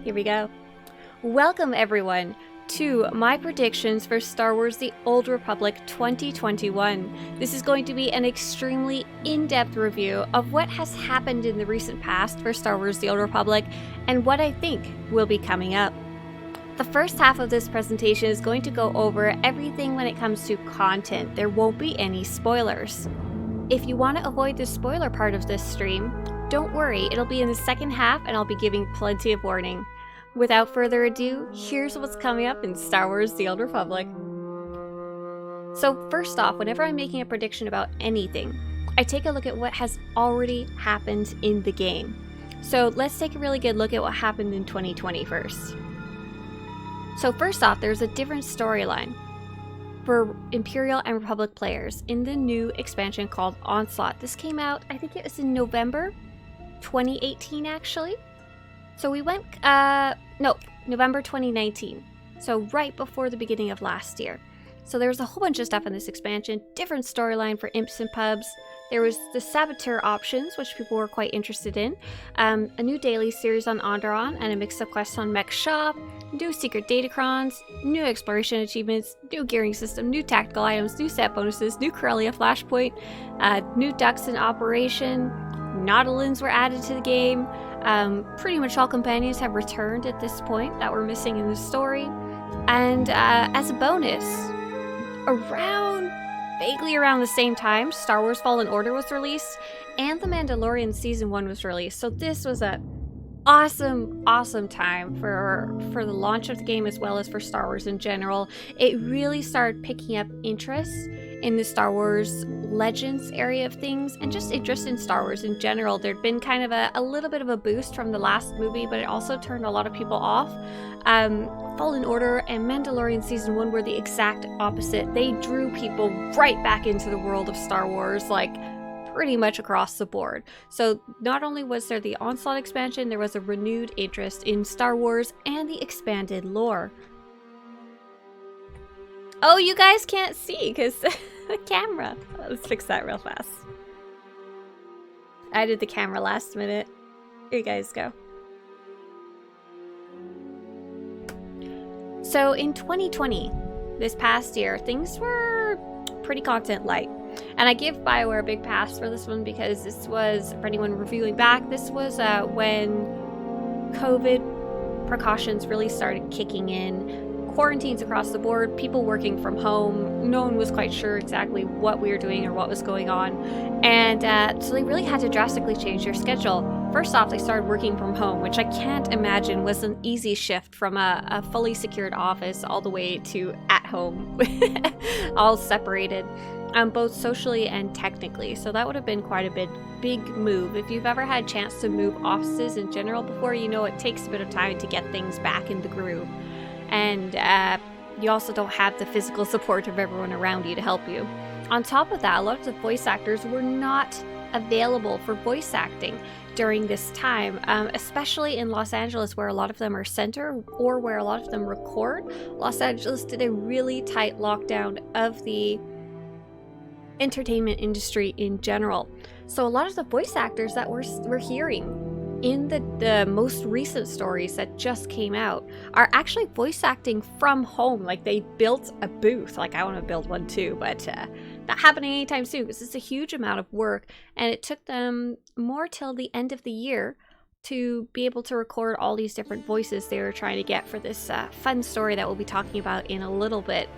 Here we go. Welcome everyone to my predictions for Star Wars The Old Republic 2021. This is going to be an extremely in-depth review of what has happened in the recent past for Star Wars The Old Republic and what I think will be coming up. The first half of this presentation is going to go over everything when it comes to content. There won't be any spoilers. If you want to avoid the spoiler part of this stream, don't worry, it'll be in the second half and I'll be giving plenty of warning. Without further ado, here's what's coming up in Star Wars The Old Republic. So first off, whenever I'm making a prediction about anything, I take a look at what has already happened in the game. So let's take a really good look at what happened in 2020 first. So first off, there's a different storyline for Imperial and Republic players in the new expansion called Onslaught. This came out, I think it was in November 2018 actually. So we went, November 2019. So right before the beginning of last year. So there was a whole bunch of stuff in this expansion, different storyline for imps and pubs. There was the SWTOR options, which people were quite interested in. A new daily series on Onderon and a mix-up quest on Mech Shop. New secret datacrons, new exploration achievements, new gearing system, new tactical items, new set bonuses, new Corellia flashpoint, new ducks in operation. Nautilins were added to the game. Pretty much all companions have returned at this point that were missing in the story. And as a bonus, vaguely around the same time, Star Wars Fallen Order was released and The Mandalorian Season 1 was released. So this was a awesome time for the launch of the game as well as for Star Wars in general. It really started picking up interest in the Star Wars Legends area of things and just interest in Star Wars in general. There'd been kind of a little bit of a boost from the last movie, but it also turned a lot of people off. Fallen Order and Mandalorian Season 1 were the exact opposite. They drew people right back into the world of Star Wars, like pretty much across the board. So not only was there the Onslaught expansion, there was a renewed interest in Star Wars and the expanded lore. Oh, you guys can't see because the camera. Let's fix that real fast. I did the camera last minute. Here you guys go. So in 2020, this past year, things were pretty content light. And I give BioWare a big pass for this one because this was, for anyone reviewing back, this was when COVID precautions really started kicking in. Quarantines across the board, people working from home. No one was quite sure exactly what we were doing or what was going on. And so they really had to drastically change their schedule. First off, they started working from home, which I can't imagine was an easy shift from a fully secured office all the way to at home, all separated. Both socially and technically. So that would have been quite a big move. If you've ever had a chance to move offices in general before, you know it takes a bit of time to get things back in the groove. And you also don't have the physical support of everyone around you to help you. On top of that, a lot of the voice actors were not available for voice acting during this time, especially in Los Angeles where a lot of them are center or where a lot of them record. Los Angeles did a really tight lockdown of the entertainment industry in general. So a lot of the voice actors that we're hearing in the most recent stories that just came out are actually voice acting from home. Like they built a booth. Like I want to build one too, but not happening anytime soon because it's a huge amount of work and it took them more till the end of the year to be able to record all these different voices they were trying to get for this fun story that we'll be talking about in a little bit.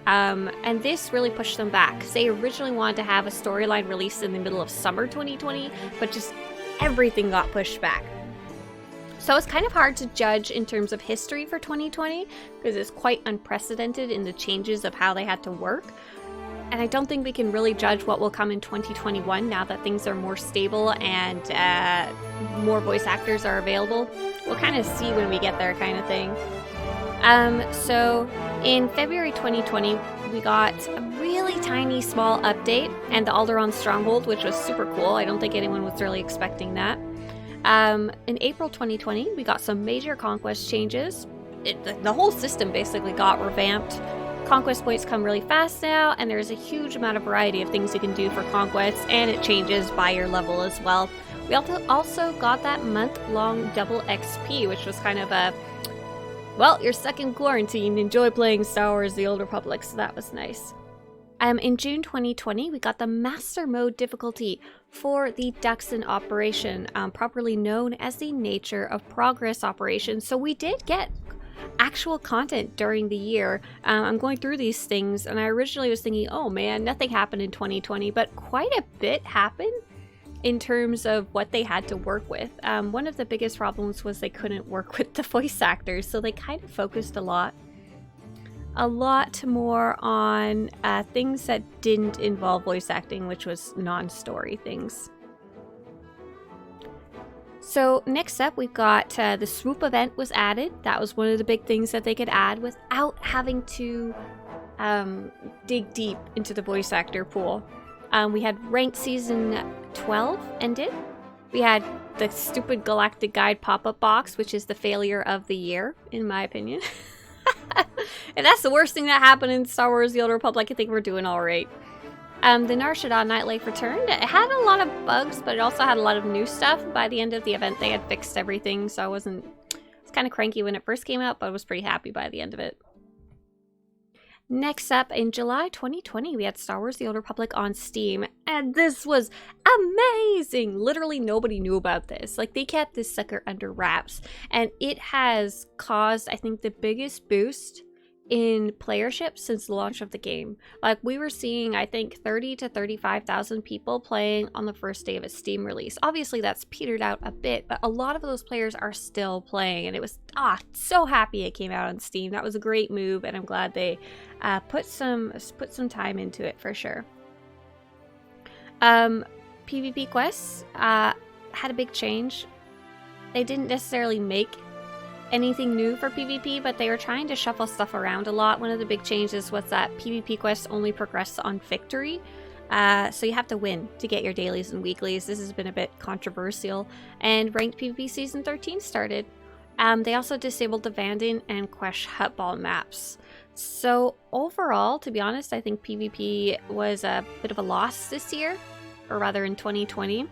And this really pushed them back because they originally wanted to have a storyline released in the middle of summer 2020, but just everything got pushed back. So it's kind of hard to judge in terms of history for 2020 because it's quite unprecedented in the changes of how they had to work. And I don't think we can really judge what will come in 2021 now that things are more stable and more voice actors are available. We'll kind of see when we get there kind of thing. So in February 2020, we got a really tiny small update and the Alderaan Stronghold, which was super cool. I don't think anyone was really expecting that. In April 2020, we got some major conquest changes. The whole system basically got revamped. Conquest points come really fast now, and there's a huge amount of variety of things you can do for conquests, and it changes by your level as well. We also got that month-long double XP, which was kind of a, well, you're stuck in quarantine, enjoy playing Star Wars The Old Republic, so that was nice. In June 2020, we got the Master Mode difficulty for the Duxon operation, properly known as the Nature of Progress operation. So we did get actual content during the year. I'm going through these things, and I originally was thinking, oh man, nothing happened in 2020, but quite a bit happened in terms of what they had to work with. One of the biggest problems was they couldn't work with the voice actors, so they kind of focused a lot more on things that didn't involve voice acting, which was non-story things. So next up, we've got the swoop event was added. That was one of the big things that they could add without having to dig deep into the voice actor pool. We had ranked season 12 ended. We had the stupid Galactic Guide pop-up box, which is the failure of the year, in my opinion. And that's the worst thing that happened in Star Wars The Old Republic. I think we're doing all right. The Nar Shaddaa Nightlife returned. It had a lot of bugs, but it also had a lot of new stuff. By the end of the event, they had fixed everything, so I was kind of cranky when it first came out, but I was pretty happy by the end of it. Next up, in July 2020, we had Star Wars The Old Republic on Steam, and this was amazing! Literally nobody knew about this. Like, they kept this sucker under wraps, and it has caused, I think, the biggest boost in playership since the launch of the game. Like, we were seeing, I think, 30 to 35,000 people playing on the first day of its Steam release. Obviously, that's petered out a bit, but a lot of those players are still playing, and it was, so happy it came out on Steam. That was a great move, and I'm glad they put some time into it for sure. PvP quests had a big change. They didn't necessarily make anything new for PvP, but they were trying to shuffle stuff around a lot. One of the big changes was that PvP quests only progress on victory. So you have to win to get your dailies and weeklies. This has been a bit controversial. And ranked PvP Season 13 started. They also disabled the Vandin and Quesh Hutball maps. So overall, to be honest, I think PvP was a bit of a loss this year, or rather in 2020.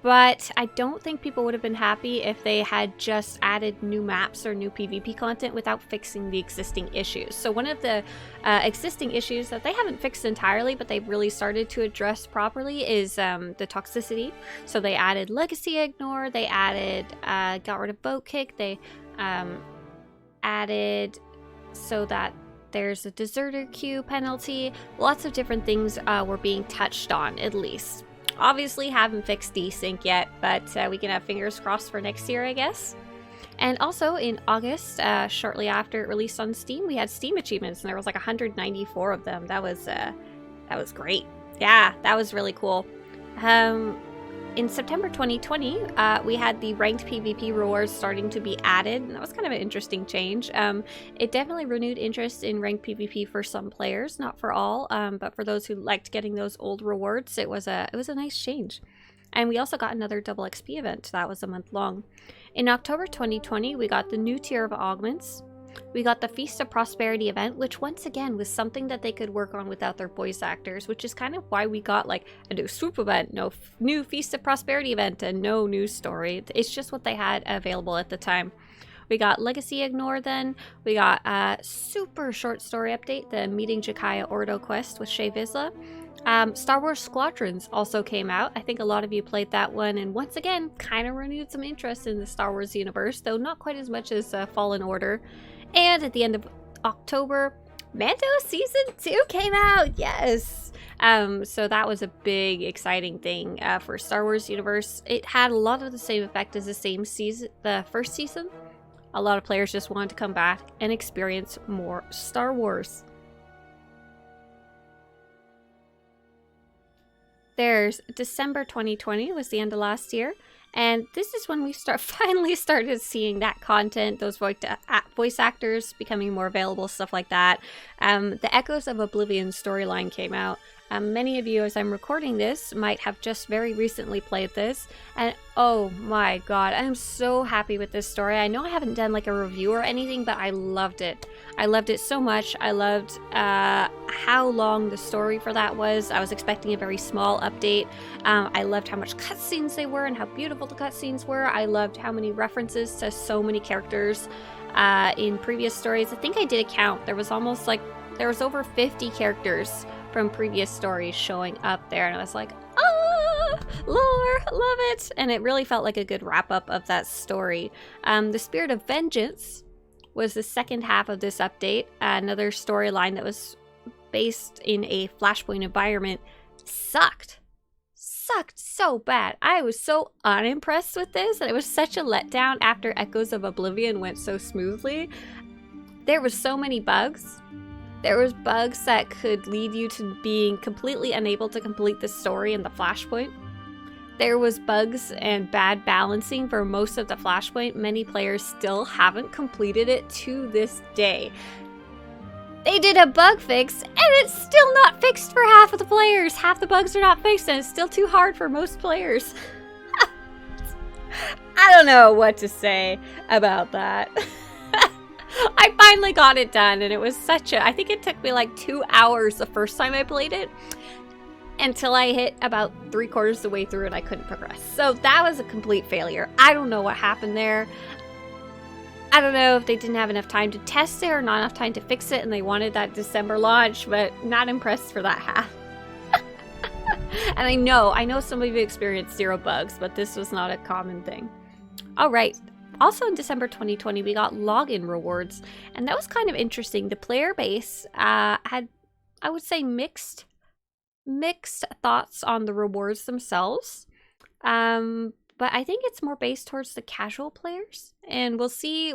But I don't think people would have been happy if they had just added new maps or new PvP content without fixing the existing issues. So one of the existing issues that they haven't fixed entirely, but they've really started to address properly, is the toxicity. So they added Legacy Ignore, they added, got rid of Boat Kick, they added so that there's a deserter queue penalty. Lots of different things were being touched on, at least. Obviously haven't fixed desync yet, but we can have fingers crossed for next year, I guess. And also in August, shortly after it released on Steam, we had Steam achievements, and there was like 194 of them. That was great. Yeah, that was really cool. In September 2020, we had the ranked PvP rewards starting to be added, and that was kind of an interesting change. It definitely renewed interest in ranked PvP for some players, not for all, but for those who liked getting those old rewards, it was a nice change. And we also got another double XP event that was a month long. In October 2020, we got the new tier of augments. We got the Feast of Prosperity event, which once again was something that they could work on without their voice actors, which is kind of why we got like a new swoop event, no new Feast of Prosperity event, and no news story. It's just what they had available at the time. We got Legacy Ignore then. We got a super short story update, the Meeting Jakaya Ordo quest with Shae Vizsla. Star Wars Squadrons also came out. I think a lot of you played that one, and once again, kind of renewed some interest in the Star Wars universe, though not quite as much as Fallen Order. And at the end of October, Mando Season 2 came out! Yes! So that was a big, exciting thing for Star Wars universe. It had a lot of the same effect as the first season. A lot of players just wanted to come back and experience more Star Wars. There's December 2020 was the end of last year. And this is when we finally started seeing that content, those voice actors becoming more available, stuff like that. The Echoes of Oblivion storyline came out. Many of you, as I'm recording this, might have just very recently played this, and oh my god, I'm so happy with this story. I know I haven't done like a review or anything, but I loved it. I loved it so much. I loved how long the story for that was. I was expecting a very small update. I loved how much cutscenes they were and how beautiful the cutscenes were. I loved how many references to so many characters in previous stories. I think I did a count. There was over 50 characters from previous stories showing up there, and I was like, lore, love it. And it really felt like a good wrap up of that story. The Spirit of Vengeance was the second half of this update, another storyline that was based in a Flashpoint environment. Sucked so bad. I was so unimpressed with this, and it was such a letdown after Echoes of Oblivion went so smoothly. There was so many bugs. There was bugs that could lead you to being completely unable to complete the story in the Flashpoint. There was bugs and bad balancing for most of the Flashpoint. Many players still haven't completed it to this day. They did a bug fix, and it's still not fixed for half of the players. Half the bugs are not fixed, and it's still too hard for most players. I don't know what to say about that. I finally got it done, and it was I think it took me like 2 hours the first time I played it until I hit about 3/4 of the way through and I couldn't progress. So that was a complete failure. I don't know what happened there. I don't know if they didn't have enough time to test it or not enough time to fix it and they wanted that December launch, but not impressed for that half. And I know some of you experienced 0 bugs, but this was not a common thing. All right. Also in December 2020, we got login rewards, and that was kind of interesting. The player base had, I would say, mixed thoughts on the rewards themselves. But I think it's more based towards the casual players, and we'll see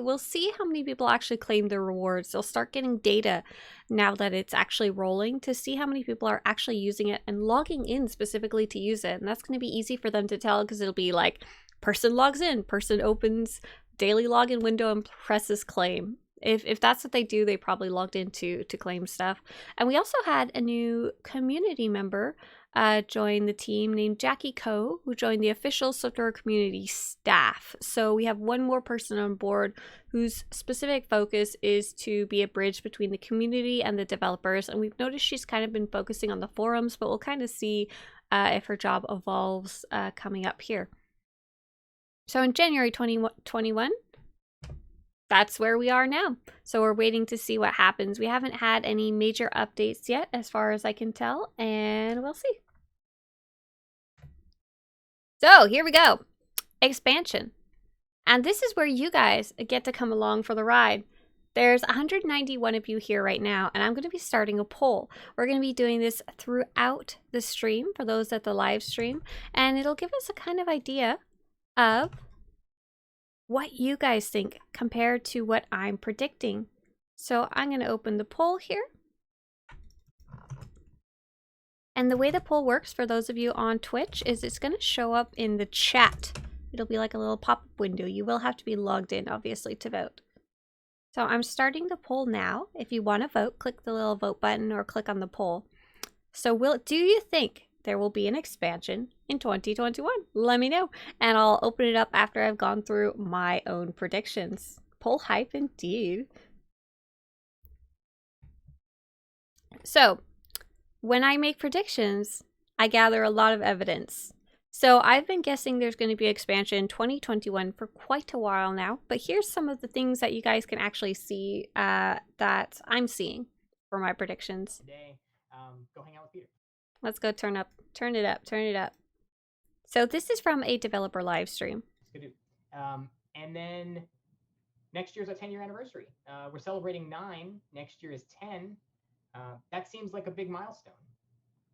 how many people actually claim the rewards. They'll start getting data now that it's actually rolling to see how many people are actually using it and logging in specifically to use it, and that's going to be easy for them to tell because it'll be like, person logs in, person opens daily login window and presses claim. If that's what they do, they probably logged in to claim stuff. And we also had a new community member join the team named Jackie Coe, who joined the official SWTOR community staff. So we have one more person on board whose specific focus is to be a bridge between the community and the developers. And we've noticed she's kind of been focusing on the forums, but we'll kind of see if her job evolves coming up here. So in January 2021, that's where we are now. So we're waiting to see what happens. We haven't had any major updates yet, as far as I can tell, and we'll see. So here we go. Expansion. And this is where you guys get to come along for the ride. There's 191 of you here right now, and I'm going to be starting a poll. We're going to be doing this throughout the stream for those at the live stream, and it'll give us a kind of idea of what you guys think compared to what I'm predicting. So I'm going to open the poll here. And the way the poll works for those of you on Twitch is it's going to show up in the chat. It'll be like a little pop-up window. You will have to be logged in, obviously, to vote. So I'm starting the poll now. If you want to vote, click the little vote button or click on the poll. So do you think there will be an expansion in 2021? Let me know, and I'll open it up after I've gone through my own predictions. Poll hype indeed. So when I make predictions, I gather a lot of evidence. So I've been guessing there's going to be expansion in 2021 for quite a while now, but here's some of the things that you guys can actually see that I'm seeing for my predictions. Today, go hang out with Peter. Let's go turn it up. So this is from a developer live stream. And then next year's our 10-year anniversary. We're celebrating 9. Next year is 10. That seems like a big milestone.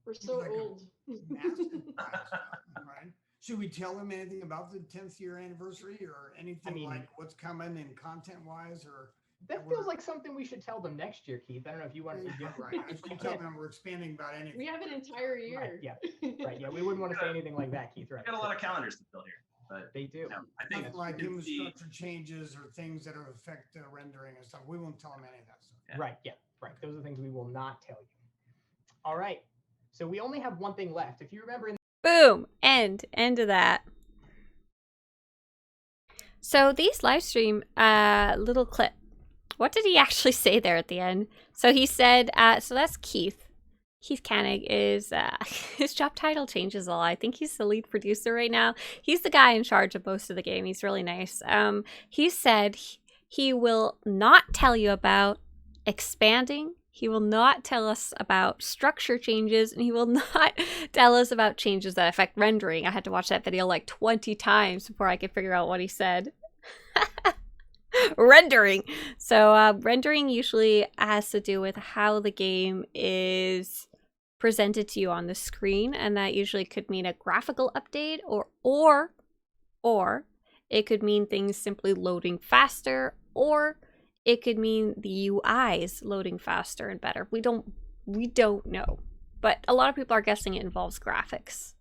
We're so like old. Right. Should we tell them anything about the 10th year anniversary or anything like what's coming in content-wise or? That feels like something we should tell them next year, Keith. I don't know if you want to. Right. I should tell them we're expanding about anything. We have an entire year. Right, yeah. Right. Yeah. We wouldn't want to say anything like that, Keith. Right. Got a lot of calendars to fill here, but they do. I think Nothing like infrastructure changes or things that affect rendering and stuff. We won't tell them any of that stuff. Yeah. Right. Yeah. Right. Those are things we will not tell you. All right. So we only have one thing left. If you remember in Boom! End of that. So these live stream little clip. What did he actually say there at the end? So he said, so that's Keith. Keith Koenig is, his job title changes a lot. I think he's the lead producer right now. He's the guy in charge of most of the game. He's really nice. He said he will not tell you about expanding. He will not tell us about structure changes, and he will not tell us about changes that affect rendering. I had to watch that video like 20 times before I could figure out what he said. Rendering. So rendering usually has to do with how the game is presented to you on the screen, and that usually could mean a graphical update, or it could mean things simply loading faster, or it could mean the UIs loading faster and better. We don't know, but a lot of people are guessing it involves graphics.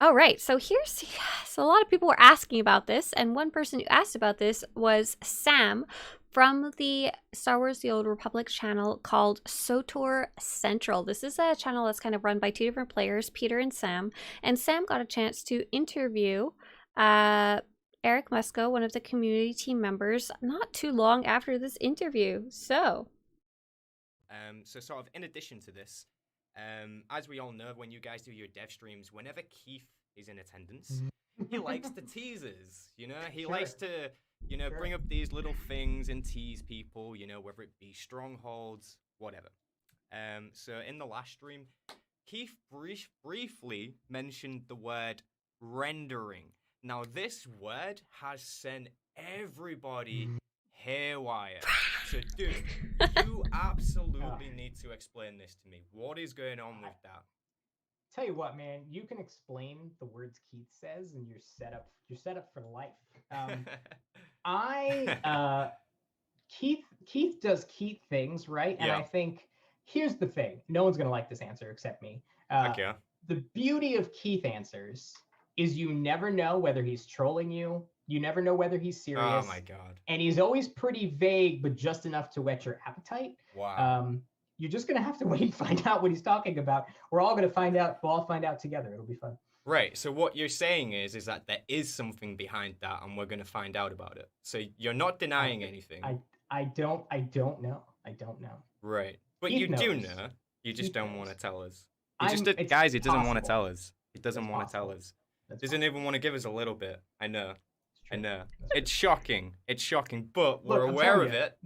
All right, so a lot of people were asking about this, and one person who asked about this was Sam from the Star Wars The Old Republic channel called SWTOR Central. This is a channel that's kind of run by two different players, Peter and Sam got a chance to interview Eric Musco, one of the community team members, not too long after this interview. So sort of in addition to this, as we all know, when you guys do your dev streams, whenever Keith is in attendance, he likes to tease us, you know? He likes to, you know, bring up these little things and tease people, you know, whether it be strongholds, whatever. So in the last stream, Keith briefly mentioned the word rendering. Now, this word has sent everybody haywire. So, dude, you absolutely need to explain this to me. What is going on with that? Tell you what, man, you can explain the words Keith says, and you're set up for life. Keith does Keith things, right? And I think here's the thing: no one's gonna like this answer except me. Okay. The beauty of Keith answers is you never know whether he's trolling you. You never know whether he's serious. Oh my god. And he's always pretty vague, but just enough to whet your appetite. Wow. You're just gonna have to wait and find out what he's talking about. We're all gonna find out. We'll all find out together. It'll be fun. Right. So what you're saying is that there is something behind that, and we're gonna find out about it. So you're not denying anything. I don't know. I don't know. Right. But Keith you knows. do know. You just Keith don't knows. want to tell us. It's Guys, he doesn't want to possible. tell us. He doesn't It's want to tell possible. us. That's Doesn't fine. even want to give us a little bit. I know. It's true. I know. That's It's shocking. It's shocking, but Look, we're I'm aware telling of you, it.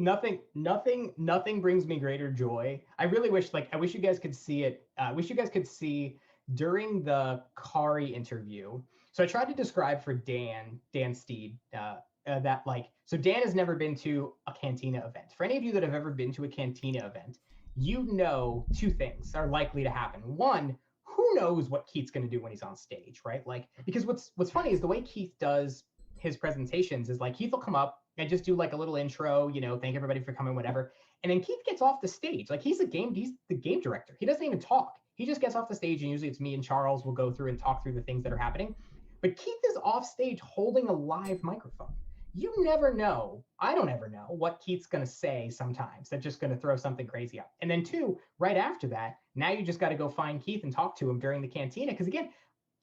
Nothing brings me greater joy. I wish you guys could see it. I wish you guys could see during the Kari interview. So I tried to describe for Dan Steed, that so Dan has never been to a Cantina event. For any of you that have ever been to a Cantina event, you know two things are likely to happen. One, who knows what Keith's going to do when he's on stage, right? Like, because what's funny is the way Keith does his presentations is like Keith will come up and just do like a little intro, you know, thank everybody for coming, whatever. And then Keith gets off the stage. Like he's the game director. He doesn't even talk. He just gets off the stage, and usually it's me and Charles will go through and talk through the things that are happening. But Keith is off stage holding a live microphone. You never know. I don't ever know what Keith's going to say sometimes. That's just going to throw something crazy up. And then two, right after that, now you just got to go find Keith and talk to him during the Cantina. Because again,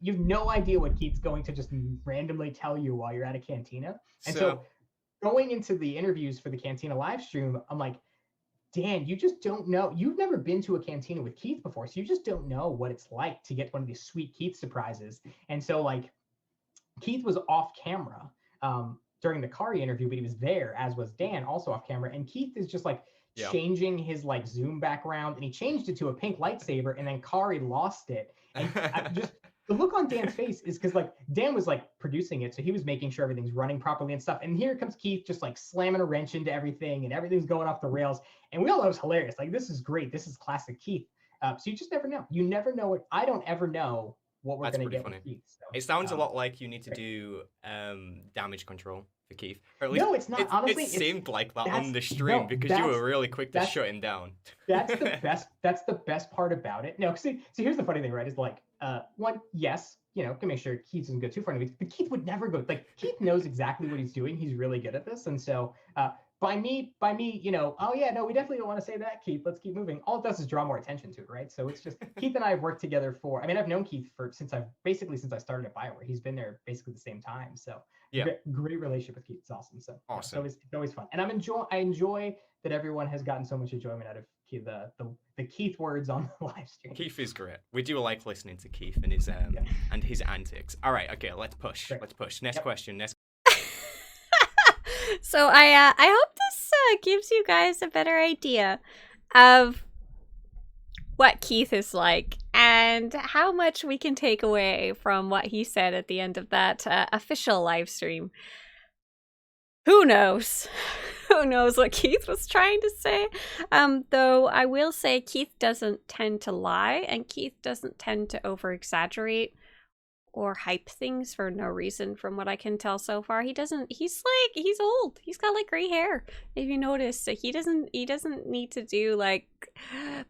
you have no idea what Keith's going to just randomly tell you while you're at a Cantina. And so going into the interviews for the Cantina live stream, I'm like, Dan, you just don't know. You've never been to a Cantina with Keith before, so you just don't know what it's like to get one of these sweet Keith surprises. And so like Keith was off camera during the Kari interview, but he was there, as was Dan, also off camera. And Keith is just like changing his like Zoom background, and he changed it to a pink lightsaber, and then Kari lost it. And the look on Dan's face is because like Dan was like producing it, so he was making sure everything's running properly and stuff. And here comes Keith just like slamming a wrench into everything, and everything's going off the rails. And we all know it's hilarious. Like, this is great. This is classic Keith. So you just never know. You never know what. I don't ever know what we're going to get with Keith. So, it sounds a lot like you need to do damage control for Keith. Or at least no, it's not. Honestly, it seemed like that on the stream because you were really quick to shut him down. That's the best. That's the best part about it. No, see, here's the funny thing, right? Is like, one, yes, you know, can make sure Keith doesn't go too far into it, but Keith would never go. Like, Keith knows exactly what he's doing. He's really good at this, and so. by me, you know, oh yeah, no, we definitely don't want to say that, Keith. Let's keep moving. All it does is draw more attention to it, right? So it's just Keith and I have worked together for. I mean, I've known Keith since I started at BioWare. He's been there basically the same time. So Yeah. great relationship with Keith. It's awesome. So Awesome. it's always fun, and I enjoy that everyone has gotten so much enjoyment out of Keith, the Keith words on the live stream. Keith is great. We do like listening to Keith and his and his antics. All right, okay, let's push. Great. Let's push. Next question. So I hope this gives you guys a better idea of what Keith is like and how much we can take away from what he said at the end of that official live stream. Who knows? Who knows what Keith was trying to say? Though I will say Keith doesn't tend to lie, and Keith doesn't tend to over-exaggerate or hype things for no reason from what I can tell so far. He's old. He's got like gray hair. If you notice, he doesn't need to do like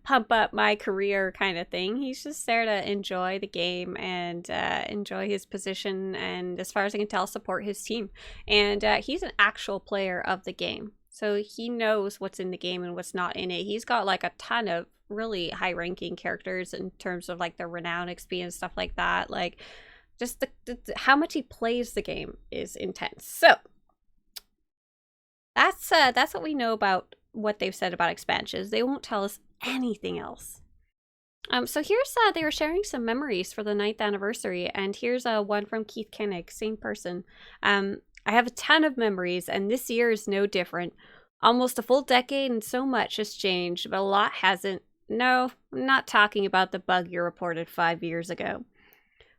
pump up my career kind of thing. He's just there to enjoy the game and enjoy his position, and as far as I can tell, support his team. And he's an actual player of the game. So he knows what's in the game and what's not in it. He's got like a ton of really high ranking characters in terms of like the renown XP and stuff like that. Like just how much he plays the game is intense. So that's what we know about what they've said about expansions. They won't tell us anything else. So here's they were sharing some memories for the 9th anniversary, and here's one from Keith Koenig, same person. I have a ton of memories, and this year is no different. Almost a full decade, and so much has changed, but a lot hasn't. No, I'm not talking about the bug you reported 5 years ago.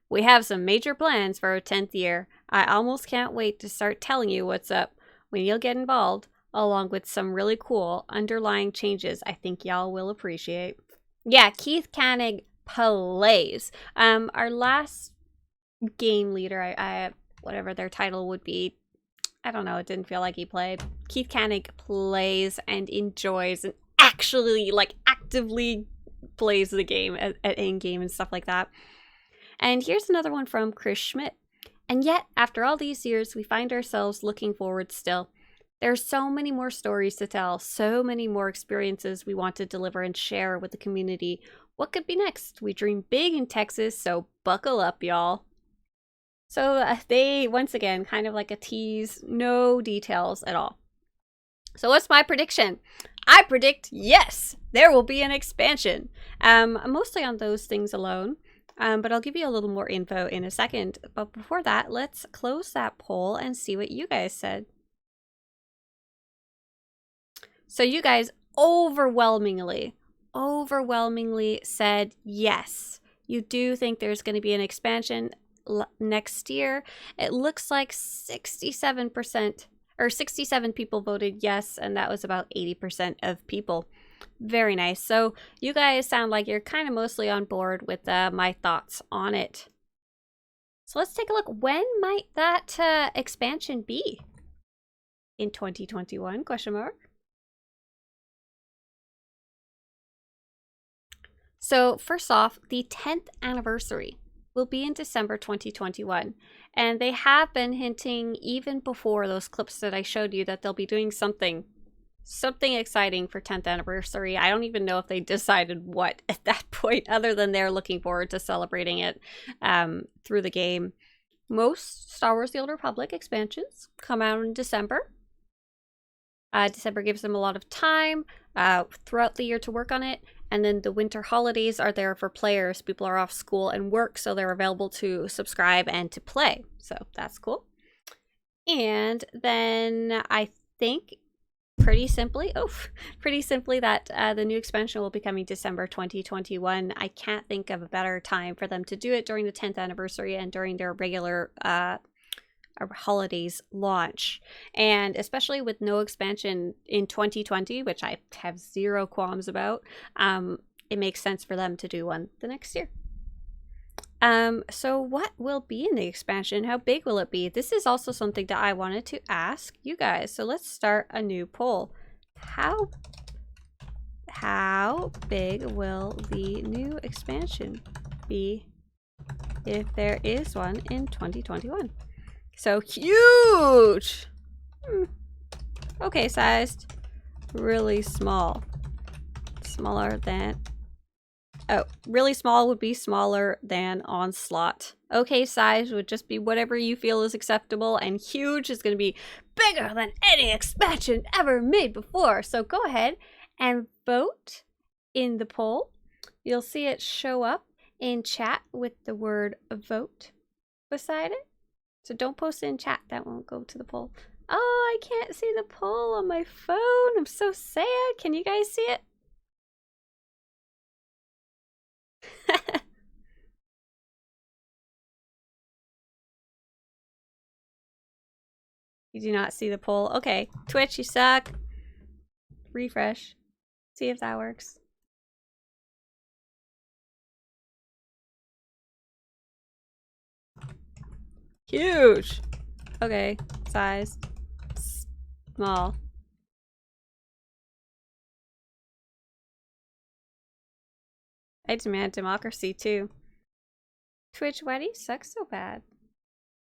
We have some major plans for our 10th year. I almost can't wait to start telling you what's up when you'll get involved, along with some really cool underlying changes I think y'all will appreciate. Yeah, Keith Koenig plays. Our last game leader, I whatever their title would be, I don't know, it didn't feel like he played. Keith Koenig plays and enjoys and actually, like, actively plays the game at in-game and stuff like that. And here's another one from Chris Schmidt. And yet, after all these years, we find ourselves looking forward still. There's so many more stories to tell, so many more experiences we want to deliver and share with the community. What could be next? We dream big in Texas, so buckle up, y'all. So they, once again, kind of like a tease, no details at all. So what's my prediction? I predict, yes, there will be an expansion. Mostly on those things alone. But I'll give you a little more info in a second. But before that, let's close that poll and see what you guys said. So you guys overwhelmingly said yes. You do think there's going to be an expansion next year. It looks like 67% or 67 people voted yes, and that was about 80% of people. Very nice. So you guys sound like you're kind of mostly on board with my thoughts on it. So let's take a look. When might that expansion be? In 2021? Question mark. So first off, the 10th anniversary will be in December 2021. And they have been hinting even before those clips that I showed you that they'll be doing something exciting for 10th anniversary. I don't even know if they decided what at that point, other than they're looking forward to celebrating it through the game. Most Star Wars The Old Republic expansions come out in December. December gives them a lot of time throughout the year to work on it. And then the winter holidays are there for players. People are off school and work, so they're available to subscribe and to play. So that's cool. And then I think pretty simply that the new expansion will be coming December 2021. I can't think of a better time for them to do it during the 10th anniversary and during their regular holidays launch. And especially with no expansion in 2020, which I have zero qualms about, it makes sense for them to do one the next year. So what will be in the expansion? How big will it be? This is also something that I wanted to ask you guys. So let's start a new poll. How big will the new expansion be if there is one in 2021? So huge! Okay sized. Really small. Smaller than... Oh, really small would be smaller than onslaught. Okay size would just be whatever you feel is acceptable, and huge is going to be bigger than any expansion ever made before. So go ahead and vote in the poll. You'll see it show up in chat with the word vote beside it. So don't post it in chat, that won't go to the poll. Oh, I can't see the poll on my phone. I'm so sad. Can you guys see it? You do not see the poll. Okay, Twitch, you suck. Refresh. See if that works. Huge. Okay, size. Small. I demand democracy too. Twitch, why do you suck so bad?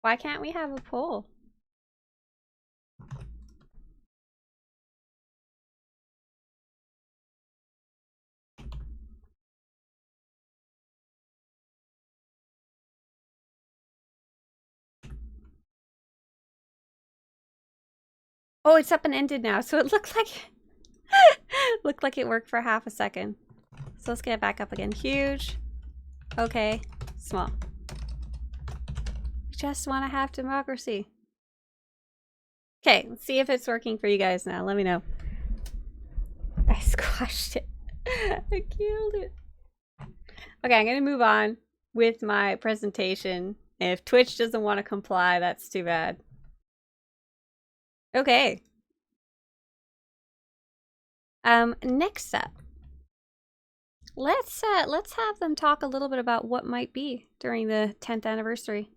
Why can't we have a poll? Oh, it's up and ended now, so it looked like it worked for half a second. So let's get it back up again. Huge. Okay. Small. We just want to have democracy. Okay, let's see if it's working for you guys now. Let me know. I squashed it. I killed it. Okay, I'm gonna move on with my presentation. If Twitch doesn't want to comply, that's too bad. Okay. Next up, let's have them talk a little bit about what might be during the 10th anniversary.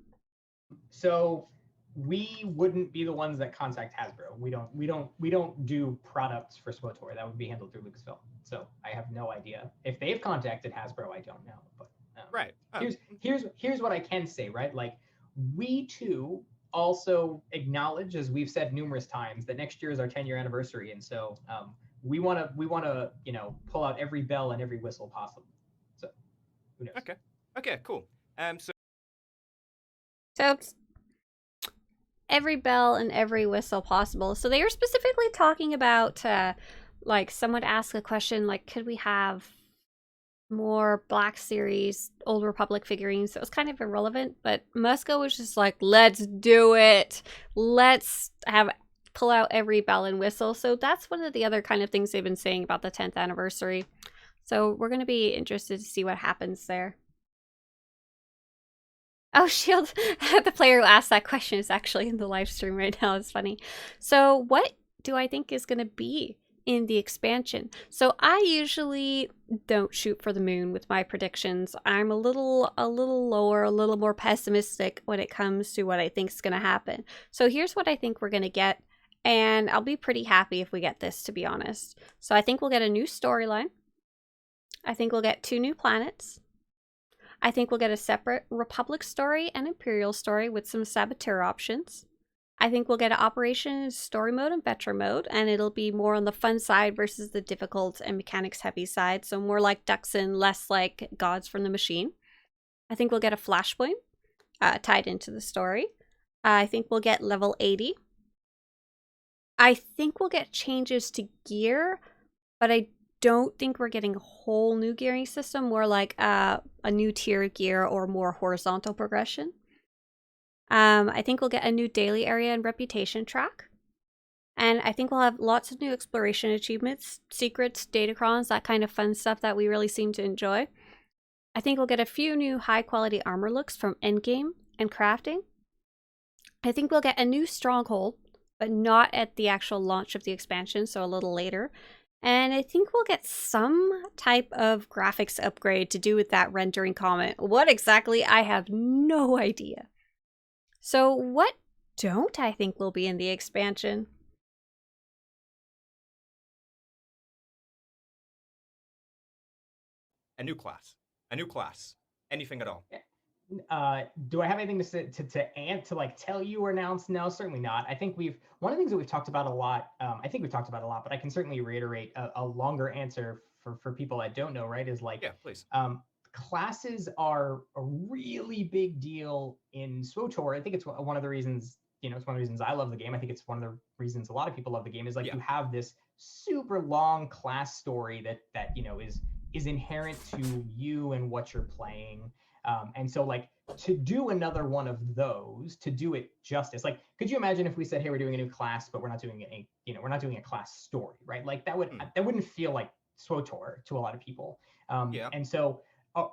So we wouldn't be the ones that contact Hasbro. We don't do products for SWTOR. That would be handled through Lucasfilm. So I have no idea if they've contacted Hasbro. I don't know. But Right. Oh. Here's what I can say. Right, like we too also acknowledge, as we've said numerous times, that next year is our 10-year anniversary, and so we want to pull out every bell and every whistle possible. So who knows? Okay, cool. So every bell and every whistle possible. So they were specifically talking about like someone asked a question like, could we have more Black Series Old Republic figurines? So it was kind of irrelevant, but Musco was just like, let's do it. Let's pull out every bell and whistle. So that's one of the other kind of things they've been saying about the 10th anniversary. So we're going to be interested to see what happens there. Oh, Shield, the player who asked that question is actually in the live stream right now. It's funny. So what do I think is going to be in the expansion? So I usually don't shoot for the moon with my predictions. I'm a little lower, a little more pessimistic when it comes to what I think is going to happen. So here's what I think we're going to get. And I'll be pretty happy if we get this, to be honest. So I think we'll get a new storyline. I think we'll get 2 new planets. I think we'll get a separate Republic story and Imperial story with some SWTOR options. I think we'll get an Operation Story Mode and Veteran Mode, and it'll be more on the fun side versus the difficult and mechanics heavy side. So more like Duxon, less like Gods from the Machine. I think we'll get a Flashpoint tied into the story. I think we'll get level 80. I think we'll get changes to gear, but I don't think we're getting a whole new gearing system, more like a new tier gear or more horizontal progression. I think we'll get a new daily area and reputation track. And I think we'll have lots of new exploration achievements, secrets, datacrons, that kind of fun stuff that we really seem to enjoy. I think we'll get a few new high quality armor looks from endgame and crafting. I think we'll get a new stronghold, but not at the actual launch of the expansion, so a little later. And I think we'll get some type of graphics upgrade to do with that rendering comment. What exactly? I have no idea. So what don't I think will be in the expansion? A new class. Anything at all. Do I have anything to say to like tell you or announce? No, certainly not. I think one of the things that we've talked about a lot. I think we've talked about a lot, but I can certainly reiterate a longer answer for people that don't know. Right? Is like, Yeah, please. Classes are a really big deal in SWTOR. I think it's one of the reasons. It's one of the reasons I love the game. I think it's one of the reasons a lot of people love the game. Is like you have this super long class story that is inherent to you and what you're playing. And so like to do another one of those, to do it justice, like, could you imagine if we said, hey, we're doing a new class, but we're not doing we're not doing a class story, right? Like that wouldn't feel like SWTOR to a lot of people. And so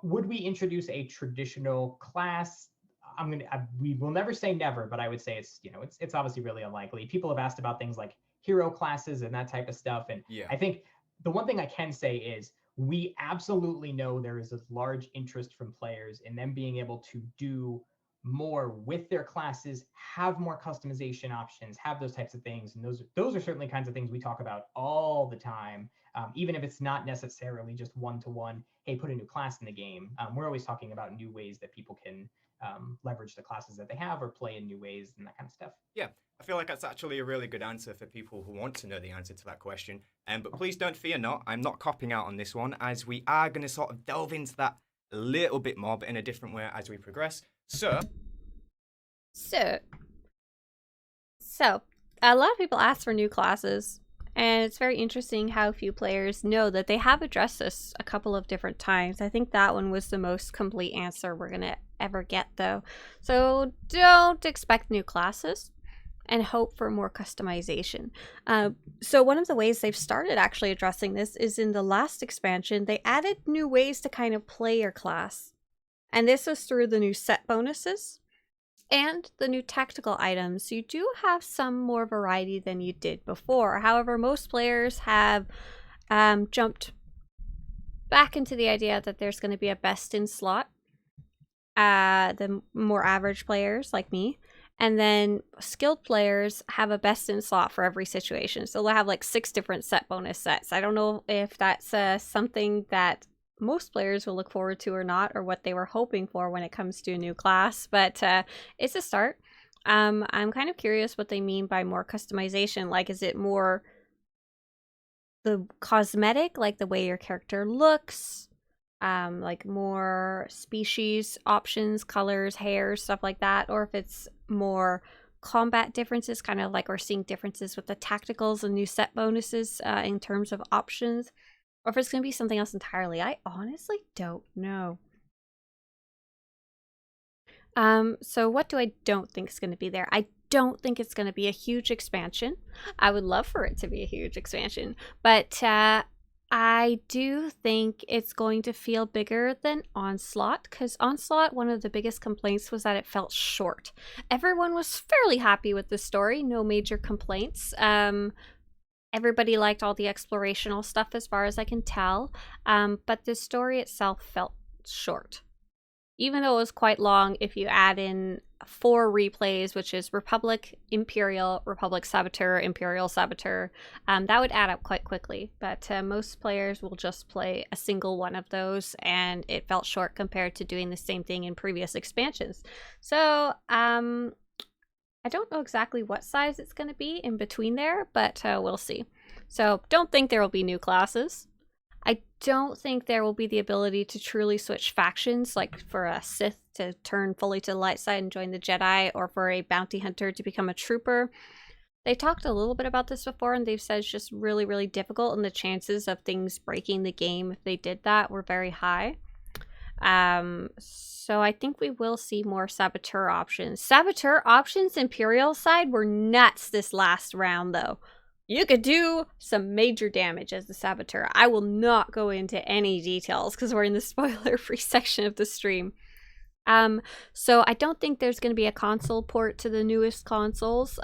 would we introduce a traditional class? We will never say never, but I would say it's obviously really unlikely. People have asked about things like hero classes and that type of stuff. And I think the one thing I can say is we absolutely know there is a large interest from players in them being able to do more with their classes, have more customization options, have those types of things. And those are certainly kinds of things we talk about all the time, even if it's not necessarily just one-to-one, hey, put a new class in the game. We're always talking about new ways that people can leverage the classes that they have or play in new ways and that kind of stuff. Yeah, I feel like that's actually a really good answer for people who want to know the answer to that question. But please don't fear not. I'm not copping out on this one, as we are going to sort of delve into that a little bit more, but in a different way as we progress. So a lot of people ask for new classes, and it's very interesting how few players know that they have addressed this a couple of different times. I think that one was the most complete answer we're going to ever get, though. So don't expect new classes and hope for more customization. So one of the ways they've started actually addressing this is in the last expansion. They added new ways to kind of play your class. And this was through the new set bonuses and the new tactical items. You do have some more variety than you did before. However, most players have jumped back into the idea that there's going to be a best in slot. The more average players like me. And then skilled players have a best in slot for every situation. So they'll have like 6 different set bonus sets. I don't know if that's something that most players will look forward to or not, or what they were hoping for when it comes to a new class, but it's a start. I'm kind of curious what they mean by more customization. Like, is it more the cosmetic, like the way your character looks, like more species options, colors, hair, stuff like that, or if it's more combat differences, kind of like we're seeing differences with the tacticals and new set bonuses in terms of options, or if it's going to be something else entirely. I honestly don't know. So what do I don't think is going to be there? I don't think it's going to be a huge expansion. I would love for it to be a huge expansion, but I do think it's going to feel bigger than Onslaught, because Onslaught, one of the biggest complaints was that it felt short. Everyone was fairly happy with the story, no major complaints. Everybody liked all the explorational stuff as far as I can tell, but the story itself felt short. Even though it was quite long, if you add in 4 replays, which is Republic, Imperial, Republic Saboteur, Imperial Saboteur, that would add up quite quickly. But most players will just play a single one of those, and it felt short compared to doing the same thing in previous expansions. So I don't know exactly what size it's going to be in between there, but we'll see. So don't think there will be new classes. I don't think there will be the ability to truly switch factions, like for a Sith to turn fully to the light side and join the Jedi, or for a bounty hunter to become a trooper. They talked a little bit about this before, and they've said it's just really, really difficult, and the chances of things breaking the game if they did that were very high. So I think we will see more Saboteur options. Saboteur options Imperial side were nuts this last round, though. You could do some major damage as the Saboteur. I will not go into any details because we're in the spoiler-free section of the stream. So I don't think there's going to be a console port to the newest consoles.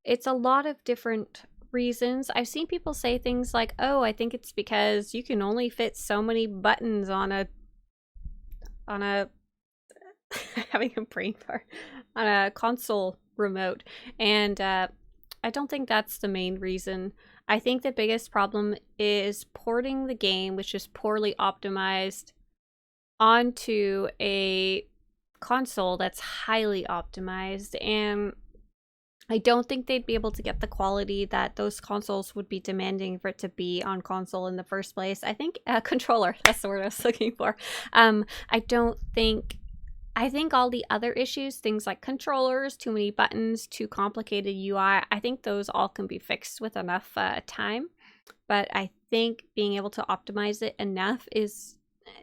It's a lot of different reasons. I've seen people say things like, oh, I think it's because you can only fit so many buttons on a having a brain fart, on a console remote, and I don't think that's the main reason. I think the biggest problem is porting the game, which is poorly optimized, onto a console that's highly optimized, and I don't think they'd be able to get the quality that those consoles would be demanding for it to be on console in the first place. I think controller, that's the word I was looking for. I think all the other issues, things like controllers, too many buttons, too complicated UI, I think those all can be fixed with enough time. But I think being able to optimize it enough is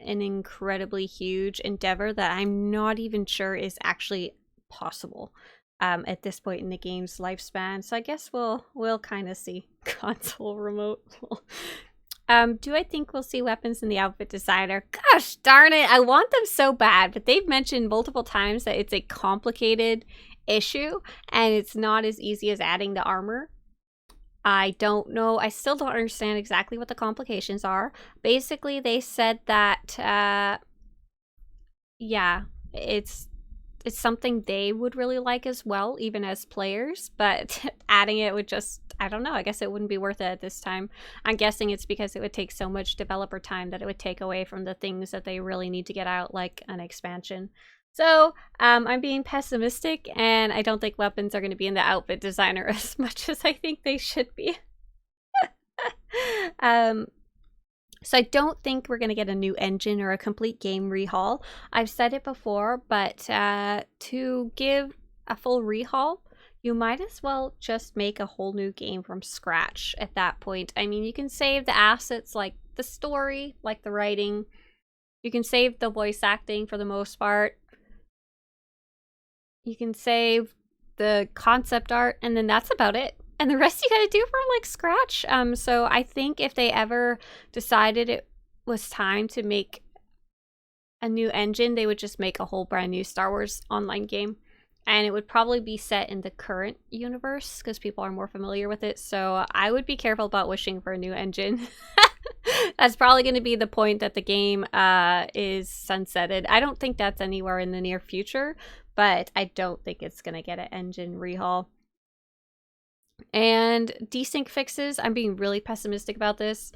an incredibly huge endeavor that I'm not even sure is actually possible at this point in the game's lifespan. So I guess we'll kind of see console remote. Do I think we'll see weapons in the outfit designer? Gosh darn it, I want them so bad, but they've mentioned multiple times that it's a complicated issue and it's not as easy as adding the armor. I don't know. I still don't understand exactly what the complications are. Basically, they said that, yeah, it's something they would really like as well, even as players, but adding it would just, I don't know, I guess it wouldn't be worth it at this time. I'm guessing it's because it would take so much developer time that it would take away from the things that they really need to get out, like an expansion. So I'm being pessimistic, and I don't think weapons are going to be in the outfit designer as much as I think they should be. So I don't think we're going to get a new engine or a complete game rehaul. I've said it before, but to give a full rehaul, you might as well just make a whole new game from scratch at that point. I mean, you can save the assets like the story, like the writing. You can save the voice acting for the most part. You can save the concept art, and then that's about it. And the rest you gotta do from like scratch. So I think if they ever decided it was time to make a new engine, they would just make a whole brand new Star Wars online game. And it would probably be set in the current universe because people are more familiar with it. So I would be careful about wishing for a new engine. That's probably going to be the point that the game is sunsetted. I don't think that's anywhere in the near future, but I don't think it's going to get an engine rehaul. And desync fixes, I'm being really pessimistic about this.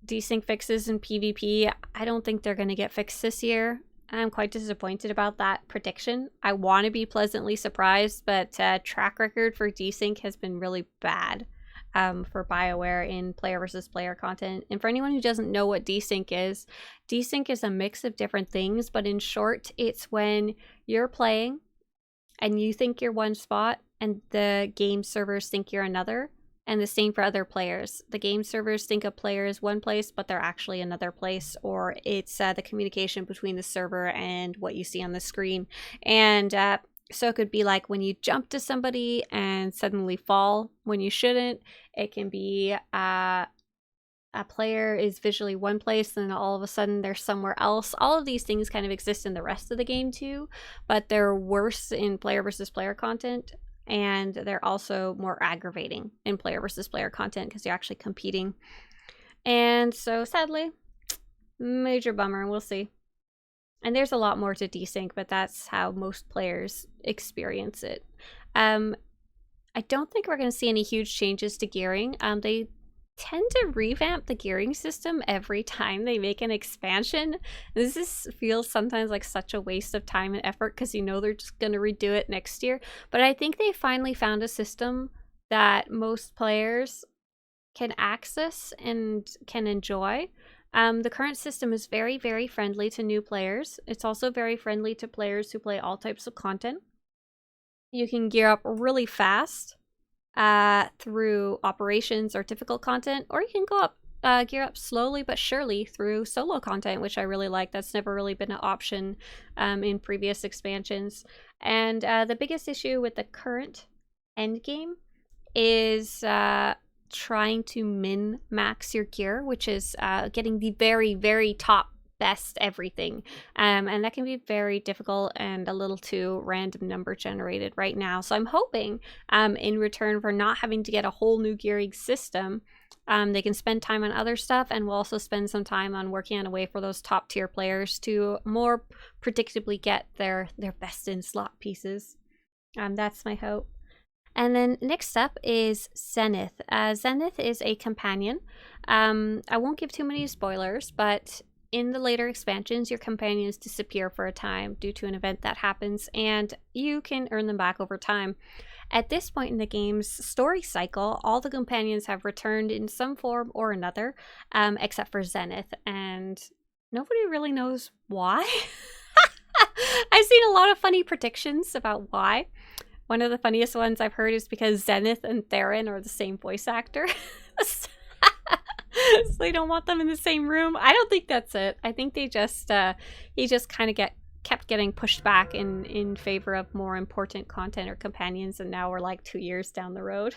Desync fixes in PvP, I don't think they're going to get fixed this year. I'm quite disappointed about that prediction. I want to be pleasantly surprised, but track record for desync has been really bad for BioWare in player versus player content. And for anyone who doesn't know what desync is a mix of different things, but in short, it's when you're playing and you think you're one spot and the game servers think you're another, and the same for other players. The game servers think a player is one place, but they're actually another place, or it's the communication between the server and what you see on the screen. And so it could be like when you jump to somebody and suddenly fall when you shouldn't. It can be a player is visually one place and then all of a sudden they're somewhere else. All of these things kind of exist in the rest of the game too, but they're worse in player versus player content. And they're also more aggravating in player versus player content because you're actually competing. And so sadly, major bummer, we'll see. And there's a lot more to desync, but that's how most players experience it. I don't think we're going to see any huge changes to gearing. They tend to revamp the gearing system every time they make an expansion. This feels sometimes like such a waste of time and effort because you know they're just going to redo it next year. But I think they finally found a system that most players can access and can enjoy. The current system is very, very friendly to new players. It's also very friendly to players who play all types of content. You can gear up really fast through operations or difficult content, or you can go up, gear up slowly but surely through solo content, which I really like. That's never really been an option in previous expansions. And the biggest issue with the current endgame is trying to min-max your gear, which is getting the very, very top best everything, and that can be very difficult and a little too random number generated right now. So I'm hoping in return for not having to get a whole new gearing system, they can spend time on other stuff, and we'll also spend some time on working on a way for those top tier players to more predictably get their best in slot pieces. That's my hope. And then next up is Zenith. Zenith is a companion. I won't give too many spoilers, but in the later expansions, your companions disappear for a time due to an event that happens, and you can earn them back over time. At this point in the game's story cycle, all the companions have returned in some form or another, except for Zenith, and nobody really knows why. I've seen a lot of funny predictions about why. One of the funniest ones I've heard is because Zenith and Theron are the same voice actor. So they don't want them in the same room. I don't think that's it. I think they just he just kind of kept getting pushed back in favor of more important content or companions, and now we're like 2 years down the road.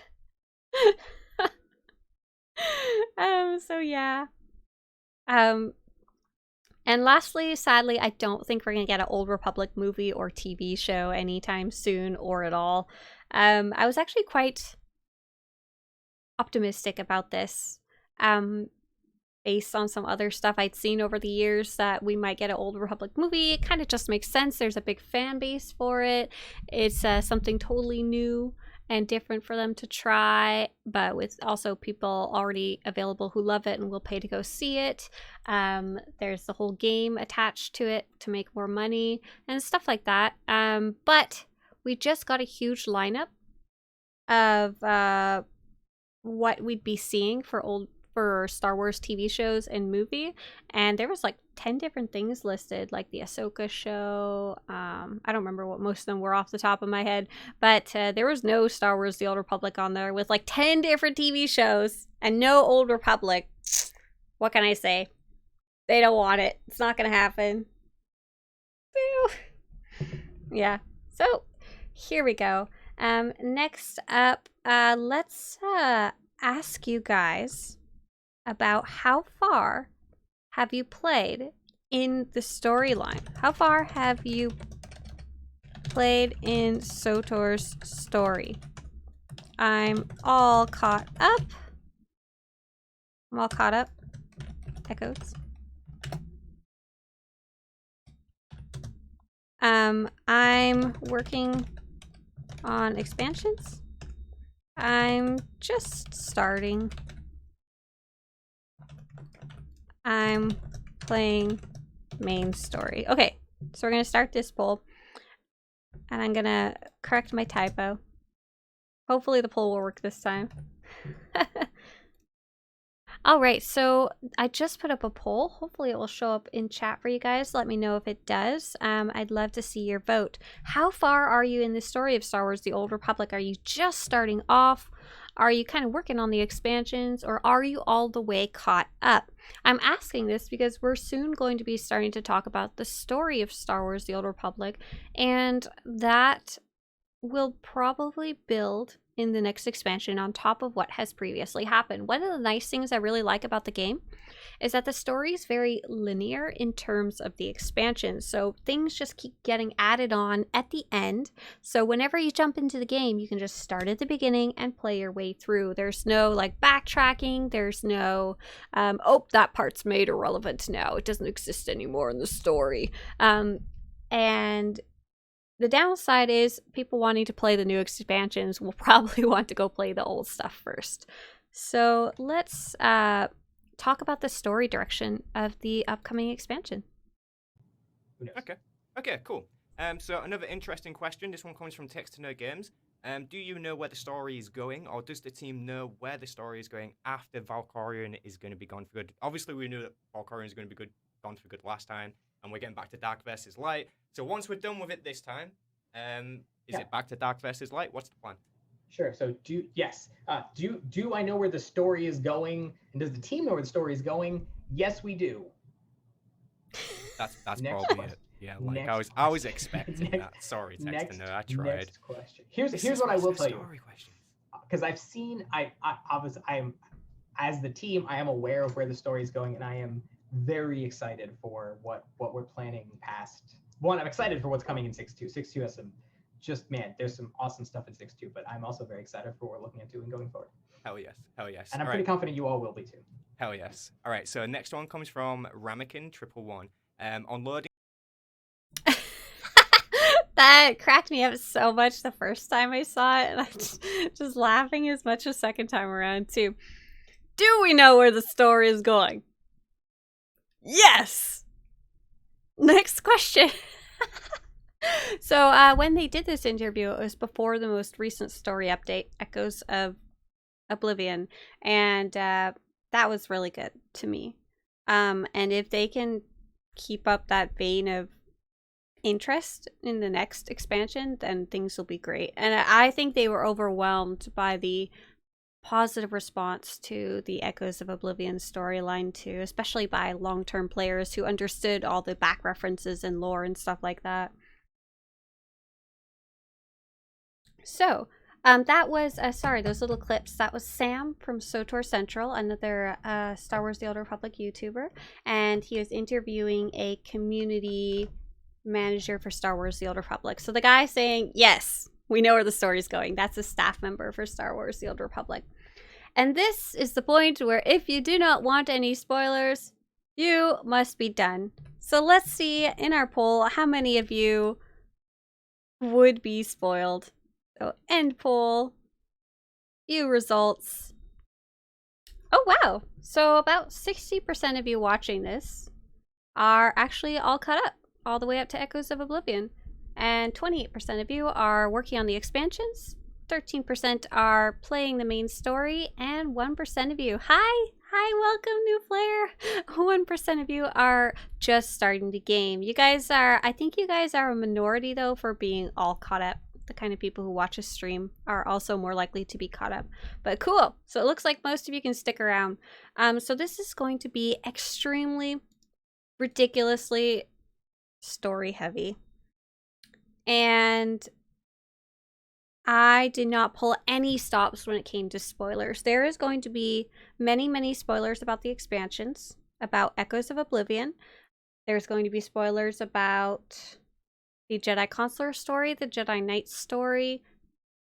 So yeah. And lastly, sadly, I don't think we're going to get an Old Republic movie or TV show anytime soon or at all. I was actually quite optimistic about this, based on some other stuff I'd seen over the years, that we might get an Old Republic movie. It kind of just makes sense. There's a big fan base for it. It's something totally new and different for them to try, but with also people already available who love it and will pay to go see it. There's the whole game attached to it to make more money and stuff like that. But we just got a huge lineup of what we'd be seeing for Star Wars TV shows and movie, and there was like 10 different things listed, like the Ahsoka show. I don't remember what most of them were off the top of my head, but there was no Star Wars The Old Republic on there, with like 10 different TV shows and no Old Republic. What can I say? They don't want it. It's not gonna happen. Yeah, so here we go. Next up, let's ask you guys about how far have you played in the storyline? How far have you played in SWTOR's story? I'm all caught up. Echoes. I'm working on expansions. I'm just starting. I'm playing main story. Okay, so we're going to start this poll, and I'm going to correct my typo. Hopefully the poll will work this time. Alright, so I just put up a poll. Hopefully it will show up in chat for you guys. Let me know if it does. I'd love to see your vote. How far are you in the story of Star Wars The Old Republic? Are you just starting off? Are you kind of working on the expansions? Or are you all the way caught up? I'm asking this because we're soon going to be starting to talk about the story of Star Wars The Old Republic, and that will probably build in the next expansion on top of what has previously happened. One of the nice things I really like about the game is that the story is very linear in terms of the expansion. So things just keep getting added on at the end. So whenever you jump into the game, you can just start at the beginning and play your way through. There's no like backtracking. There's no, oh, that part's made irrelevant now. It doesn't exist anymore in the story. And the downside is people wanting to play the new expansions will probably want to go play the old stuff first. So let's talk about the story direction of the upcoming expansion. Okay, cool. So another interesting question. This one comes from Text to No Games. Do you know where the story is going, or does the team know where the story is going after Valkorion is going to be gone for good? Obviously, we knew that Valkorion is going to be gone for good last time, and we're getting back to Dark versus Light. So once we're done with it this time, is it back to Dark versus Light? What's the plan? Sure. So do I know where the story is going, and does the team know where the story is going? Yes, we do. That's probably it. Yeah, like I was expecting that. Sorry, Text to No, I tried. Next question. Here's what I will tell you. Because I've seen, I am, as the team, I am aware of where the story is going, and I am very excited for what we're planning past. One, I'm excited for what's coming in 6.2. 6.2 has some, there's some awesome stuff in 6.2, but I'm also very excited for what we're looking at doing going forward. Hell yes. And I'm pretty confident you all will be too. Hell yes. All right, so next one comes from Ramekin111. On loading. That cracked me up so much the first time I saw it, and I'm just laughing as much the second time around too. Do we know where the story is going? Yes! Next question. So when they did this interview, it was before the most recent story update, Echoes of Oblivion, and that was really good to me. And if they can keep up that vein of interest in the next expansion, then things will be great. And I think they were overwhelmed by the positive response to the Echoes of Oblivion storyline too, especially by long-term players who understood all the back references and lore and stuff like that. So that was sorry, those little clips, that was Sam from SWTOR Central, another Star Wars The Old Republic YouTuber, and he was interviewing a community manager for Star Wars The Old Republic. So the guy saying, yes, we know where the story's going, that's a staff member for Star Wars The Old Republic. And this is the point where if you do not want any spoilers, you must be done. So let's see in our poll how many of you would be spoiled. So end poll, view results. Oh wow, so about 60% of you watching this are actually all caught up, all the way up to Echoes of Oblivion. And 28% of you are working on the expansions, 13% are playing the main story, and 1% of you, hi, welcome new player, 1% of you are just starting the game. You guys are, I think you guys are a minority though for being all caught up. The kind of people who watch a stream are also more likely to be caught up. But cool. So it looks like most of you can stick around. So this is going to be extremely, ridiculously story heavy. And I did not pull any stops when it came to spoilers. There is going to be many, many spoilers about the expansions, about Echoes of Oblivion. There's going to be spoilers about the Jedi Consular story, the Jedi Knight story,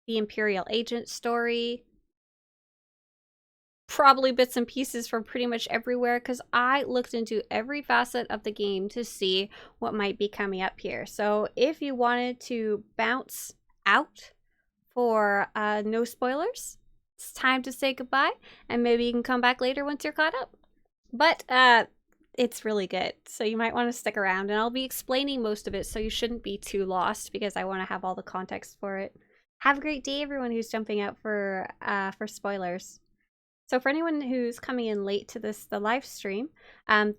the Imperial Agent story. Probably bits and pieces from pretty much everywhere, because I looked into every facet of the game to see what might be coming up here. So if you wanted to bounce out for no spoilers, it's time to say goodbye, and maybe you can come back later once you're caught up. But it's really good, so you might want to stick around, and I'll be explaining most of it, so you shouldn't be too lost because I want to have all the context for it. Have a great day, everyone who's jumping out for spoilers. So for anyone who's coming in late to the live stream,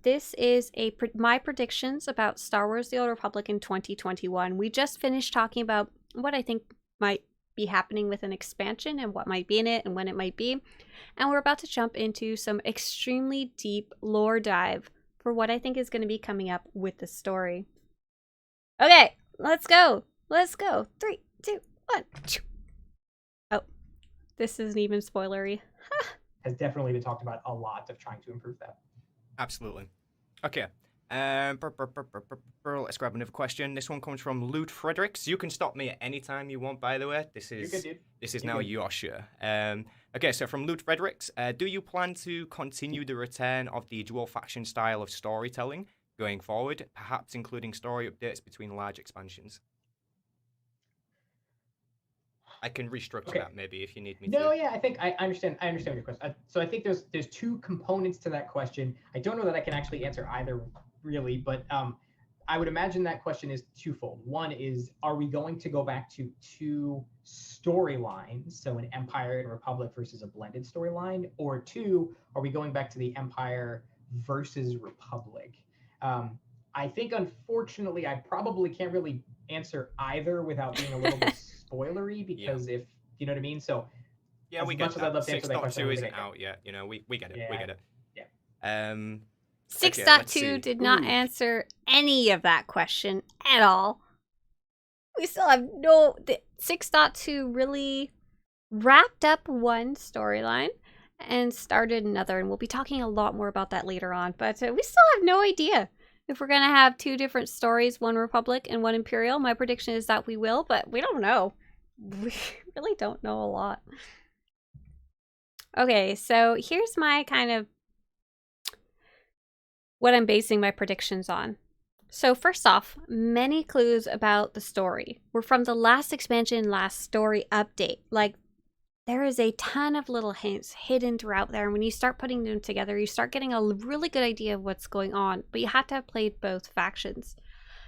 this is my predictions about Star Wars The Old Republic in 2021. We just finished talking about what I think might be happening with an expansion and what might be in it and when it might be, and we're about to jump into some extremely deep lore dive for what I think is going to be coming up with the story. Okay, let's go. Let's go. 3, 2, 1. Oh, this isn't even spoilery. Has definitely been talked about a lot of trying to improve that. Absolutely. Okay. Let's grab another question. This one comes from Loot Fredericks. You can stop me at any time you want, by the way. This is now your show. Okay, so from Loot Fredericks, do you plan to continue the return of the dual faction style of storytelling going forward, perhaps including story updates between large expansions? I can restructure that maybe if you need me to. No, yeah, I think I understand your question. So I think there's two components to that question. I don't know that I can actually answer either really, but I would imagine that question is twofold. One is, are we going to go back to two storylines, so an Empire and Republic versus a blended storyline? Or two, are we going back to the Empire versus Republic? I think, unfortunately, I probably can't really answer either without being a little bit spoilery, because if you know what I mean. So yeah, we get that. 6.2 isn't out yet. You know, we get it. We get it. Yeah. 6.2 did not answer any of that question at all. We still have no... 6.2 really wrapped up one storyline and started another, and we'll be talking a lot more about that later on, but we still have no idea if we're going to have two different stories, one Republic and one Imperial. My prediction is that we will, but we don't know. We really don't know a lot. Okay, so here's my kind of what I'm basing my predictions on. So first off, many clues about the story were from the last expansion, last story update. Like, there is a ton of little hints hidden throughout there. And when you start putting them together, you start getting a really good idea of what's going on. But you have to have played both factions.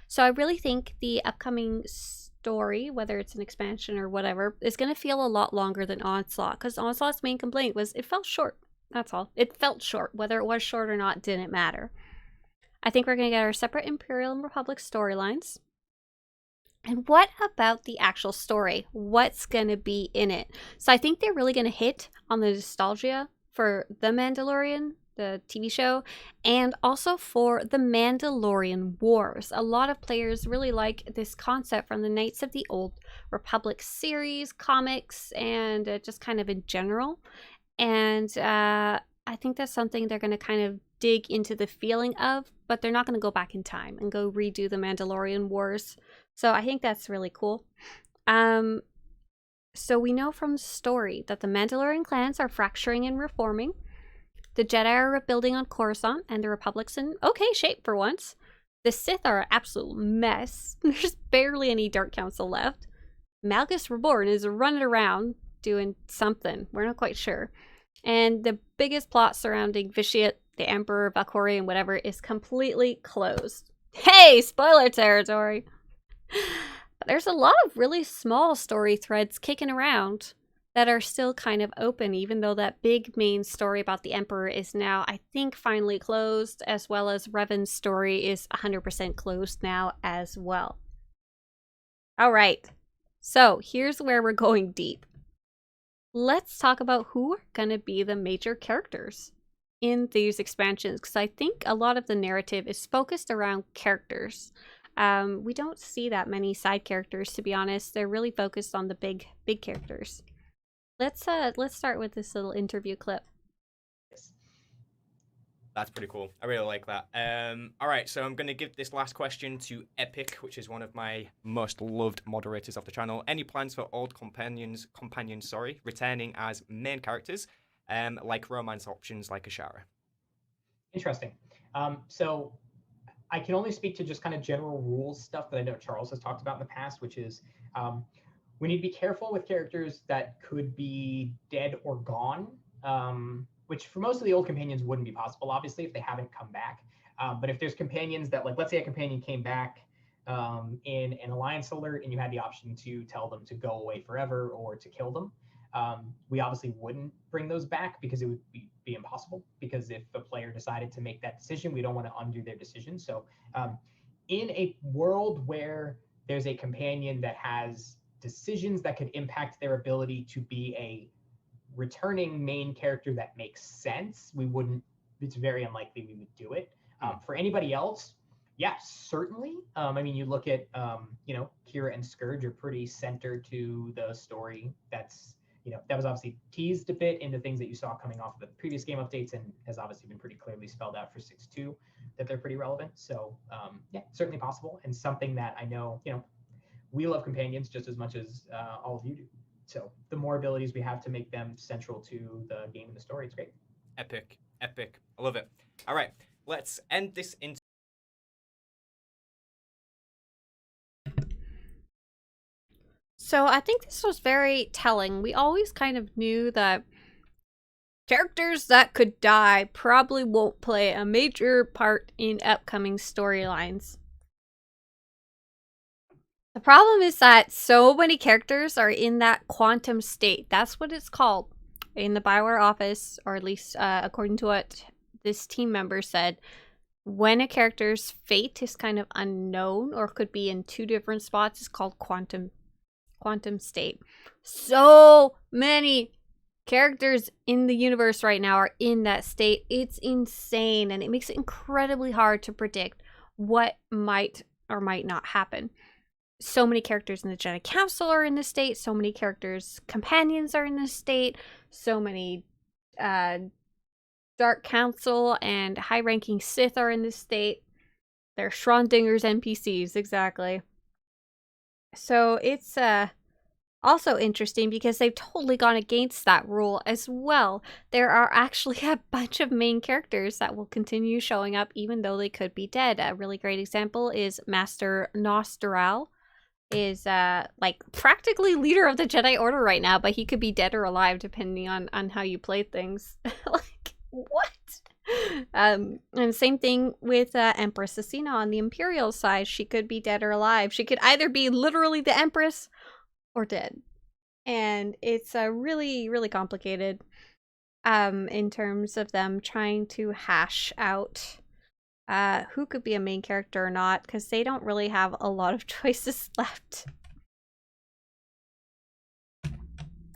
So I really think the upcoming story, whether it's an expansion or whatever, is going to feel a lot longer than Onslaught. Because Onslaught's main complaint was it felt short. That's all. It felt short. Whether it was short or not didn't matter. I think we're going to get our separate Imperial and Republic storylines. And what about the actual story? What's going to be in it? So I think they're really going to hit on the nostalgia for The Mandalorian, the TV show, and also for the Mandalorian Wars. A lot of players really like this concept from the Knights of the Old Republic series, comics, and just kind of in general. And I think that's something they're going to kind of dig into the feeling of, but they're not going to go back in time and go redo the Mandalorian Wars. So I think that's really cool. So we know from the story that the Mandalorian clans are fracturing and reforming. The Jedi are rebuilding on Coruscant, and the Republic's in okay shape for once. The Sith are an absolute mess. There's barely any Dark Council left. Malgus Reborn is running around doing something. We're not quite sure. And the biggest plot surrounding Vitiate, the Emperor, Valkyrie, and whatever is completely closed. Hey, spoiler territory! There's a lot of really small story threads kicking around that are still kind of open, even though that big main story about the Emperor is now, I think, finally closed, as well as Revan's story is 100% closed now as well. All right, so here's where we're going deep. Let's talk about who are going to be the major characters in these expansions, because I think a lot of the narrative is focused around characters. We don't see that many side characters, to be honest. They're really focused on the big characters. Let's start with this little interview clip. That's pretty cool. I really like that. All right, so I'm going to give this last question to Epic, which is one of my most loved moderators of the channel. Any plans for old companions, returning as main characters, like romance options like Ashara? Interesting. So I can only speak to just kind of general rules stuff that I know Charles has talked about in the past, which is we need to be careful with characters that could be dead or gone, which for most of the old companions wouldn't be possible, obviously, if they haven't come back. But if there's companions that, like, let's say a companion came back in an alliance alert and you had the option to tell them to go away forever or to kill them, we obviously wouldn't bring those back because it would be impossible. Because if a player decided to make that decision, we don't want to undo their decision. So in a world where there's a companion that has decisions that could impact their ability to be a returning main character that makes sense, it's very unlikely we would do it. For anybody else, yeah, certainly. I mean, you look at, Kira and Scourge are pretty centered to the story. That's, that was obviously teased a bit into things that you saw coming off of the previous game updates and has obviously been pretty clearly spelled out for 6.2 that they're pretty relevant. So yeah, certainly possible, and something that I know, we love companions just as much as all of you do. So the more abilities we have to make them central to the game and the story, it's great. Epic. I love it. All right, let's end this into... So I think this was very telling. We always kind of knew that characters that could die probably won't play a major part in upcoming storylines. The problem is that so many characters are in that quantum state. That's what it's called in the BioWare office, or at least according to what this team member said. When a character's fate is kind of unknown or could be in two different spots, it's called quantum state. So many characters in the universe right now are in that state. It's insane, and it makes it incredibly hard to predict what might or might not happen. So many characters in the Jedi Council are in this state. So many companions are in this state. So many Dark Council and high-ranking Sith are in this state. They're Schrödinger's NPCs, exactly. So it's also interesting because they've totally gone against that rule as well. There are actually a bunch of main characters that will continue showing up even though they could be dead. A really great example is Master Nostoral, is like practically leader of the Jedi Order right now, but he could be dead or alive depending on how you play things. Like, what? And same thing with Empress Asina on the Imperial side. She could be dead or alive. She could either be literally the Empress or dead. And it's really, really complicated in terms of them trying to hash out who could be a main character or not, because they don't really have a lot of choices left.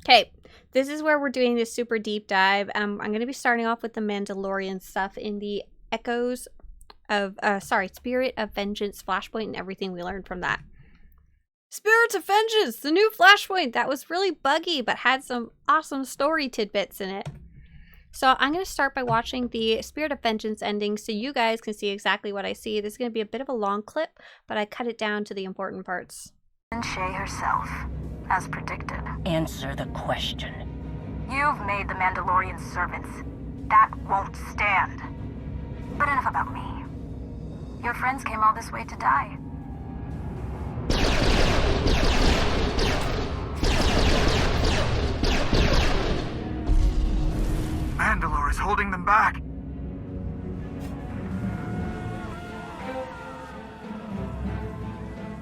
Okay, this is where we're doing this super deep dive. I'm going to be starting off with the Mandalorian stuff in the Echoes of, Spirit of Vengeance Flashpoint and everything we learned from that. Spirits of Vengeance, the new Flashpoint that was really buggy but had some awesome story tidbits in it. So I'm going to start by watching the Spirit of Vengeance ending so you guys can see exactly what I see. This is going to be a bit of a long clip, but I cut it down to the important parts. And Shay herself, as predicted. Answer the question. You've made the Mandalorian servants. That won't stand. But enough about me. Your friends came all this way to die. Mandalore is holding them back.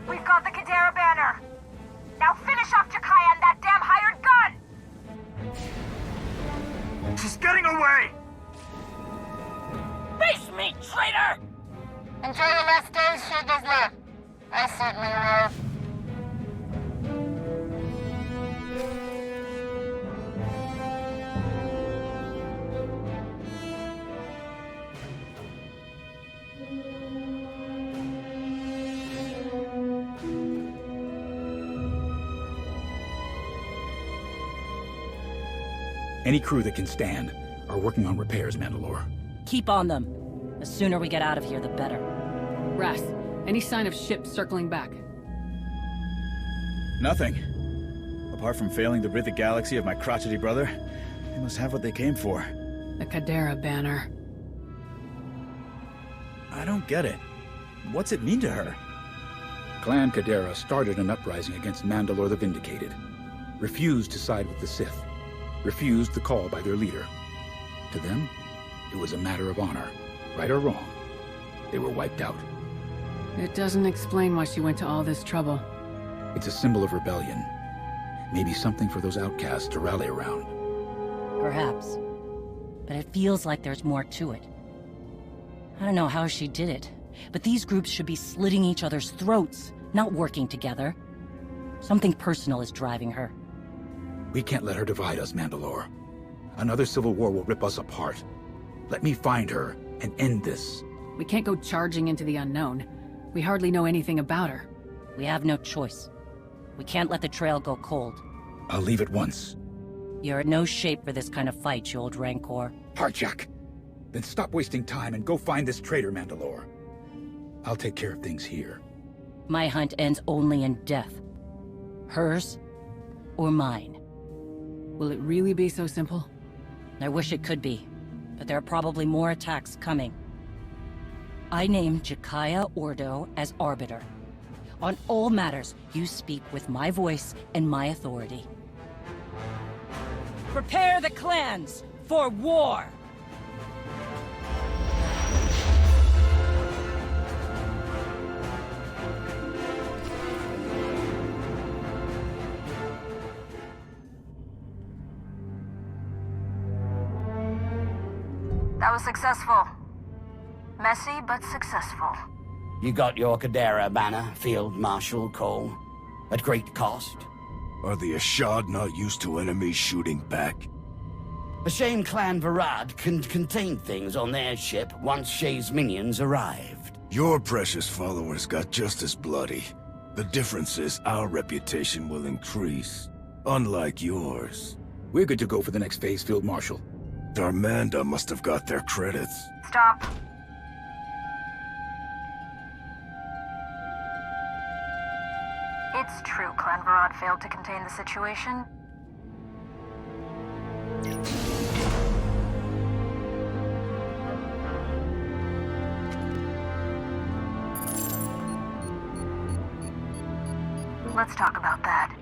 We've got the Kadera banner. Now finish off Jakaya and that damn hired gun! She's getting away! Face me, traitor! Enjoy the last days she does left. I certainly will. Any crew that can stand are working on repairs, Mandalore. Keep on them. The sooner we get out of here, the better. Wrath, any sign of ships circling back? Nothing. Apart from failing to rid the galaxy of my crotchety brother, they must have what they came for. The Kadera banner. I don't get it. What's it mean to her? Clan Kadera started an uprising against Mandalore the Vindicated. Refused to side with the Sith. Refused the call by their leader. To them, it was a matter of honor. Right or wrong, they were wiped out. It doesn't explain why she went to all this trouble. It's a symbol of rebellion. Maybe something for those outcasts to rally around. Perhaps. But it feels like there's more to it. I don't know how she did it, but these groups should be slitting each other's throats, not working together. Something personal is driving her. We can't let her divide us, Mandalore. Another civil war will rip us apart. Let me find her and end this. We can't go charging into the unknown. We hardly know anything about her. We have no choice. We can't let the trail go cold. I'll leave at once. You're in no shape for this kind of fight, you old Rancor. Harjak! Then stop wasting time and go find this traitor, Mandalore. I'll take care of things here. My hunt ends only in death. Hers or mine. Will it really be so simple? I wish it could be, but there are probably more attacks coming. I named Jakaya Ordo as Arbiter. On all matters, you speak with my voice and my authority. Prepare the clans for war! That was successful. Messy, but successful. You got your Kadera banner, Field Marshal Cole. At great cost. Are the Ashad not used to enemies shooting back? A shame Clan Varad can contain things on their ship once Shay's minions arrived. Your precious followers got just as bloody. The difference is our reputation will increase. Unlike yours. We're good to go for the next phase, Field Marshal. Darmanda must have got their credits. Stop. It's true Clan Varad failed to contain the situation. Let's talk about that.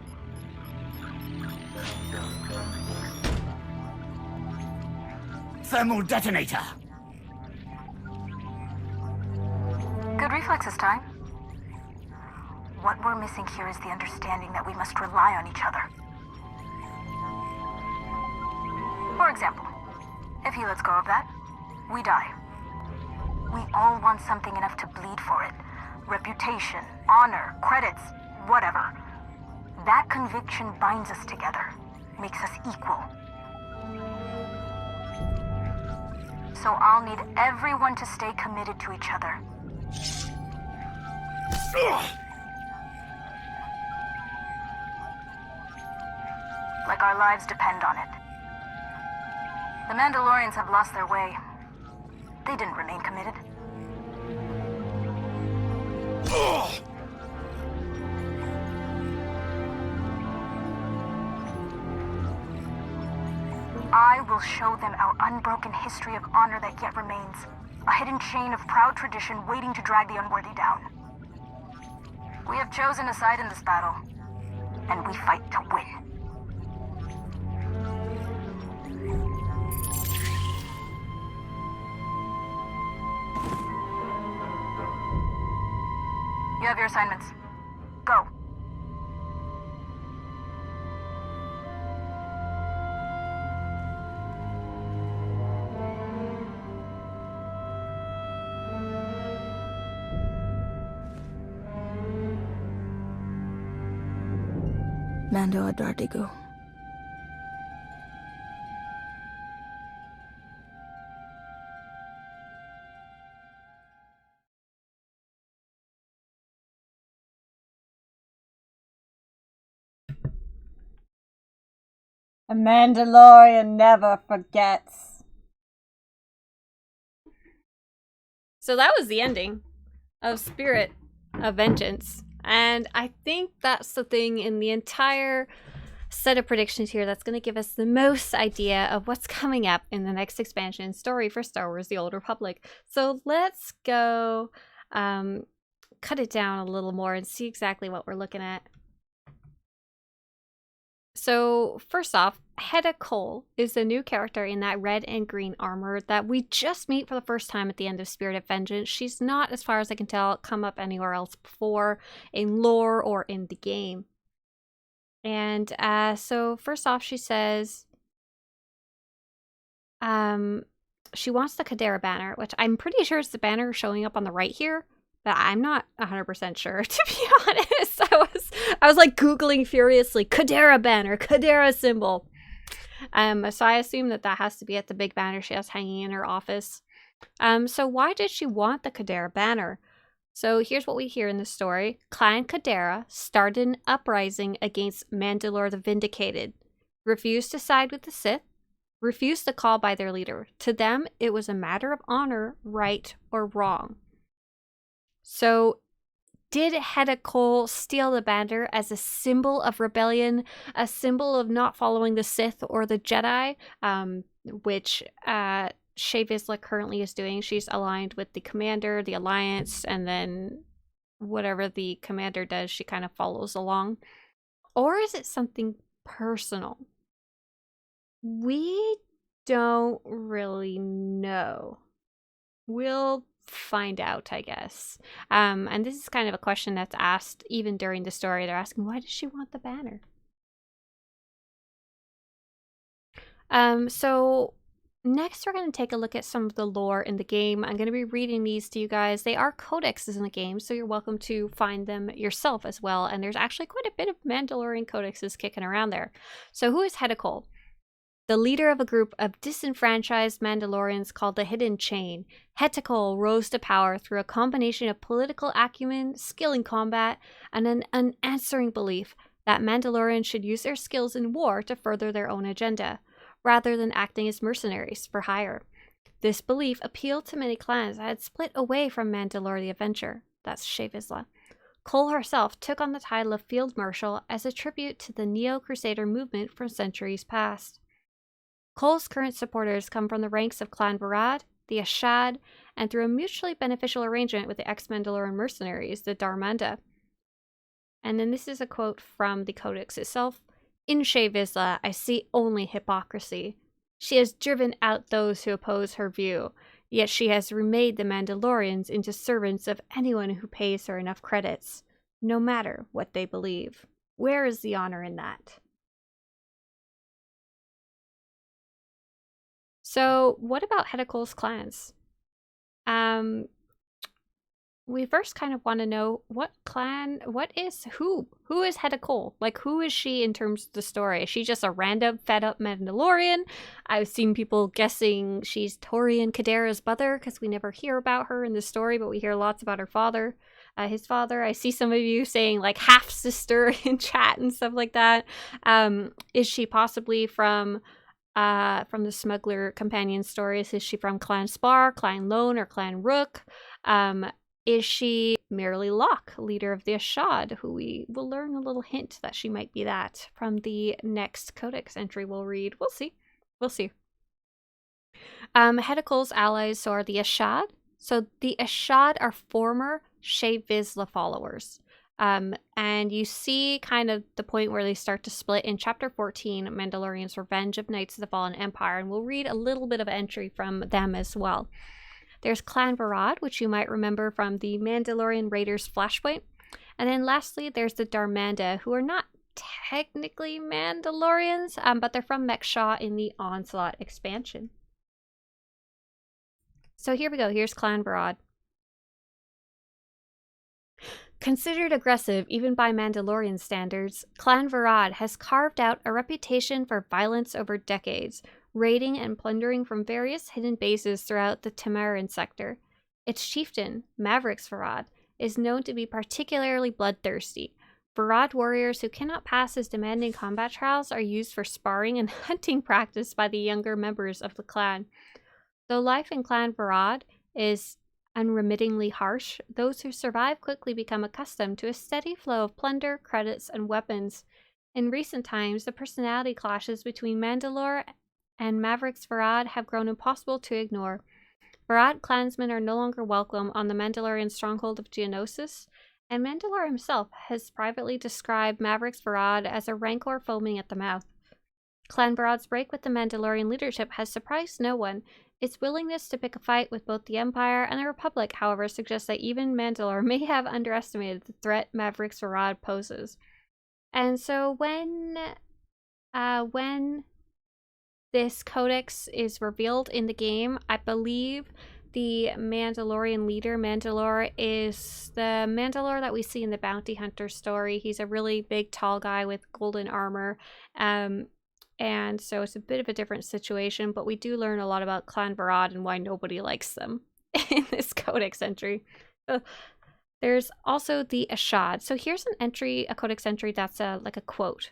Thermal detonator! Good reflexes, time. What we're missing here is the understanding that we must rely on each other. For example, if he lets go of that, we die. We all want something enough to bleed for it. Reputation, honor, credits, whatever. That conviction binds us together, makes us equal. So I'll need everyone to stay committed to each other. Like our lives depend on it. The Mandalorians have lost their way. They didn't remain committed. I will show them our unbroken history of honor that yet remains. A hidden chain of proud tradition waiting to drag the unworthy down. We have chosen a side in this battle, and we fight to win. You have your assignments. Go. Mando Adardigo. A Mandalorian never forgets. So that was the ending of Spirit of Vengeance. And I think that's the thing in the entire set of predictions here that's going to give us the most idea of what's coming up in the next expansion story for Star Wars The Old Republic. So let's go cut it down a little more and see exactly what we're looking at. So first off, Hedda Cole is the new character in that red and green armor that we just meet for the first time at the end of Spirit of Vengeance. She's not, as far as I can tell, come up anywhere else before in lore or in the game. And so first off, she says she wants the Kadera banner, which I'm pretty sure it's the banner showing up on the right here. But I'm not 100% sure, to be honest. I was like Googling furiously, Kadera banner, Kadera symbol. So I assume that has to be at the big banner she has hanging in her office. So why did she want the Kadera banner? So here's what we hear in the story. Clan Kadera started an uprising against Mandalore the Vindicated, refused to side with the Sith, refused to call by their leader. To them, it was a matter of honor, right or wrong. So, did Hedda Cole steal the banner as a symbol of rebellion, a symbol of not following the Sith or the Jedi, which Shae Vizsla currently is doing? She's aligned with the Commander, the Alliance, and then whatever the Commander does, she kind of follows along. Or is it something personal? We don't really know. We'll find out, I guess. And this is kind of a question that's asked even during the story. They're asking, why does she want the banner? So next we're going to take a look at some of the lore in the game. I'm going to be reading these to you guys. They are codexes in the game, so you're welcome to find them yourself as well. And there's actually quite a bit of Mandalorian codexes kicking around there. So who is Hedda Cole? The leader of a group of disenfranchised Mandalorians called the Hidden Chain, Hedda Cole rose to power through a combination of political acumen, skill in combat, and an unanswering belief that Mandalorians should use their skills in war to further their own agenda, rather than acting as mercenaries for hire. This belief appealed to many clans that had split away from Mandalore the Avenger. That's Shae Vizsla. Cole herself took on the title of Field Marshal as a tribute to the Neo-Crusader movement from centuries past. Cole's current supporters come from the ranks of Clan Varad, the Ashad, and through a mutually beneficial arrangement with the ex-Mandalorian mercenaries, the Darmanda. And then this is a quote from the Codex itself. In Shae Vizsla, I see only hypocrisy. She has driven out those who oppose her view, yet she has remade the Mandalorians into servants of anyone who pays her enough credits, no matter what they believe. Where is the honor in that? So, what about Hedicol's clans? We first kind of want to know who is Hedicol? Like, who is she in terms of the story? Is she just a random fed-up Mandalorian? I've seen people guessing she's Torian Kadera's mother, because we never hear about her in the story, but we hear lots about her father, his father. I see some of you saying, like, half-sister in chat and stuff like that. Is she possibly from the Smuggler Companion stories? Is she from Clan Spar, Clan Lone, or Clan Rook? Is she merely Locke, leader of the Ashad, who we will learn a little hint that she might be that from the next Codex entry we'll read. We'll see. We'll see. Hedicol's allies are the Ashad. So the Ashad are former Shae Vizsla followers. And you see kind of the point where they start to split in Chapter 14, Mandalorian's Revenge of Knights of the Fallen Empire. And we'll read a little bit of entry from them as well. There's Clan Varad, which you might remember from the Mandalorian Raiders Flashpoint. And then lastly, there's the Darmanda, who are not technically Mandalorians, but they're from Mek-Sha in the Onslaught expansion. So here we go. Here's Clan Varad. Considered aggressive even by Mandalorian standards, Clan Varad has carved out a reputation for violence over decades, raiding and plundering from various hidden bases throughout the Tamaran sector. Its chieftain, Mavericks Varad, is known to be particularly bloodthirsty. Varad warriors who cannot pass his demanding combat trials are used for sparring and hunting practice by the younger members of the clan. Though life in Clan Varad is unremittingly harsh, those who survive quickly become accustomed to a steady flow of plunder, credits, and weapons. In recent times, the personality clashes between Mandalore and Mavericks Varad have grown impossible to ignore. Varad clansmen are no longer welcome on the Mandalorian stronghold of Geonosis, and Mandalore himself has privately described Mavericks Varad as a rancor foaming at the mouth. Clan Varad's break with the Mandalorian leadership has surprised no one. Its willingness to pick a fight with both the Empire and the Republic, however, suggests that even Mandalore may have underestimated the threat Mavericks Varad poses. And so when this codex is revealed in the game, I believe the Mandalorian leader, Mandalore, is the Mandalore that we see in the Bounty Hunter story. He's a really big, tall guy with golden armor. And so it's a bit of a different situation, but we do learn a lot about Clan Varad and why nobody likes them in this codex entry. So there's also the Ashad. So here's an entry, a codex entry that's like a quote.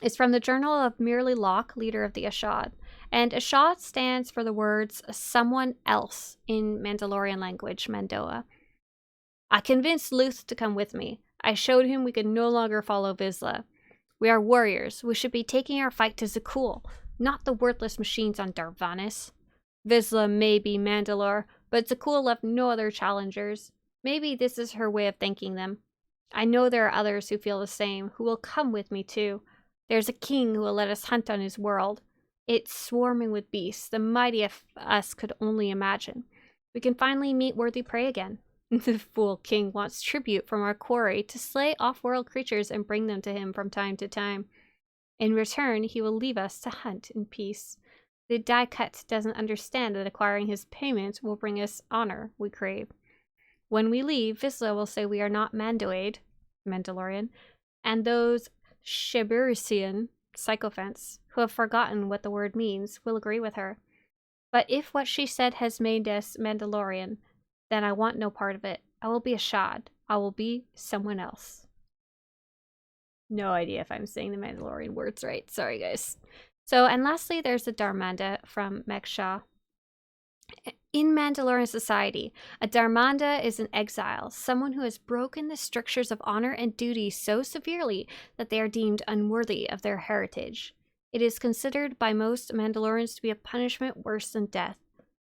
It's from the Journal of Merely Locke, leader of the Ashad. And Ashad stands for the words someone else in Mandalorian language, Mandoa. I convinced Luth to come with me. I showed him we could no longer follow Vizsla. We are warriors. We should be taking our fight to Zakul, not the worthless machines on Darvanis. Vizsla may be Mandalore, but Zakul left no other challengers. Maybe this is her way of thanking them. I know there are others who feel the same, who will come with me too. There's a king who will let us hunt on his world. It's swarming with beasts, the mighty of us could only imagine. We can finally meet worthy prey again. The fool king wants tribute from our quarry to slay off-world creatures and bring them to him from time to time. In return, he will leave us to hunt in peace. The die cut doesn't understand that acquiring his payment will bring us honor we crave. When we leave, Vizsla will say we are not Mandoid, Mandalorian, and those Sheburisian sycophants who have forgotten what the word means will agree with her. But if what she said has made us Mandalorian, then I want no part of it. I will be Ashad. I will be someone else. No idea if I'm saying the Mandalorian words right. Sorry, guys. So, and lastly, there's the Darmanda from Mek-Sha. In Mandalorian society, a Darmanda is an exile, someone who has broken the strictures of honor and duty so severely that they are deemed unworthy of their heritage. It is considered by most Mandalorians to be a punishment worse than death.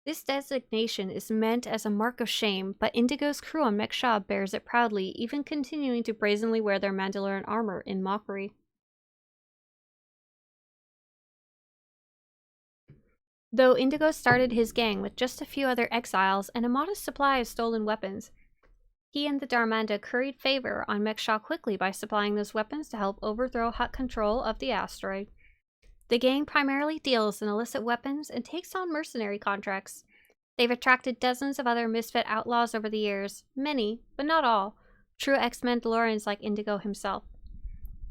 This designation is meant as a mark of shame, but Indigo's crew on Mek Shah bears it proudly, even continuing to brazenly wear their Mandalorian armor in mockery. Though Indigo started his gang with just a few other exiles and a modest supply of stolen weapons, he and the Darmanda curried favor on Mek Shah quickly by supplying those weapons to help overthrow Hutt control of the asteroid. The gang primarily deals in illicit weapons and takes on mercenary contracts. They've attracted dozens of other misfit outlaws over the years, many, but not all, true ex-Mandalorians like Indigo himself.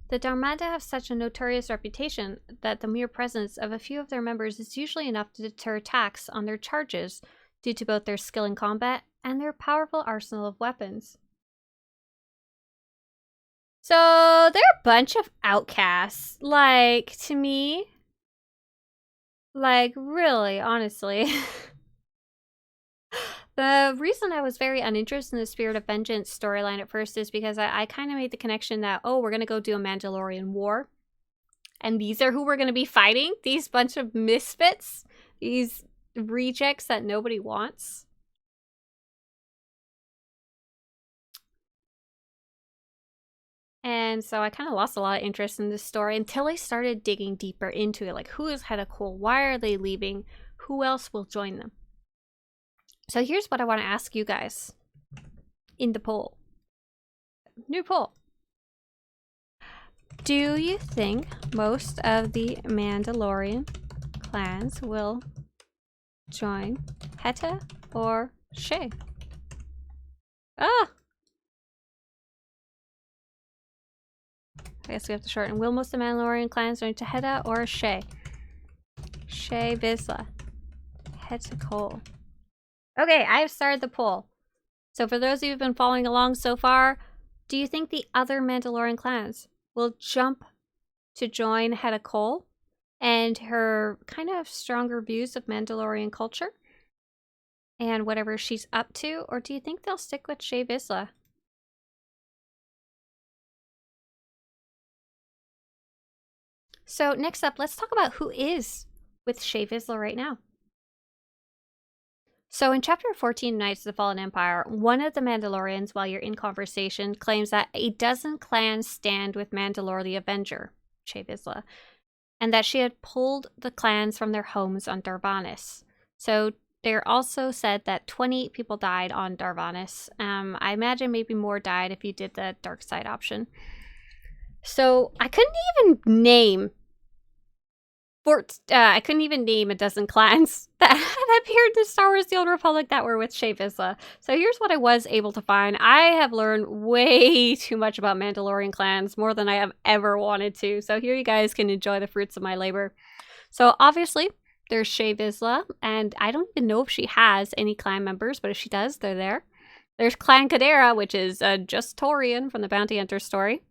The Darmanda have such a notorious reputation that the mere presence of a few of their members is usually enough to deter attacks on their charges due to both their skill in combat and their powerful arsenal of weapons. So, they're a bunch of outcasts. Like, to me, like, really, honestly. The reason I was very uninterested in the Spirit of Vengeance storyline at first is because I kind of made the connection that, oh, we're going to go do a Mandalorian war. And these are who we're going to be fighting? These bunch of misfits? These rejects that nobody wants? And so I kind of lost a lot of interest in this story until I started digging deeper into it. Like, who is Hedda Cole? Why are they leaving? Who else will join them? So here's what I want to ask you guys in the poll. New poll. Do you think most of the Mandalorian clans will join Heta or Shay? Ah! I guess we have to shorten. Will most of the Mandalorian clans join Heta or Shay? Shay Vizsla. Heta Cole. Okay, I've started the poll. So for those of you who've been following along so far, do you think the other Mandalorian clans will jump to join Hedda Cole and her kind of stronger views of Mandalorian culture and whatever she's up to? Or do you think they'll stick with Shay Vizsla? So next up, let's talk about who is with Shay Vizsla right now. So in Chapter 14 of Knights of the Fallen Empire, one of the Mandalorians, while you're in conversation, claims that a dozen clans stand with Mandalore the Avenger, Shay Vizsla, and that she had pulled the clans from their homes on Darvanis. So they're also said that 28 people died on Darvanis. I imagine maybe more died if you did the dark side option. So I couldn't even name a dozen clans that appeared in Star Wars The Old Republic that were with Shay Vizsla. So here's what I was able to find. I have learned way too much about Mandalorian clans, more than I have ever wanted to. So here you guys can enjoy the fruits of my labor. So obviously, there's Shay Vizsla, and I don't even know if she has any clan members, but if she does, they're there. There's Clan Kadera, which is just Torian from the Bounty Hunter story.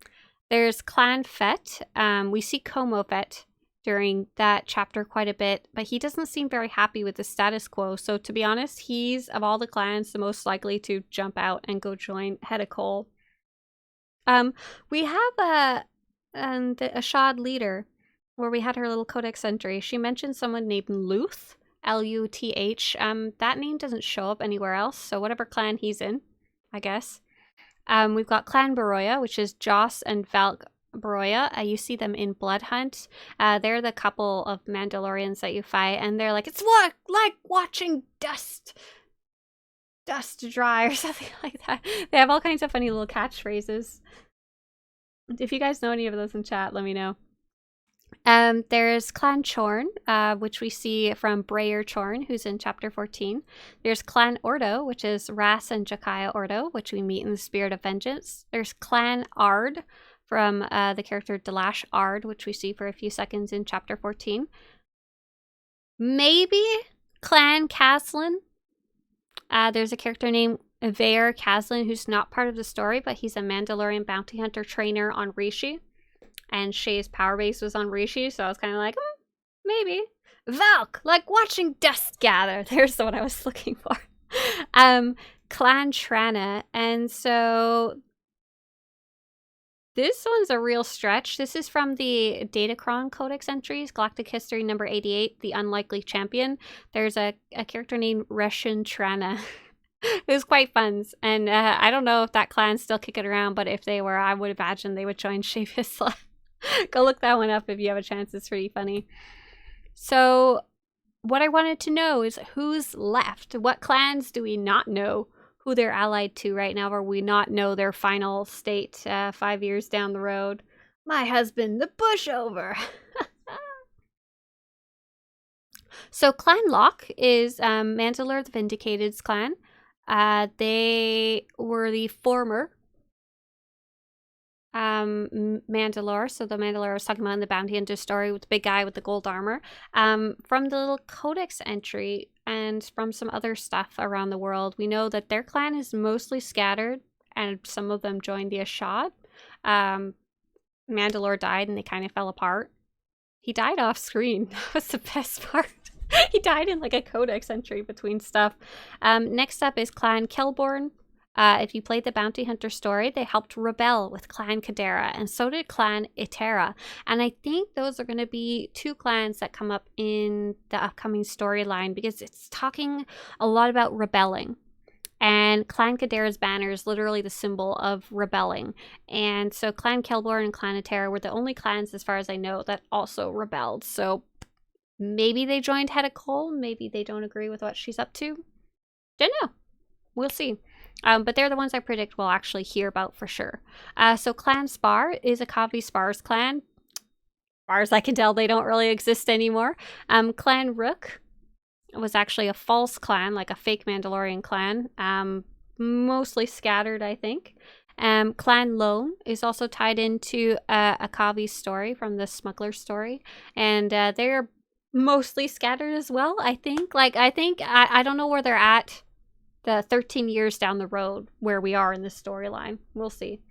There's Clan Fett. We see Como Fett during that chapter quite a bit, but he doesn't seem very happy with the status quo. So to be honest, he's, of all the clans, the most likely to jump out and go join Hedda Cole. We have a Ashad leader, where we had her little codex entry. She mentioned someone named Luth, Luth. That name doesn't show up anywhere else, so whatever clan he's in, I guess. We've got Clan Baroya, which is Joss and Valk Baroya. You see them in Blood Hunt. They're the couple of Mandalorians that you fight, and they're like, it's what, like watching dust dry or something like that. They have all kinds of funny little catchphrases. If you guys know any of those in chat, let me know. There's Clan Chorn, which we see from Breyer Chorn, who's in Chapter 14. There's Clan Ordo, which is Ras and Jakaya Ordo, which we meet in the Spirit of Vengeance. There's Clan Ard, from the character Delash Ard, which we see for a few seconds in Chapter 14. Maybe Clan Caslin. There's a character named Vaer Caslin who's not part of the story, but he's a Mandalorian bounty hunter trainer on Rishi. And Shay's power base was on Rishi, so I was kind of like, maybe. Valk, like watching dust gather. There's the one I was looking for. Clan Trana, and so This one's a real stretch. This is from the Datacron Codex entries, Galactic History number 88, The Unlikely Champion. There's a character named Reshin Trana. It was quite fun. And I don't know if that clan's still kicking around, but if they were, I would imagine they would join Shavisla. Go look that one up if you have a chance. It's pretty funny. So what I wanted to know is who's left? What clans do we not know who they're allied to right now, or we not know their final state 5 years down the road? My husband, the pushover. So Clan Locke is Mandalore the Vindicated's clan. They were the former Mandalore, so the Mandalore I was talking about in the Bounty Hunter story with the big guy with the gold armor. From the little codex entry and from some other stuff around the world, we know that their clan is mostly scattered and some of them joined the Ashad. Mandalore died and they kind of fell apart. He died off screen. That was the best part. He died in like a codex entry between stuff. Next up is Clan Kelborn. If you played the Bounty Hunter story, they helped rebel with Clan Kadera, and so did Clan Itera. And I think those are going to be two clans that come up in the upcoming storyline, because it's talking a lot about rebelling. And Clan Kadera's banner is literally the symbol of rebelling. And so Clan Kelborn and Clan Itera were the only clans, as far as I know, that also rebelled. So maybe they joined Hedda Cole, maybe they don't agree with what she's up to. Don't know. We'll see. But they're the ones I predict we'll actually hear about for sure. So Clan Spar is a Kavi Spar's clan. As far as I can tell, they don't really exist anymore. Clan Rook was actually a false clan, like a fake Mandalorian clan. Mostly scattered, I think. Clan Lone is also tied into a Kavi story from the Smuggler story. And they're mostly scattered as well, I think. I don't know where they're at the 13 years down the road where we are in this storyline. We'll see.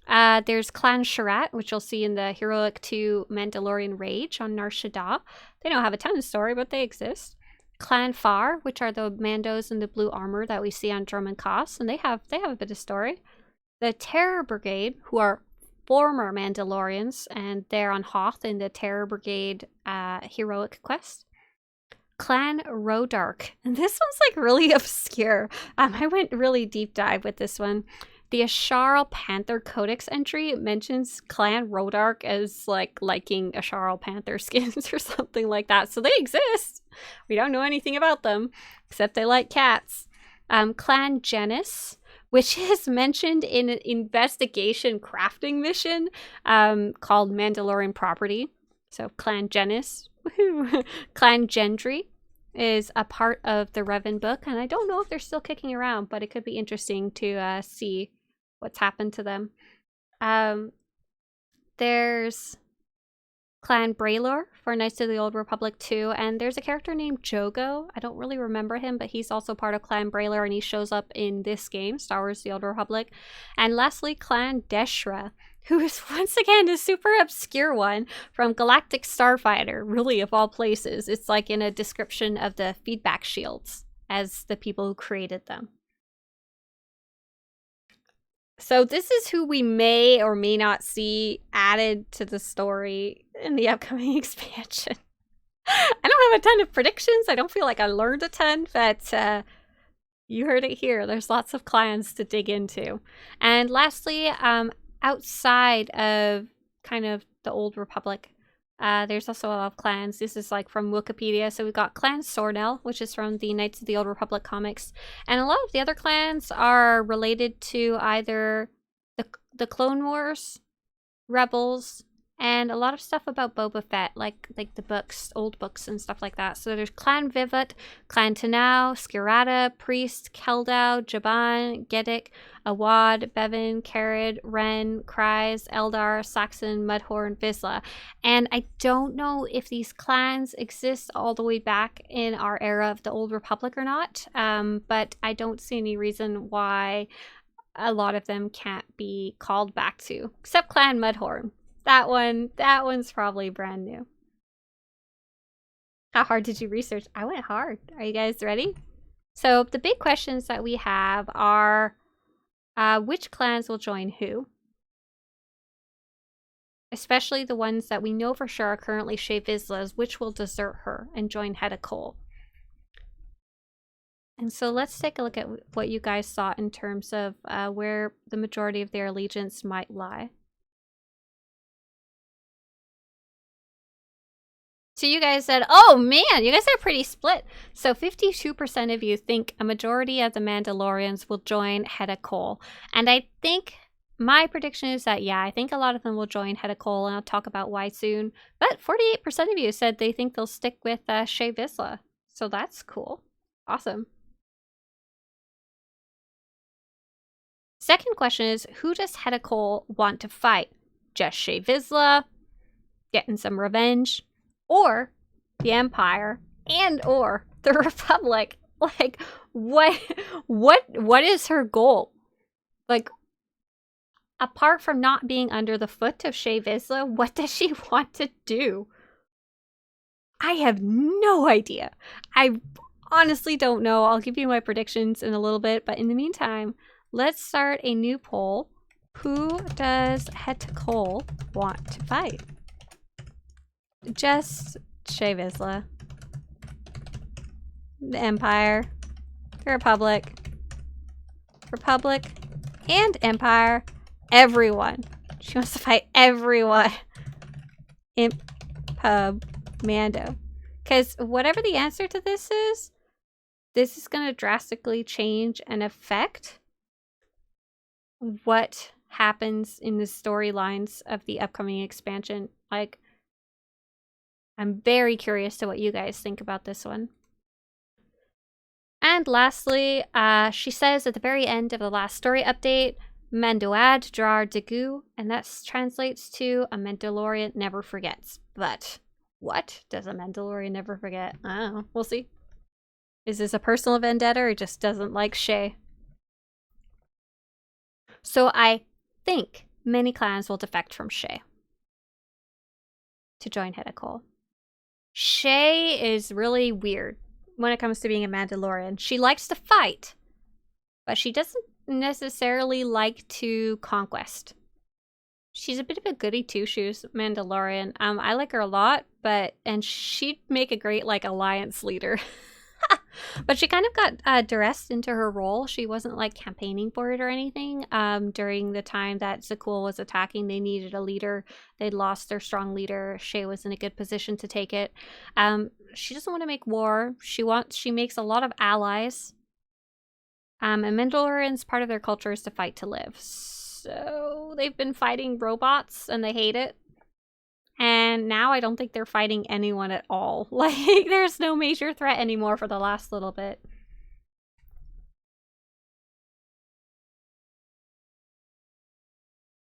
There's Clan Sharat, which you'll see in the Heroic 2 Mandalorian Rage on Nar Shaddaa. They don't have a ton of story, but they exist. Clan Far, which are the Mandos in the blue armor that we see on Drum and Koss, and they have a bit of story. The Terror Brigade, who are former Mandalorians, and they're on Hoth in the Terror Brigade Heroic Quest. Clan Rodark, and this one's like really obscure. I went really deep dive with this one. The Asharal Panther Codex entry mentions Clan Rodark as like liking Asharal Panther skins or something like that. So they exist. We don't know anything about them except they like cats. Clan Genis, which is mentioned in an investigation crafting mission called Mandalorian Property. So Clan Genis. Woohoo. Clan Gendry is a part of the Revan book, and I don't know if they're still kicking around, but it could be interesting to see what's happened to them. There's Clan Braylor for Knights of the Old Republic 2, and there's a character named Jogo. I don't really remember him, but he's also part of Clan Braylor, and he shows up in this game, Star Wars The Old Republic. And lastly, Clan Deshra, who is once again a super obscure one from Galactic Starfighter, really of all places. It's like in a description of the feedback shields as the people who created them. So this is who we may or may not see added to the story in the upcoming expansion. I don't have a ton of predictions. I don't feel like I learned a ton, but you heard it here. There's lots of clans to dig into. And lastly, outside of kind of the Old Republic, there's also a lot of clans. This is like from Wikipedia. So we've got Clan Sornel, which is from the Knights of the Old Republic comics. And a lot of the other clans are related to either the Clone Wars, Rebels, and a lot of stuff about Boba Fett, like the books, old books and stuff like that. So there's Clan Vivat, Clan Tanau, Skirata, Priest, Keldau, Jaban, Gedik, Awad, Bevan, Carid, Ren, Kryze, Eldar, Saxon, Mudhorn, Vizsla. And I don't know if these clans exist all the way back in our era of the Old Republic or not, but I don't see any reason why a lot of them can't be called back to, except Clan Mudhorn. That one's probably brand new. How hard did you research? I went hard. Are you guys ready? So the big questions that we have are which clans will join who? especially the ones that we know for sure are currently Shae Vizsla's, which will desert her and join Hedda Cole. And so let's take a look at what you guys saw in terms of where the majority of their allegiance might lie. So you guys said, oh man, you guys are pretty split. So 52% of you think a majority of the Mandalorians will join Hedda Cole. And I think my prediction is that, yeah, I think a lot of them will join Hedda Cole, and I'll talk about why soon. But 48% of you said they think they'll stick with Shae Vizsla. So that's cool. Awesome. Second question is, who does Hedda Cole want to fight? Just Shae Vizsla? Getting some revenge? Or the Empire, and or the Republic? Like, what is her goal? Like, apart from not being under the foot of Shae Vizsla, what does she want to do? I have no idea. I honestly don't know. I'll give you my predictions in a little bit, but in the meantime, let's start a new poll. Who does Hedda Cole want to fight? Just Shae Vizsla. The Empire. The Republic. Republic and Empire. Everyone. She wants to fight everyone. Imp, Pub, Mando. Because whatever the answer to this is going to drastically change and affect what happens in the storylines of the upcoming expansion. Like, I'm very curious to what you guys think about this one. And lastly, she says at the very end of the last story update, Mandoad Drar Degu, and that translates to a Mandalorian never forgets. But what does a Mandalorian never forget? I don't know. We'll see. Is this a personal vendetta or just doesn't like Shae? So I think many clans will defect from Shae to join Hedda Cole. Shae is really weird when it comes to being a Mandalorian. She likes to fight, but she doesn't necessarily like to conquest. She's a bit of a goody two-shoes Mandalorian. I like her a lot, and she'd make a great like alliance leader. But she kind of got duressed into her role. She wasn't like campaigning for it or anything. During the time that Zakul was attacking, they needed a leader. They'd lost their strong leader. Shae was in a good position to take it. She doesn't want to make war. She makes a lot of allies. And Mandalorians, part of their culture is to fight to live. So they've been fighting robots and they hate it. And now I don't think they're fighting anyone at all. Like, there's no major threat anymore for the last little bit.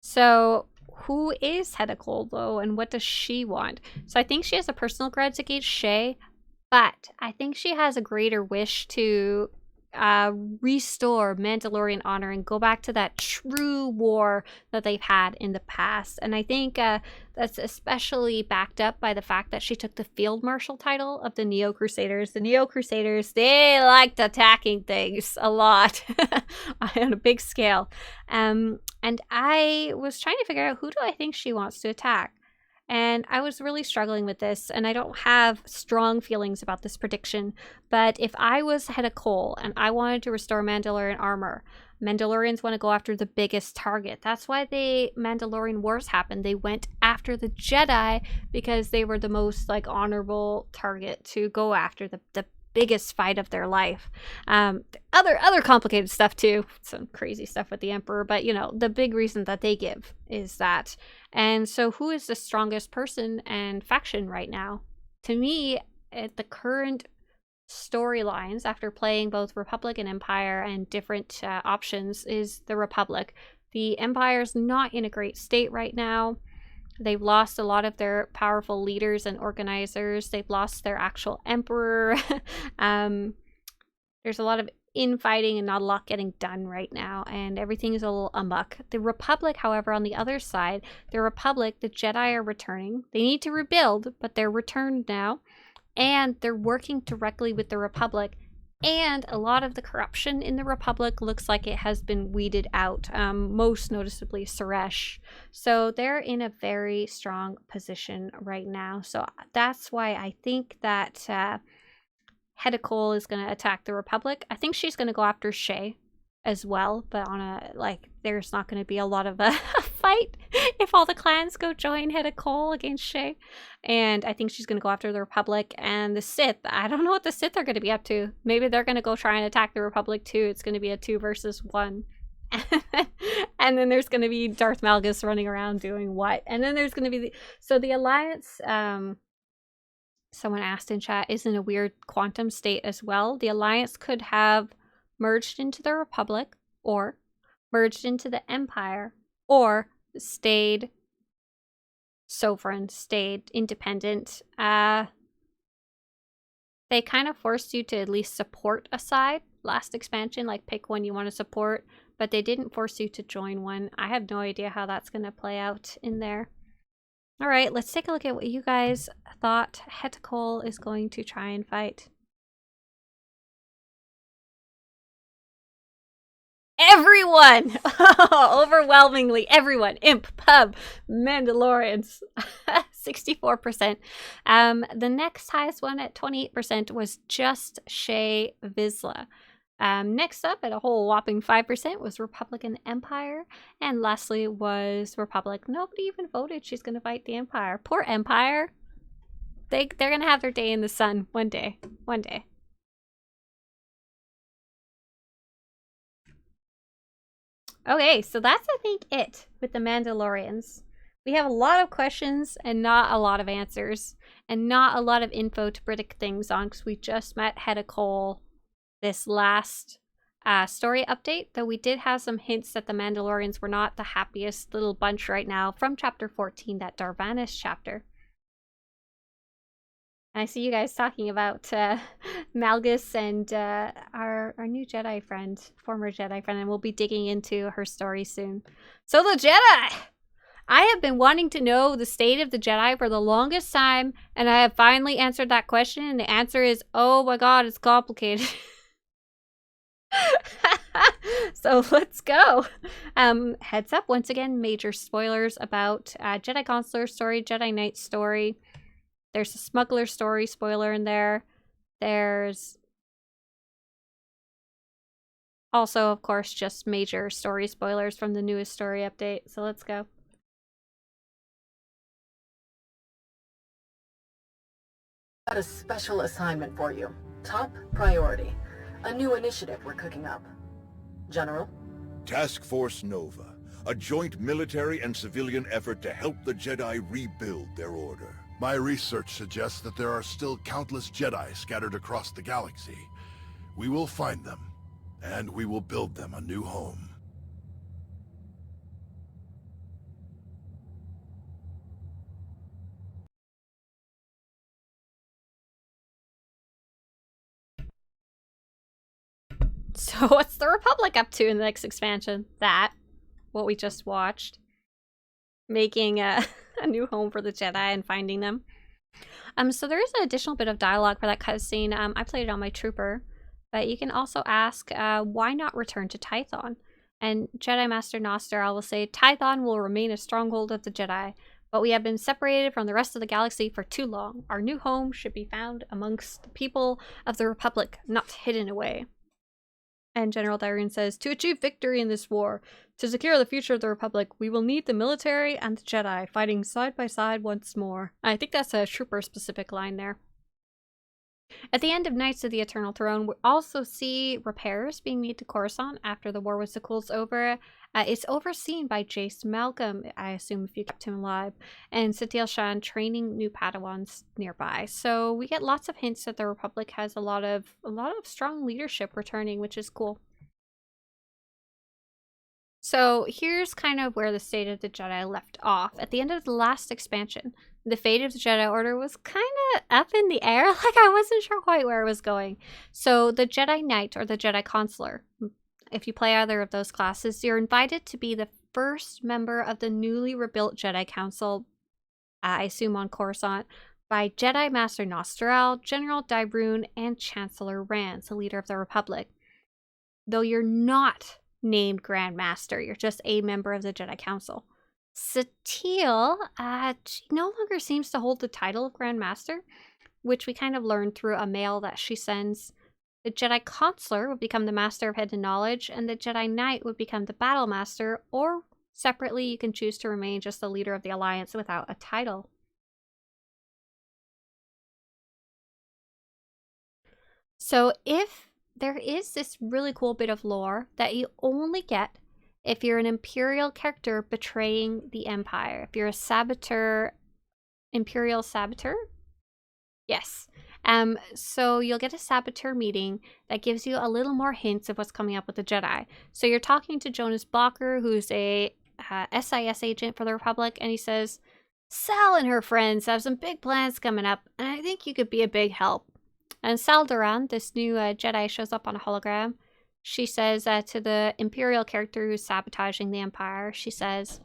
So, who is Hedda Cole, though, and what does she want? So I think she has a personal grudge against Shae, but I think she has a greater wish to restore Mandalorian honor and go back to that true war that they've had in the past. And I think that's especially backed up by the fact that she took the Field Marshal title of the Neo Crusaders. The Neo Crusaders, they liked attacking things a lot on a big scale. And I was trying to figure out, who do I think she wants to attack? And I was really struggling with this, and I don't have strong feelings about this prediction, but if I was Hedda Cole and I wanted to restore Mandalorian armor, Mandalorians want to go after the biggest target. That's why the Mandalorian Wars happened. They went after the Jedi because they were the most like honorable target to go after, the biggest fight of their life. Other complicated stuff too, some crazy stuff with the Emperor, but you know, the big reason that they give is that. And so who is the strongest person and faction right now? To me, at the current storylines, after playing both Republic and Empire and different options, is the Republic. The Empire's not in a great state right now. They've lost a lot of their powerful leaders and organizers. They've lost their actual emperor. There's a lot of infighting and not a lot getting done right now, and everything is a little amok. The Republic, however, on the other side, the Republic, the Jedi are returning. They need to rebuild, but they're returned now, and they're working directly with the Republic And a lot of the corruption in the Republic looks like it has been weeded out, most noticeably Suresh. So they're in a very strong position right now. So that's why I think that Hedda Cole is going to attack the Republic. I think she's going to go after Shay as well, but on a, like, there's not going to be a lot of a fight if all the clans go join Hedda Cole against Shay. And I think she's going to go after the Republic and the Sith. I don't know what the Sith are going to be up to. Maybe they're going to go try and attack the Republic too. It's going to be a 2 versus 1. And then there's going to be Darth Malgus running around doing what? And then there's going to be the Alliance, someone asked in chat, is in a weird quantum state as well. The Alliance could have merged into the Republic, or merged into the Empire, or stayed sovereign, stayed independent. They kind of forced you to at least support a side last expansion, like pick one you want to support, but they didn't force you to join one. I have no idea how that's going to play out in there. All right, let's take a look at what you guys thought Hedda Cole is going to try and fight. Everyone! Overwhelmingly, everyone. Imp, Pub, Mandalorians. 64%. The next highest one at 28% was just Shay Vizsla. Next up at a whole whopping 5% was Republic and Empire. And lastly was Republic. Nobody even voted she's going to fight the Empire. Poor Empire. They're going to have their day in the sun one day. One day. Okay, so that's, I think, it with the Mandalorians. We have a lot of questions and not a lot of answers, and not a lot of info to predict things on, because we just met Hedda Cole this last story update, though we did have some hints that the Mandalorians were not the happiest little bunch right now from chapter 14, that Darvanis chapter. And I see you guys talking about Malgus and our new Jedi friend, former Jedi friend, and we'll be digging into her story soon. So the Jedi! I have been wanting to know the state of the Jedi for the longest time, and I have finally answered that question, and the answer is, oh my god, it's complicated. So let's go. Heads up, once again, major spoilers about Jedi Consular story, Jedi Knight story. There's a smuggler story spoiler in there. There's also, of course, just major story spoilers from the newest story update. So let's go. Got a special assignment for you. Top priority. A new initiative we're cooking up. General? Task Force Nova. A joint military and civilian effort to help the Jedi rebuild their order. My research suggests that there are still countless Jedi scattered across the galaxy. We will find them, and we will build them a new home. So what's the Republic up to in the next expansion? That, what we just watched. Making a new home for the Jedi and finding them. So there is an additional bit of dialogue for that cutscene. I played it on my trooper, but you can also ask, why not return to Tython? And Jedi Master Nostar will say, Tython will remain a stronghold of the Jedi, but we have been separated from the rest of the galaxy for too long. Our new home should be found amongst the people of the Republic, not hidden away. And General Dyrene says, to achieve victory in this war, to secure the future of the Republic, we will need the military and the Jedi fighting side by side once more. I think that's a trooper-specific line there. At the end of Knights of the Eternal Throne, we also see repairs being made to Coruscant after the War with Sikul's over. It's overseen by Jace Malcolm, I assume if you kept him alive, and Satil Shan training new Padawans nearby. So we get lots of hints that the Republic has a lot of strong leadership returning, which is cool. So here's kind of where the state of the Jedi left off. At the end of the last expansion, the fate of the Jedi Order was kind of up in the air. Like, I wasn't sure quite where it was going. So the Jedi Knight or the Jedi Consular, if you play either of those classes, you're invited to be the first member of the newly rebuilt Jedi Council, I assume on Coruscant, by Jedi Master Nostral, General Dybrune, and Chancellor Rance, the leader of the Republic. Though you're not named Grand Master, you're just a member of the Jedi Council. Satele no longer seems to hold the title of Grand Master, which we kind of learned through a mail that she sends. The Jedi Consular would become the Master of Hidden Knowledge, and the Jedi Knight would become the Battle Master, or separately you can choose to remain just the leader of the Alliance without a title. So if there is this really cool bit of lore that you only get if you're an Imperial character betraying the Empire. If you're a saboteur, Imperial saboteur? Yes. So you'll get a saboteur meeting that gives you a little more hints of what's coming up with the Jedi. So you're talking to Jonas Blocker, who's a SIS agent for the Republic, and he says, Sal and her friends have some big plans coming up, and I think you could be a big help. And Sal Duran, this new Jedi, shows up on a hologram. She says to the Imperial character who's sabotaging the Empire, she says,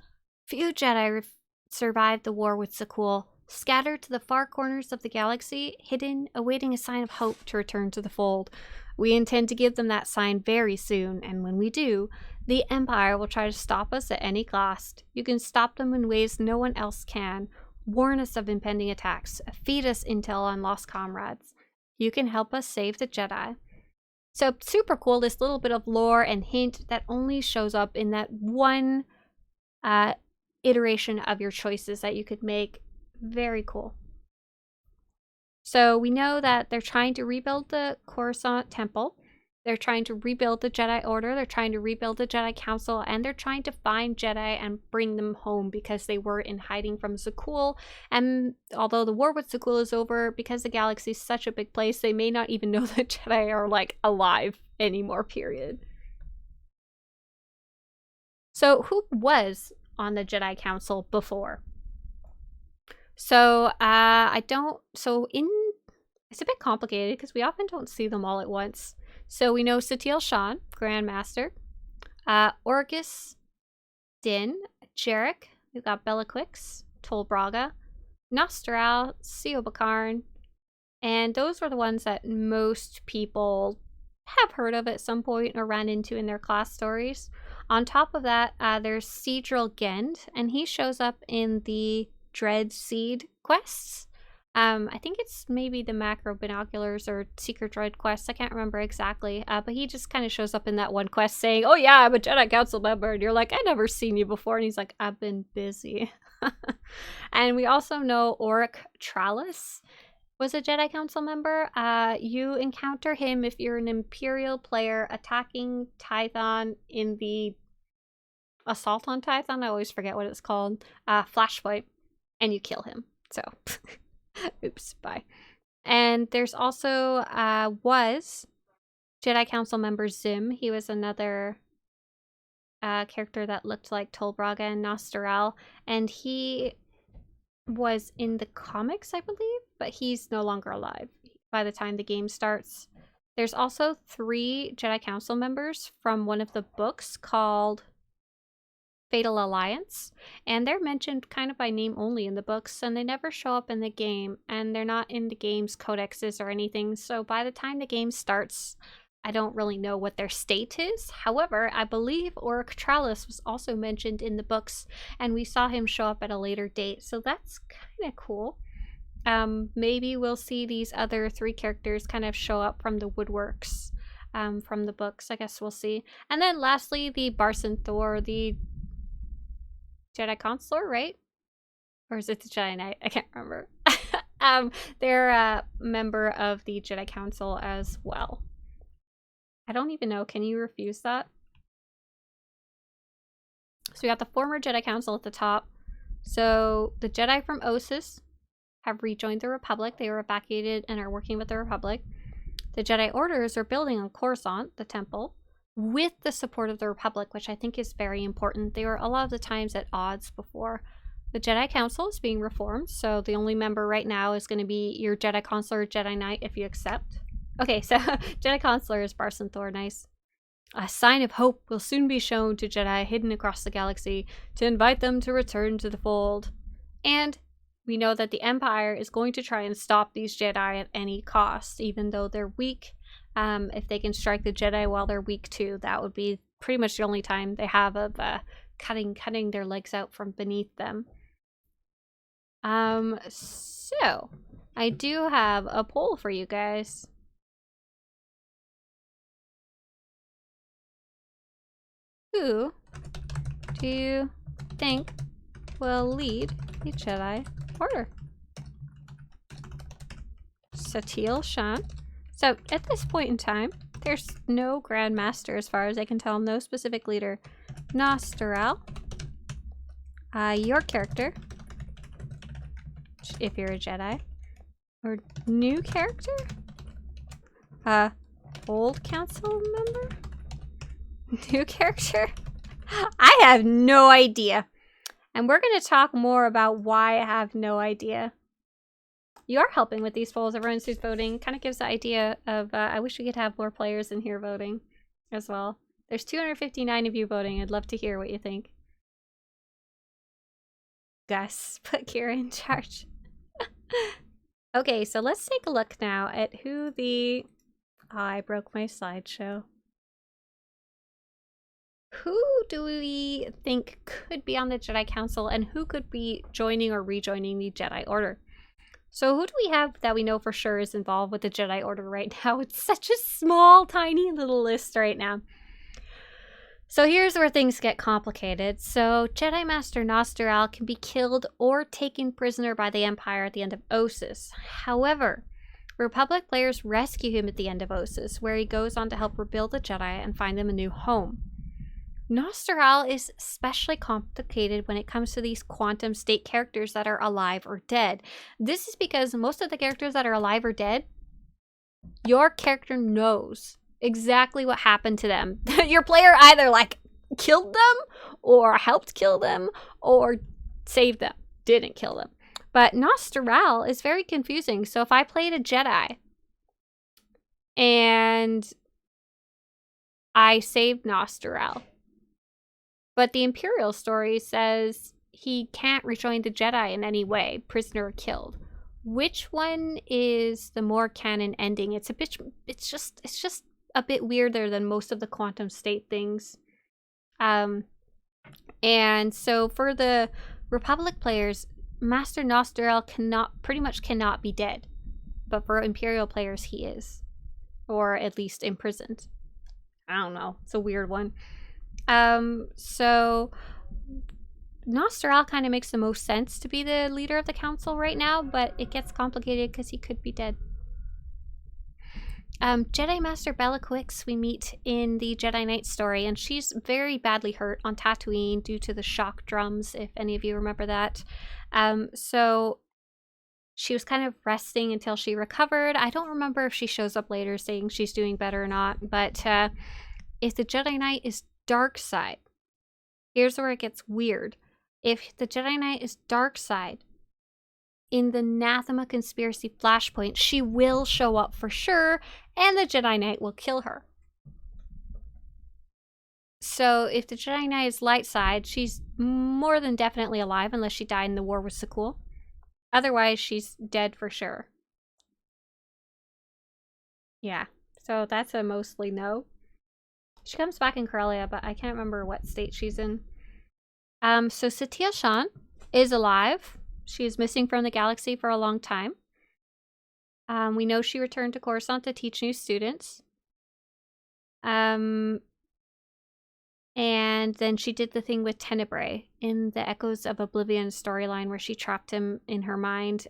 few Jedi survived the war with Sakul, scattered to the far corners of the galaxy, hidden, awaiting a sign of hope to return to the fold. We intend to give them that sign very soon, and when we do, the Empire will try to stop us at any cost. You can stop them in ways no one else can, warn us of impending attacks, feed us intel on lost comrades. You can help us save the Jedi. So super cool, this little bit of lore and hint that only shows up in that one iteration of your choices that you could make. Very cool. So we know that they're trying to rebuild the Coruscant Temple. They're trying to rebuild the Jedi Order. They're trying to rebuild the Jedi Council. And they're trying to find Jedi and bring them home because they were in hiding from Sakul. And although the war with Sakul is over, because the galaxy is such a big place, they may not even know that Jedi are, like, alive anymore, period. So who was on the Jedi Council before? So, it's a bit complicated because we often don't see them all at once. So we know Satele Shan, Grand Master, Orgus Din, Jarek, we've got Bellaquix, Tol Braga, Nostral, Seobakarn, and those were the ones that most people have heard of at some point or ran into in their class stories. On top of that, there's Seadril Gend, and he shows up in the Dread Seed quests. I think it's maybe the Macro Binoculars or Secret Droid quests. I can't remember exactly. But he just kind of shows up in that one quest saying, oh yeah, I'm a Jedi Council member. And you're like, I've never seen you before. And he's like, I've been busy. And we also know Auric Tralis was a Jedi Council member. You encounter him if you're an Imperial player attacking Tython in the Assault on Tython. I always forget what it's called. Flashpoint. And you kill him. So... oops, bye. And there's also was Jedi Council member Zim. He was another character that looked like Tol Braga and Nostral, and he was in the comics, I believe, but he's no longer alive by the time the game starts. There's also 3 Jedi Council members from one of the books called Fatal Alliance, and they're mentioned kind of by name only in the books, and they never show up in the game, and they're not in the game's codexes or anything, so by the time the game starts, I don't really know what their state is. However, I believe Auric Tralis was also mentioned in the books, and we saw him show up at a later date, so that's kind of cool. Maybe we'll see these other 3 characters kind of show up from the woodworks from the books. I guess we'll see. And then lastly, the SWTOR, the Jedi Consular, right? Or is it the Jedi Knight? I can't remember. They're a member of the Jedi Council as well. I don't even know. Can you refuse that? So we got the former Jedi Council at the top. So the Jedi from Ossus have rejoined the Republic. They were evacuated and are working with the Republic. The Jedi Orders are building on Coruscant, the temple, with the support of the Republic, which I think is very important. They were a lot of the times at odds before. The Jedi Council is being reformed, so the only member right now is going to be your Jedi Consular or Jedi Knight if you accept. Okay, so Jedi Consular is SWTOR, nice. A sign of hope will soon be shown to Jedi hidden across the galaxy to invite them to return to the fold. And we know that the Empire is going to try and stop these Jedi at any cost, even though they're weak. If they can strike the Jedi while they're weak too, that would be pretty much the only time they have of cutting their legs out from beneath them. So I do have a poll for you guys. Who do you think will lead the Jedi Order? SWTOR. So at this point in time, there's no Grand Master as far as I can tell, no specific leader. SWTOR. Your character, if you're a Jedi. Or new character? Old council member? New character? I have no idea. And we're going to talk more about why I have no idea. You are helping with these polls. Everyone's who's voting. Kind of gives the idea of, I wish we could have more players in here voting as well. There's 259 of you voting. I'd love to hear what you think. Gus, put Kira in charge. Okay, so let's take a look now at who the... Oh, I broke my slideshow. Who do we think could be on the Jedi Council and who could be joining or rejoining the Jedi Order? So who do we have that we know for sure is involved with the Jedi Order right now? It's such a small, tiny little list right now. So here's where things get complicated. So Jedi Master SWTOR can be killed or taken prisoner by the Empire at the end of Ossus. However, Republic players rescue him at the end of Ossus, where he goes on to help rebuild the Jedi and find them a new home. SWTOR is especially complicated when it comes to these quantum state characters that are alive or dead. This is because most of the characters that are alive or dead, your character knows exactly what happened to them. Your player either like killed them or helped kill them or saved them, didn't kill them. But SWTOR is very confusing. So if I played a Jedi and I saved SWTOR, but the Imperial story says he can't rejoin the Jedi in any way, prisoner or killed. Which one is the more canon ending? It's just a bit weirder than most of the quantum state things. And so for the Republic players, Master SWTOR pretty much cannot be dead. But for Imperial players, he is. Or at least imprisoned. I don't know. It's a weird one. So SWTOR kind of makes the most sense to be the leader of the council right now, but it gets complicated because he could be dead. Jedi Master Bellaquix we meet in the Jedi Knight story, and she's very badly hurt on Tatooine due to the shock drums, if any of you remember that. So she was kind of resting until she recovered. I don't remember if she shows up later saying she's doing better or not, but if the Jedi Knight is dark side, here's where it gets weird. If the Jedi Knight is dark side, in the Nathema Conspiracy Flashpoint, she will show up for sure, and the Jedi Knight will kill her. So if the Jedi Knight is light side, she's more than definitely alive unless she died in the war with Sakul. Otherwise, she's dead for sure. Yeah, so that's a mostly no. She comes back in Corellia, but I can't remember what state she's in. So SWTOR is alive. She is missing from the galaxy for a long time. We know she returned to Coruscant to teach new students. And then she did the thing with Tenebrae in the Echoes of Oblivion storyline where she trapped him in her mind.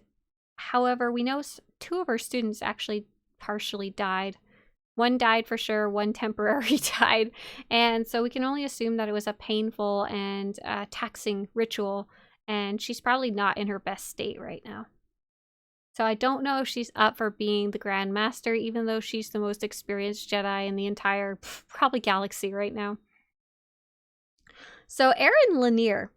However, we know 2 of her students actually partially died. One died for sure, one temporarily died. And so we can only assume that it was a painful and taxing ritual. And she's probably not in her best state right now. So I don't know if she's up for being the Grand Master, even though she's the most experienced Jedi in the entire, probably galaxy right now. So Erin Lanier.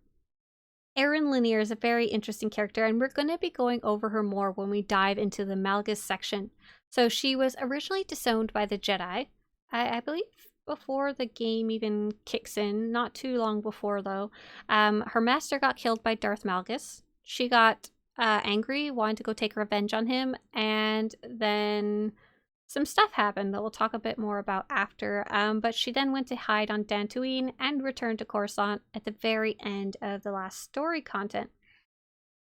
Erin Lanier is a very interesting character, and we're going to be going over her more when we dive into the Malgus section. So she was originally disowned by the Jedi, I believe before the game even kicks in, not too long before though. Her master got killed by Darth Malgus. She got angry, wanted to go take revenge on him, and then some stuff happened that we'll talk a bit more about after. But she then went to hide on Dantooine and returned to Coruscant at the very end of the last story content.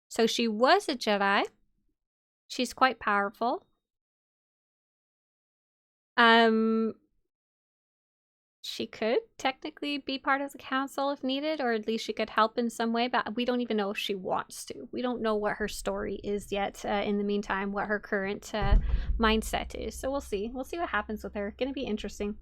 So she was a Jedi. She's quite powerful. She could technically be part of the council if needed, or at least she could help in some way, but we don't even know if she wants to. We don't know what her story is yet. In the meantime, what her current mindset is. So we'll see. We'll see what happens with her. Gonna be interesting.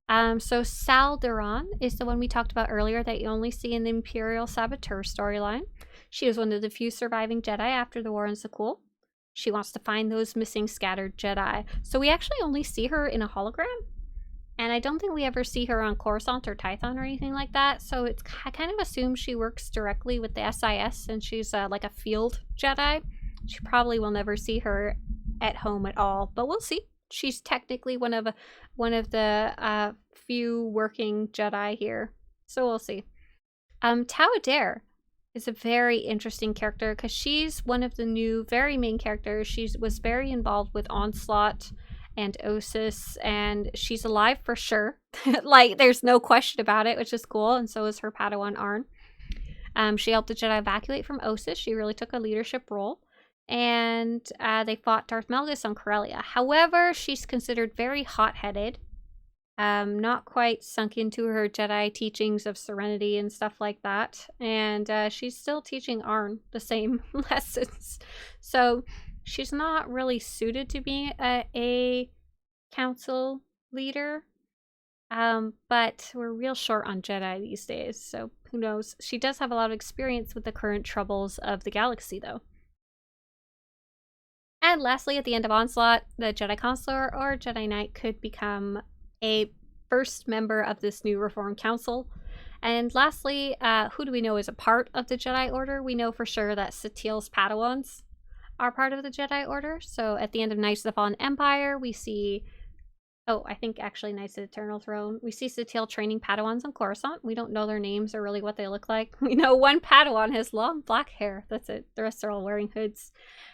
So Sal Duran is the one we talked about earlier that you only see in the Imperial Saboteur storyline. She is one of the few surviving Jedi after the war in Sakul. She wants to find those missing scattered Jedi. So we actually only see her in a hologram. And I don't think we ever see her on Coruscant or Tython or anything like that. So I kind of assume she works directly with the SIS and she's like a field Jedi. She probably will never see her at home at all, but we'll see. She's technically one of the few working Jedi here. So we'll see. Tau Adair is a very interesting character because she's one of the new very main characters. She was very involved with Onslaught and Osis, and she's alive for sure. Like, there's no question about it, which is cool, and so is her Padawan Arn. She helped the Jedi evacuate from Osis. She really took a leadership role, and they fought Darth Malgus on Corellia. However, she's considered very hot-headed, not quite sunk into her Jedi teachings of serenity and stuff like that, and she's still teaching Arn the same lessons. So she's not really suited to be a council leader, but we're real short on Jedi these days, so who knows. She does have a lot of experience with the current troubles of the galaxy, though. And lastly, at the end of Onslaught, the Jedi Consular or Jedi Knight could become a first member of this new Reformed Council. And lastly, who do we know is a part of the Jedi Order? We know for sure that Satil's Padawans are part of the Jedi Order. So at the end of Knights of the Fallen Empire, we see, I think actually Knights of the Eternal Throne, we see Satil training Padawans on Coruscant. We don't know their names or really what they look like. We know one Padawan has long black hair. That's it. The rest are all wearing hoods.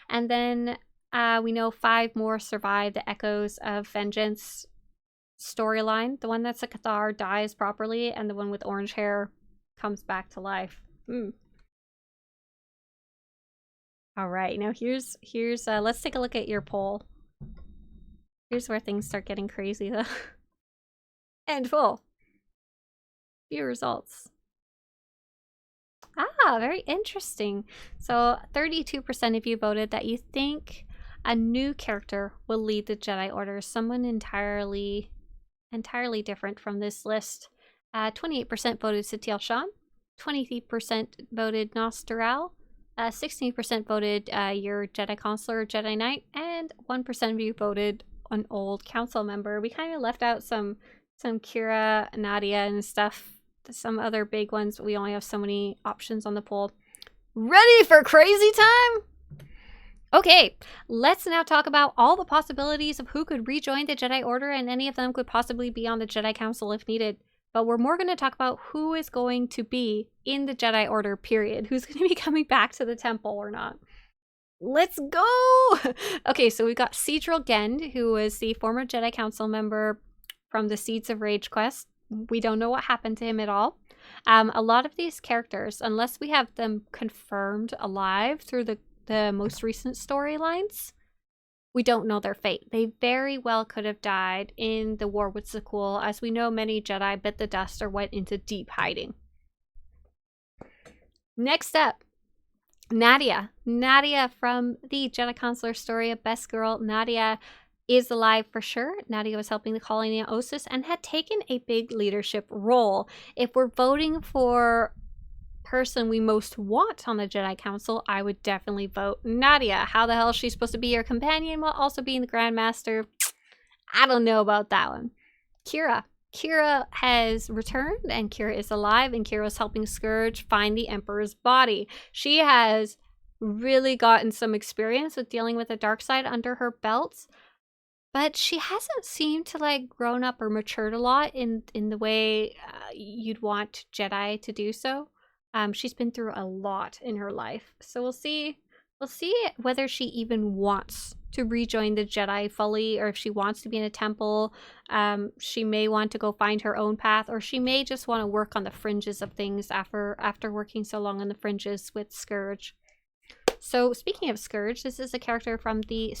And then we know 5 more survive the Echoes of Vengeance storyline. The one that's a Cathar dies properly, and the one with orange hair comes back to life. All right, now here's let's take a look at your poll. Here's where things start getting crazy, though. And full. Few results. Very interesting. So 32% of you voted that you think a new character will lead the Jedi Order, someone entirely different from this list. 28% voted Satil Shan, 23% voted Nostaral, 16% voted your Jedi Consular or Jedi Knight, and 1% of you voted an old council member. We kind of left out some Kira, Nadia, and stuff, some other big ones, but we only have so many options on the poll. Ready for crazy time? Okay, let's now talk about all the possibilities of who could rejoin the Jedi Order, and any of them could possibly be on the Jedi Council if needed. But we're more going to talk about who is going to be in the Jedi Order, period. Who's going to be coming back to the temple or not. Let's go! Okay, so we got Cedral Gend, who was the former Jedi Council member from the Seeds of Rage quest. We don't know what happened to him at all. A lot of these characters, unless we have them confirmed alive through the most recent storylines, we don't know their fate. They very well could have died in the war with Sakul. As we know, many Jedi bit the dust or went into deep hiding. Next up, Nadia. Nadia from the Jedi Consular story of Best Girl. Nadia is alive for sure. Nadia was helping the colony of Osis and had taken a big leadership role. If we're voting for person we most want on the Jedi Council, I would definitely vote Nadia. How the hell is she supposed to be your companion while also being the Grandmaster? I don't know about that one. Kira. Kira has returned, and Kira is alive, and Kira is helping Scourge find the Emperor's body. She has really gotten some experience with dealing with the dark side under her belt, but she hasn't seemed to like grown up or matured a lot in the way you'd want Jedi to do so. She's been through a lot in her life, so we'll see We'll see whether she even wants to rejoin the Jedi fully, or if she wants to be in a temple. She may want to go find her own path, or she may just want to work on the fringes of things after working so long on the fringes with Scourge. So speaking of Scourge, this is a character from the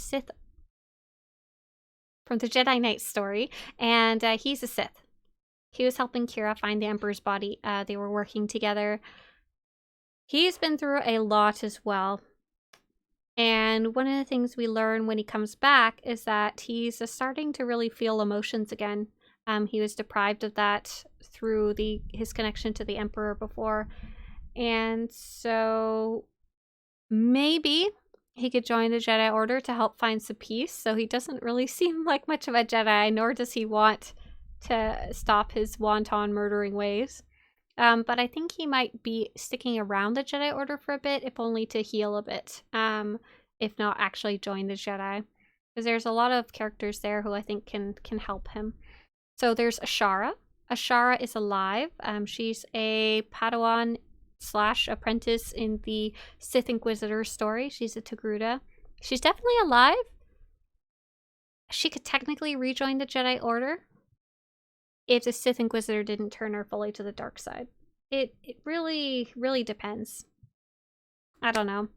Jedi Knight story, and he's a Sith. He was helping Kira find the Emperor's body. They were working together. He's been through a lot as well. And one of the things we learn when he comes back is that he's starting to really feel emotions again. He was deprived of that through his connection to the Emperor before. And so maybe he could join the Jedi Order to help find some peace. So he doesn't really seem like much of a Jedi, nor does he want to stop his wanton murdering ways. But I think he might be sticking around the Jedi Order for a bit, if only to heal a bit, if not actually join the Jedi. Because there's a lot of characters there who I think can help him. So there's Ashara. Ashara is alive. She's a Padawan / apprentice in the Sith Inquisitor story. She's a Togruta. She's definitely alive. She could technically rejoin the Jedi Order if the Sith Inquisitor didn't turn her fully to the dark side. It really, really depends. I don't know.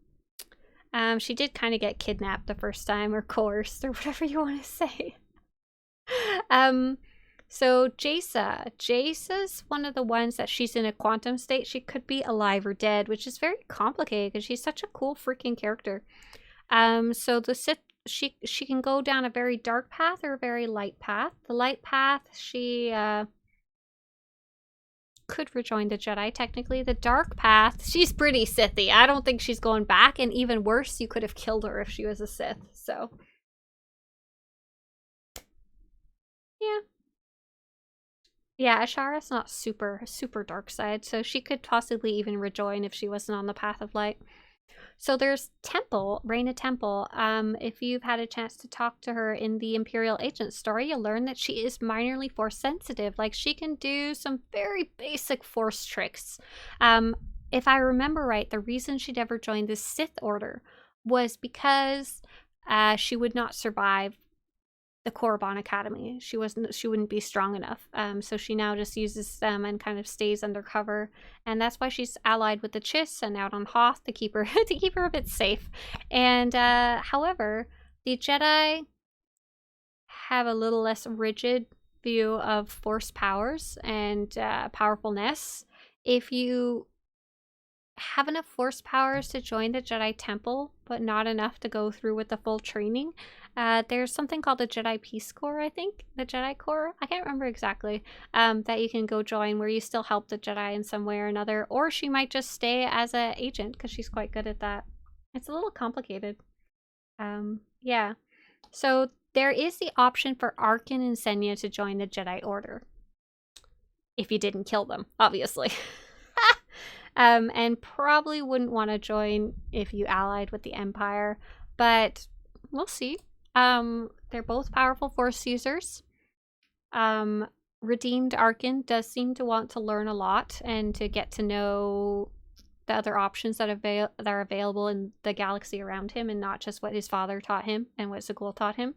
She did kind of get kidnapped the first time, or coerced, or whatever you want to say. So Jace's one of the ones that she's in a quantum state. She could be alive or dead, which is very complicated because she's such a cool freaking character. So the Sith, she can go down a very dark path or a very light path. The light path, she could rejoin the Jedi technically. The dark path, she's pretty Sithy. I don't think she's going back, and even worse, you could have killed her if she was a Sith. So yeah, Ashara's not super dark side, so she could possibly even rejoin if she wasn't on the path of light. So there's Temple, Reyna Temple. If you've had a chance to talk to her in the Imperial Agent story, you'll learn that she is minorly force sensitive. Like, she can do some very basic force tricks. If I remember right, the reason she'd ever joined the Sith Order was because she would not survive the Korriban Academy. She wouldn't be strong enough. So she now just uses them and kind of stays undercover. And that's why she's allied with the Chiss and out on Hoth to keep her a bit safe. And however, the Jedi have a little less rigid view of force powers and powerfulness. If you have enough force powers to join the Jedi Temple, but not enough to go through with the full training, there's something called the Jedi Peace Corps, I think. The Jedi Corps? I can't remember exactly. That you can go join, where you still help the Jedi in some way or another. Or she might just stay as an agent, because she's quite good at that. It's a little complicated. Yeah. So there is the option for Arkin and Senya to join the Jedi Order. If you didn't kill them, obviously. And probably wouldn't want to join if you allied with the Empire. But we'll see. They're both powerful Force users. Redeemed Arkin does seem to want to learn a lot and to get to know the other options that are available in the galaxy around him, and not just what his father taught him and what Segul taught him.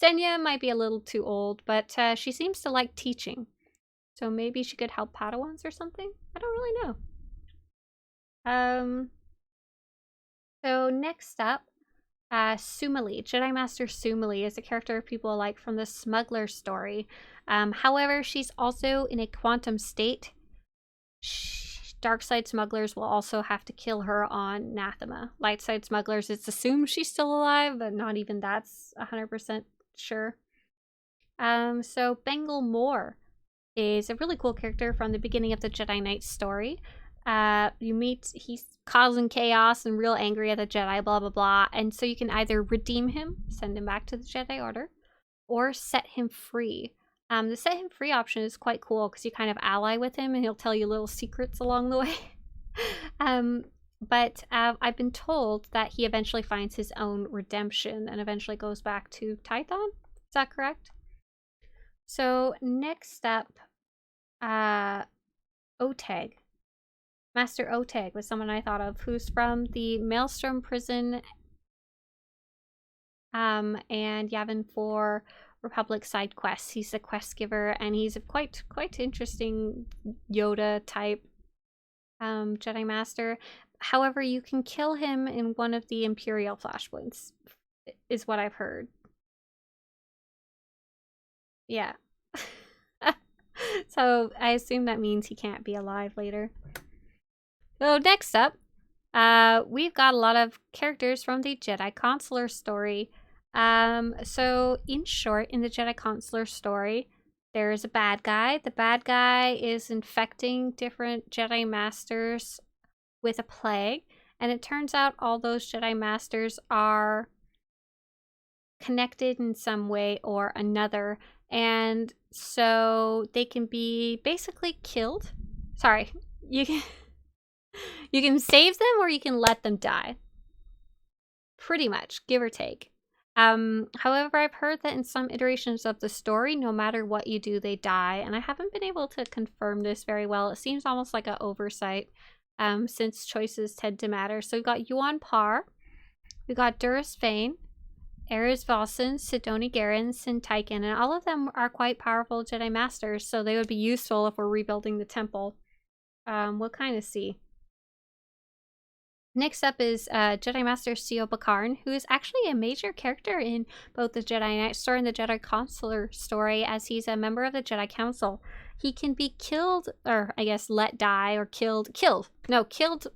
Senya might be a little too old, but she seems to like teaching. So maybe she could help Padawans or something? I don't really know. So next up, Sumali, Jedi Master Sumali, is a character people like from the Smuggler story. However, she's also in a quantum state. Dark side smugglers will also have to kill her on Nathema. Light side smugglers, it's assumed she's still alive, but not even that's 100% sure. So Bengal Moore is a really cool character from the beginning of the Jedi Knight story. He's causing chaos and real angry at the Jedi, blah blah blah, and so you can either redeem him, send him back to the Jedi Order, or set him free. The set him free option is quite cool because you kind of ally with him and he'll tell you little secrets along the way. But I've been told that he eventually finds his own redemption and eventually goes back to Tython. Is that correct? So next up, Oteg. Master Oteg was someone I thought of, who's from the Maelstrom prison and Yavin 4 Republic side quests. He's the quest giver, and he's a quite interesting Yoda type Jedi Master. However, you can kill him in one of the Imperial flashpoints, is what I've heard. Yeah. So I assume that means he can't be alive later. So next up, we've got a lot of characters from the Jedi Consular story. So in short, in the Jedi Consular story, there is a bad guy. The bad guy is infecting different Jedi Masters with a plague, and it turns out all those Jedi Masters are connected in some way or another, and so they can be basically killed. Sorry, you can save them or you can let them die. Pretty much, give or take. However, I've heard that in some iterations of the story, no matter what you do, they die, and I haven't been able to confirm this very well. It seems almost like an oversight, since choices tend to matter. So we've got Yuan Par, we've got Duras Vane, Eris Valsin, Sidoni Garen, Sin Tyken, and all of them are quite powerful Jedi Masters, so they would be useful if we're rebuilding the temple. We'll kind of see. Next up is Jedi Master Sio Bakarn, who is actually a major character in both the Jedi Knight story and the Jedi Consular story, as he's a member of the Jedi Council. He can be killed, or I guess let die, or killed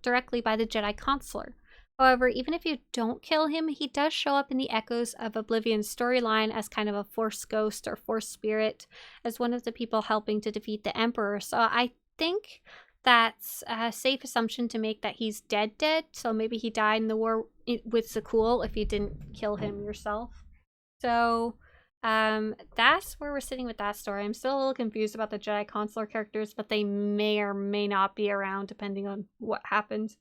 directly by the Jedi Consular. However, even if you don't kill him, he does show up in the Echoes of Oblivion storyline as kind of a Force ghost or Force spirit, as one of the people helping to defeat the Emperor. So I think that's a safe assumption to make that he's dead. So maybe he died in the war with Zakul if you didn't kill him yourself. So that's where we're sitting with that story. I'm still a little confused about the Jedi Consular characters, but they may or may not be around depending on what happens.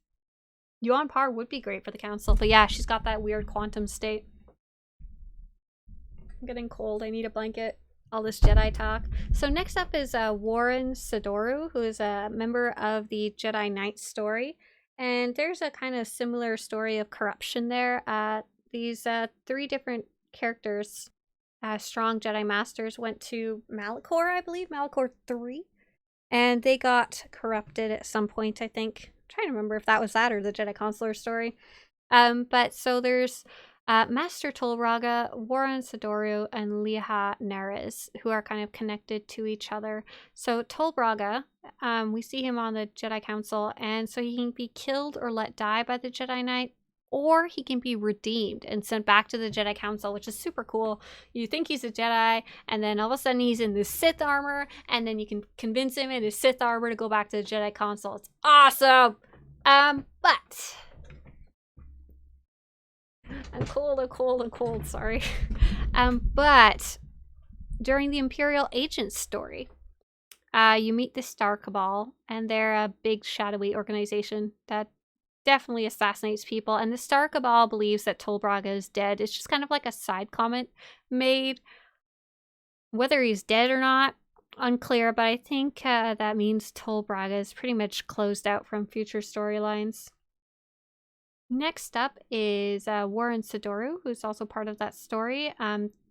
Yuan Par would be great for the council, but yeah, she's got that weird quantum state. I'm getting cold. I need a blanket. All this Jedi talk. So next up is Warren Sadoru, who is a member of the Jedi Knight story. And there's a kind of similar story of corruption there. These three different characters, strong Jedi Masters, went to Malachor, I believe, Malachor 3. And they got corrupted at some point, I think. I'm trying to remember if that was that or the Jedi Consular story. But so there's Master Tolraga, Warren Sadoru, and Liha Nerez, who are kind of connected to each other. So Tolraga, we see him on the Jedi Council, and so he can be killed or let die by the Jedi Knight, or he can be redeemed and sent back to the Jedi Council, which is super cool. You think he's a Jedi, and then all of a sudden he's in this Sith armor, and then you can convince him in his Sith armor to go back to the Jedi Council. It's awesome! But I'm cold, sorry. But during the Imperial Agents story, you meet the Star Cabal, and they're a big shadowy organization that definitely assassinates people, and the Star Cabal believes that Tolbraga is dead. It's just kind of like a side comment made. Whether he's dead or not, unclear, but I think that means Tolbraga is pretty much closed out from future storylines. Next up is Warren Sadoru, who's also part of that story.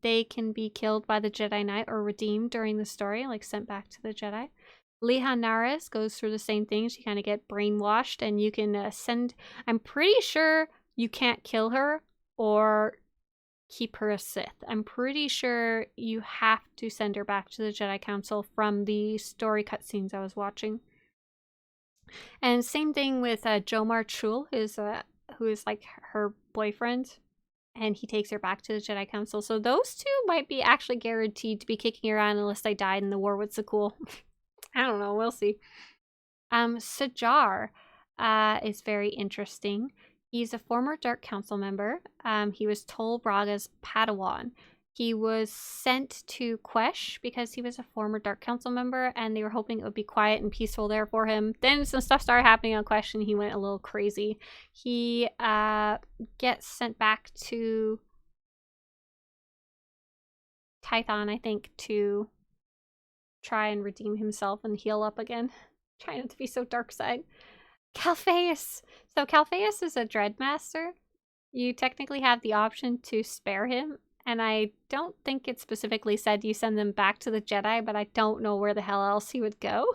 They can be killed by the Jedi Knight or redeemed during the story, like sent back to the Jedi. Liha Naris goes through the same thing. She kind of get brainwashed, and you can I'm pretty sure you can't kill her or keep her a Sith. I'm pretty sure you have to send her back to the Jedi Council from the story cutscenes I was watching. And same thing with Jomar Chul, who is like her boyfriend, and he takes her back to the Jedi Council. So those two might be actually guaranteed to be kicking around unless they died in the war with Zakul. I don't know, we'll see. Sajar is very interesting. He's a former Dark Council member. He was Tol Braga's Padawan. He was sent to Quesh because he was a former Dark Council member, and they were hoping it would be quiet and peaceful there for him. Then some stuff started happening on Quesh, and he went a little crazy. He gets sent back to Tython, I think, to try and redeem himself and heal up again. Trying not to be so dark side. Calpheus. So Calpheus is a Dreadmaster. You technically have the option to spare him, and I don't think it specifically said you send them back to the Jedi, but I don't know where the hell else he would go.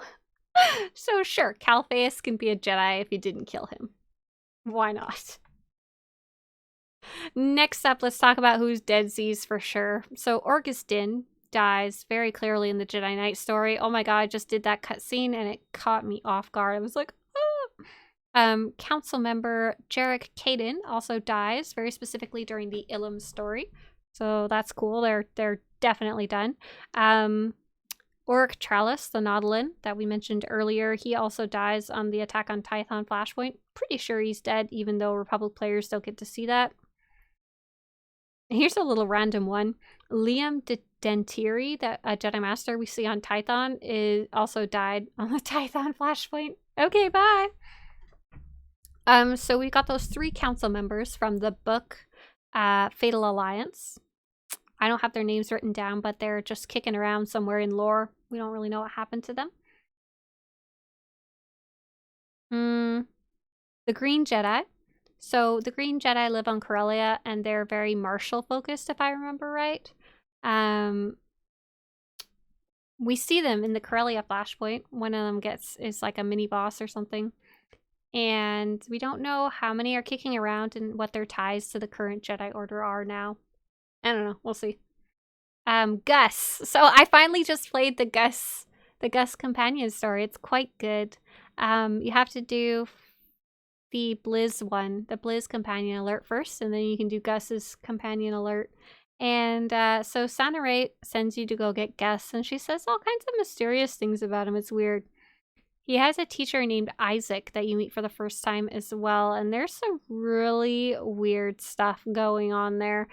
So sure, Calpheus can be a Jedi if you didn't kill him. Why not? Next up, let's talk about who's deadsies for sure. So Orgus Din dies very clearly in the Jedi Knight story. Oh my god, I just did that cutscene and it caught me off guard. I was like, oh. Council member Jarek Kaden also dies, very specifically during the Ilum story. So that's cool. They're definitely done. Oric Trallis, the Nautilin that we mentioned earlier, he also dies on the Attack on Tython Flashpoint. Pretty sure he's dead, even though Republic players don't get to see that. Here's a little random one. Liam Dentiri, a Jedi Master we see on Tython, also died on the Tython Flashpoint. Okay, bye! So we got those 3 council members from the book Fatal Alliance. I don't have their names written down, but they're just kicking around somewhere in lore. We don't really know what happened to them. The Green Jedi. So the Green Jedi live on Corellia, and they're very martial focused, if I remember right. We see them in the Corellia Flashpoint. One of them is like a mini boss or something. And we don't know how many are kicking around and what their ties to the current Jedi Order are now. I don't know. We'll see. Gus. So I finally just played the Gus companion story. It's quite good. You have to do the Blizz one, the Blizz companion alert first, and then you can do Gus's companion alert. And so Sanaray sends you to go get Gus, and she says all kinds of mysterious things about him. It's weird. He has a teacher named Isaac that you meet for the first time as well, and there's some really weird stuff going on there.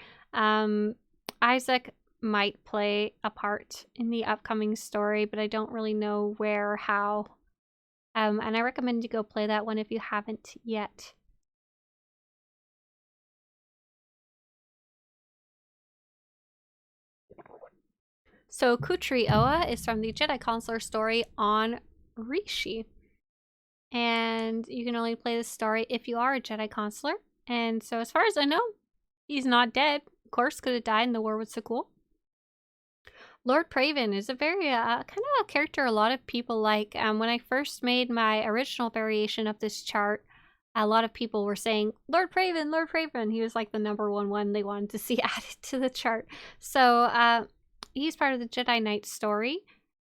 Isaac might play a part in the upcoming story, but I don't really know where or how. And I recommend you go play that one if you haven't yet. So Kutri Oa is from the Jedi Consular story on Rishi. And you can only play this story if you are a Jedi Consular. And so as far as I know, he's not dead. Of course, could have died in the war with Sakul. Lord Praven is a very kind of a character a lot of people like. When I first made my original variation of this chart, a lot of people were saying, Lord Praven, Lord Praven. He was like the #1 one they wanted to see added to the chart. So he's part of the Jedi Knight story,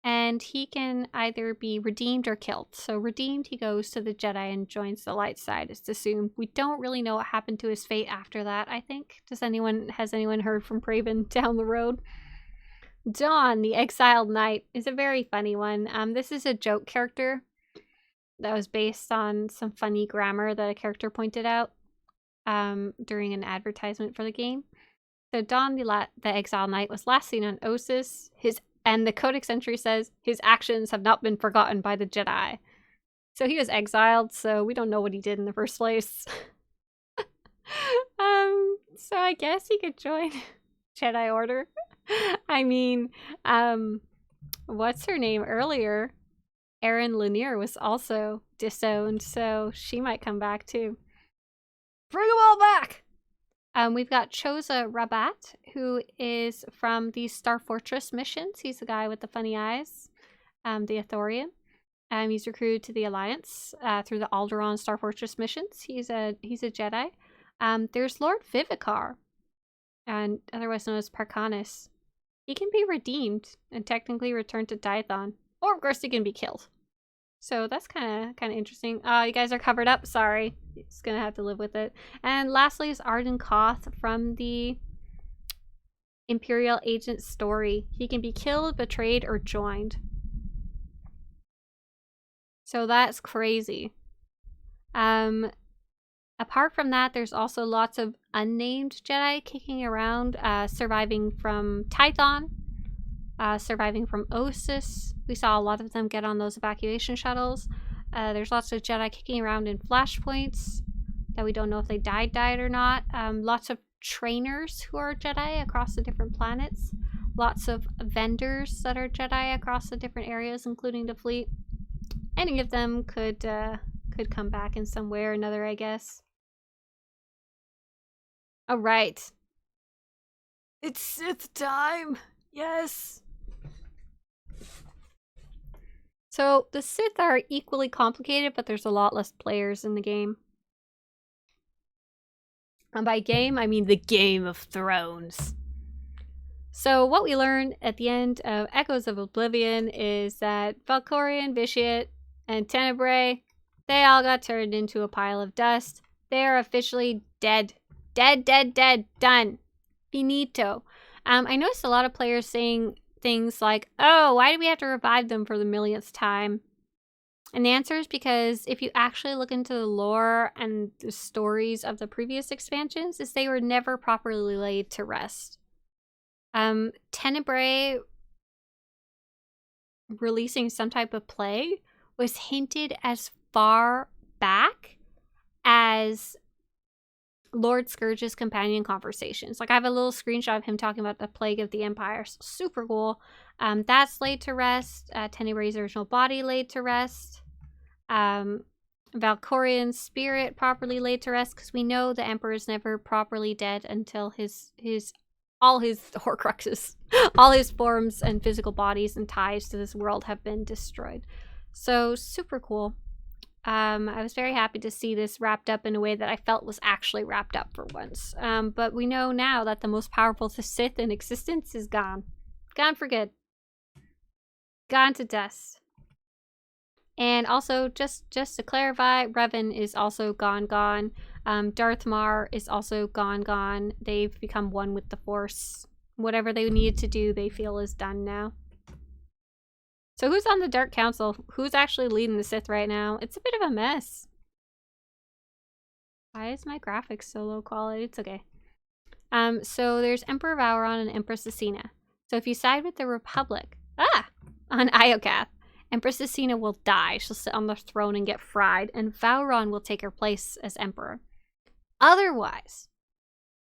and he can either be redeemed or killed. So redeemed, he goes to the Jedi and joins the light side, it's assumed. We don't really know what happened to his fate after that, I think. Has anyone heard from Praven down the road? Dawn, the Exiled Knight, is a very funny one. This is a joke character that was based on some funny grammar that a character pointed out during an advertisement for the game. So Dawn, the Exiled Knight, was last seen on Ossus. And the Codex entry says, his actions have not been forgotten by the Jedi. So he was exiled, so we don't know what he did in the first place. So I guess he could join Jedi Order. I mean, what's her name earlier? Erin Lanier was also disowned, so she might come back too. Bring them all back! We've got Choza Rabat, who is from the Star Fortress missions. He's the guy with the funny eyes, the Athorian. He's recruited to the Alliance through the Alderaan Star Fortress missions. He's a Jedi. There's Lord Vivicar, and otherwise known as Parkanis. He can be redeemed and technically returned to Tython, or of course he can be killed. So that's kind of interesting. Oh, you guys are covered up. Sorry, just gonna have to live with it. And lastly is Arden Koth from the Imperial Agent story. He can be killed, betrayed, or joined. So that's crazy. Apart from that, there's also lots of unnamed Jedi kicking around, surviving from Tython, surviving from Ossus. We saw a lot of them get on those evacuation shuttles. There's lots of Jedi kicking around in flashpoints that we don't know if they died or not. Lots of trainers who are Jedi across the different planets. Lots of vendors that are Jedi across the different areas, including the fleet. Any of them could could come back in some way or another, I guess. All right. It's Sith time. Yes. So the Sith are equally complicated, but there's a lot less players in the game. And by game, I mean the Game of Thrones. So what we learn at the end of Echoes of Oblivion is that Valkorion, Vitiate, and Tenebrae, they all got turned into a pile of dust. They are officially dead. Dead, dead, dead. Done. Finito. I noticed a lot of players saying things like, oh, why do we have to revive them for the millionth time? And the answer is because if you actually look into the lore and the stories of the previous expansions, is they were never properly laid to rest. Tenebrae releasing some type of plague was hinted as far back as Lord Scourge's companion conversations. Like, I have a little screenshot of him talking about the plague of the Empire. So super cool. That's laid to rest. Tenebrae's original body laid to rest. Valkorion's spirit properly laid to rest, because we know the Emperor is never properly dead until all his Horcruxes, all his forms and physical bodies and ties to this world have been destroyed. So super cool. I was very happy to see this wrapped up in a way that I felt was actually wrapped up for once. But we know now that the most powerful Sith in existence is gone. Gone for good. Gone to dust. And also, just to clarify, Revan is also gone. Darth Mar is also gone. They've become one with the Force. Whatever they needed to do, they feel is done now. So who's on the Dark Council? Who's actually leading the Sith right now? It's a bit of a mess. Why is my graphics so low quality? It's okay. So there's Emperor Vowron and Empress Asina. So if you side with the Republic, on Iokath, Empress Asina will die. She'll sit on the throne and get fried, and Vowron will take her place as Emperor. Otherwise,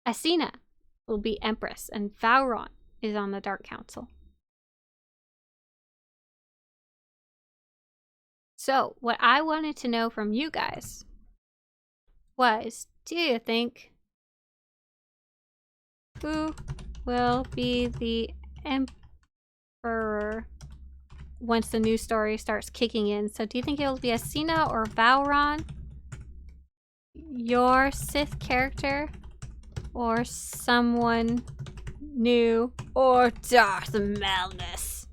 Asina will be Empress, and Vowron is on the Dark Council. So, what I wanted to know from you guys was, do you think who will be the Emperor once the new story starts kicking in? So do you think it'll be Asina or Vowron, your Sith character, or someone new, or Darth Malgus?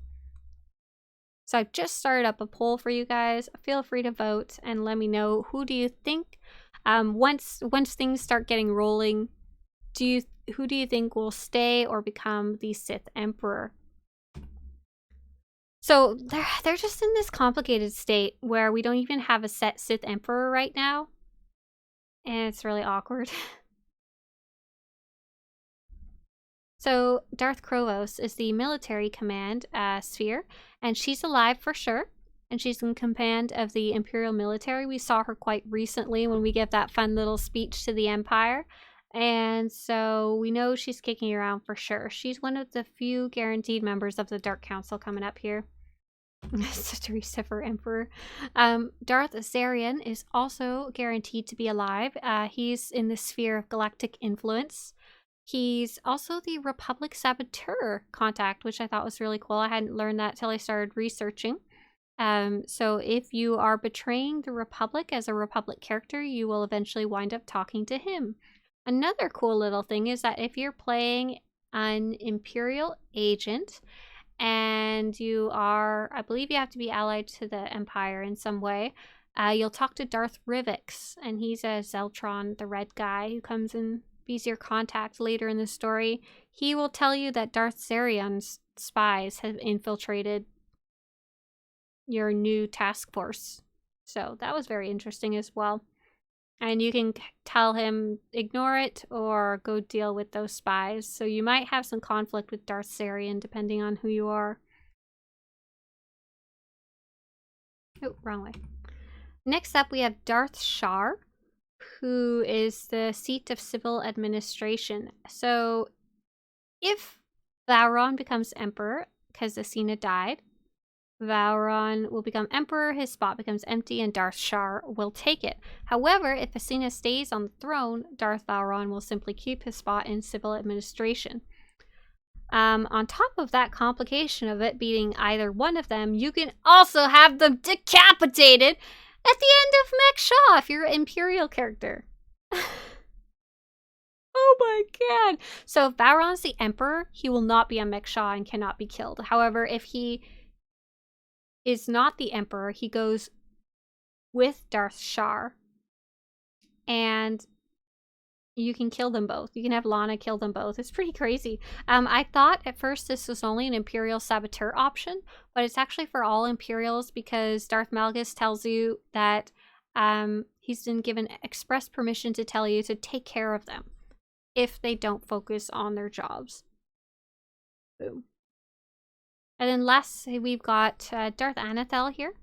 So I've just started up a poll for you guys. Feel free to vote and let me know, who do you think, once things start getting rolling, who do you think will stay or become the Sith Emperor? So they're just in this complicated state where we don't even have a set Sith Emperor right now. And it's really awkward. So Darth Krovos is the military command sphere, and she's alive for sure. And she's in command of the Imperial military. We saw her quite recently when we gave that fun little speech to the Empire. And so we know she's kicking around for sure. She's one of the few guaranteed members of the Dark Council coming up here. Swtorista for Emperor. Darth Zarian is also guaranteed to be alive. He's in the sphere of galactic influence. He's also the Republic Saboteur contact, which I thought was really cool. I hadn't learned that till I started researching. So if you are betraying the Republic as a Republic character, you will eventually wind up talking to him. Another cool little thing is that if you're playing an Imperial agent and you are, I believe you have to be allied to the Empire in some way, you'll talk to Darth Rivix, and he's a Zeltron, the red guy who comes and he's your contact later in the story. He will tell you that Darth Zarian's spies have infiltrated your new task force. So that was very interesting as well. And you can tell him, ignore it or go deal with those spies. So you might have some conflict with Darth Zarian depending on who you are. Oh, wrong way. Next up we have Darth Shar, who is the seat of civil administration. So if Vowron becomes Emperor because Asina died, Vowron will become emperor, his spot becomes empty, and Darth Shar will take it. However, if Asina stays on the throne, Darth Vowron will simply keep his spot in civil administration. On top of that complication of it being either one of them, you can also have them decapitated at the end of Mek Shaw if you're an Imperial character. Oh my god. So if Vowron's the Emperor, he will not be on Mek Shaw and cannot be killed. However, if he is not the Emperor, he goes with Darth Shar. And you can kill them both. You can have Lana kill them both. It's pretty crazy. I thought at first this was only an Imperial Saboteur option, but it's actually for all Imperials because Darth Malgus tells you that he's been given express permission to tell you to take care of them if they don't focus on their jobs. Boom. And then lastly, we've got Darth Anathel here.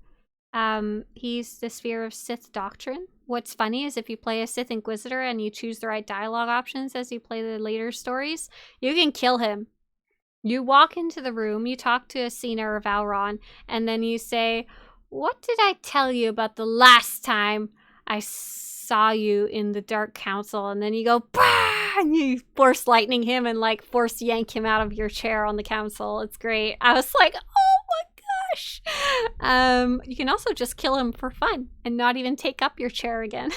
He's the Sphere of Sith Doctrine. What's funny is if you play a Sith Inquisitor and you choose the right dialogue options as you play the later stories, you can kill him. You walk into the room, you talk to Asina or Vowron, and then you say, "What did I tell you about the last time I saw you in the Dark Council?" And then you go, "Bah!" and you force lightning him and like force yank him out of your chair on the council. It's great. I was like, oh my gosh. You can also just kill him for fun and not even take up your chair again.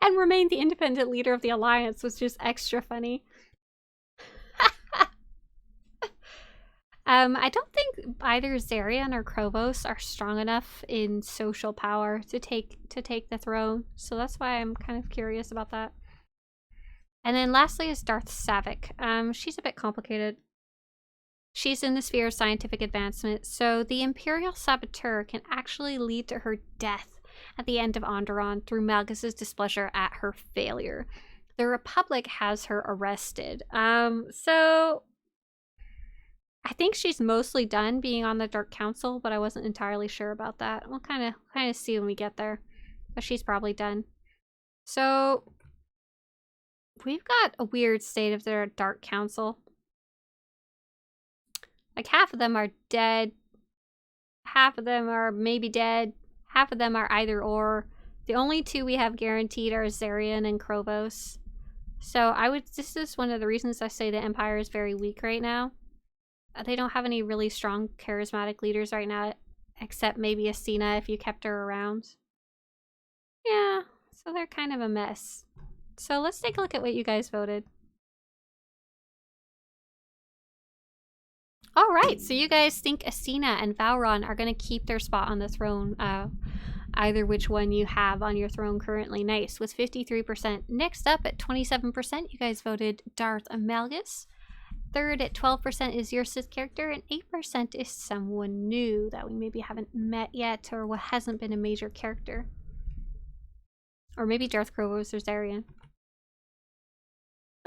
And remain the independent leader of the Alliance, which is extra funny. I don't think either Zarian or Krovos are strong enough in social power to take the throne, so that's why I'm kind of curious about that. And then lastly is Darth Savik. She's a bit complicated. She's in the sphere of scientific advancement, so the Imperial Saboteur can actually lead to her death at the end of Onderon through Malgus' displeasure at her failure. The Republic has her arrested. So I think she's mostly done being on the Dark Council, but I wasn't entirely sure about that. We'll kind of see when we get there, but she's probably done. So we've got a weird state of their Dark Council. Like half of them are dead, half of them are maybe dead, half of them are either or. The only two we have guaranteed are Zarian and Krovos. So this is one of the reasons I say the Empire is very weak right now. They don't have any really strong charismatic leaders right now, except maybe Asina if you kept her around. Yeah, so they're kind of a mess. So let's take a look at what you guys voted. Alright, so you guys think Asina and Vowron are going to keep their spot on the throne, either which one you have on your throne currently. Nice, with 53%. Next up at 27%, you guys voted Darth Malgus. Third at 12% is your Sith character, and 8% is someone new that we maybe haven't met yet, or what hasn't been a major character. Or maybe Darth Krovos or Zarian.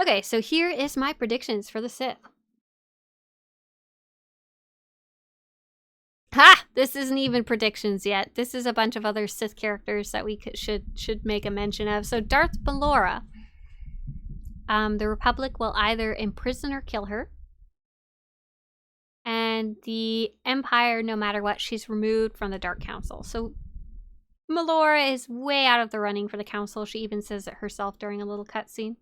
Okay, so here is my predictions for the Sith. Ha! This isn't even predictions yet. This is a bunch of other Sith characters that we should make a mention of. So Darth Ballora. The Republic will either imprison or kill her. And the Empire, no matter what, she's removed from the Dark Council. So Malora is way out of the running for the Council. She even says it herself during a little cutscene.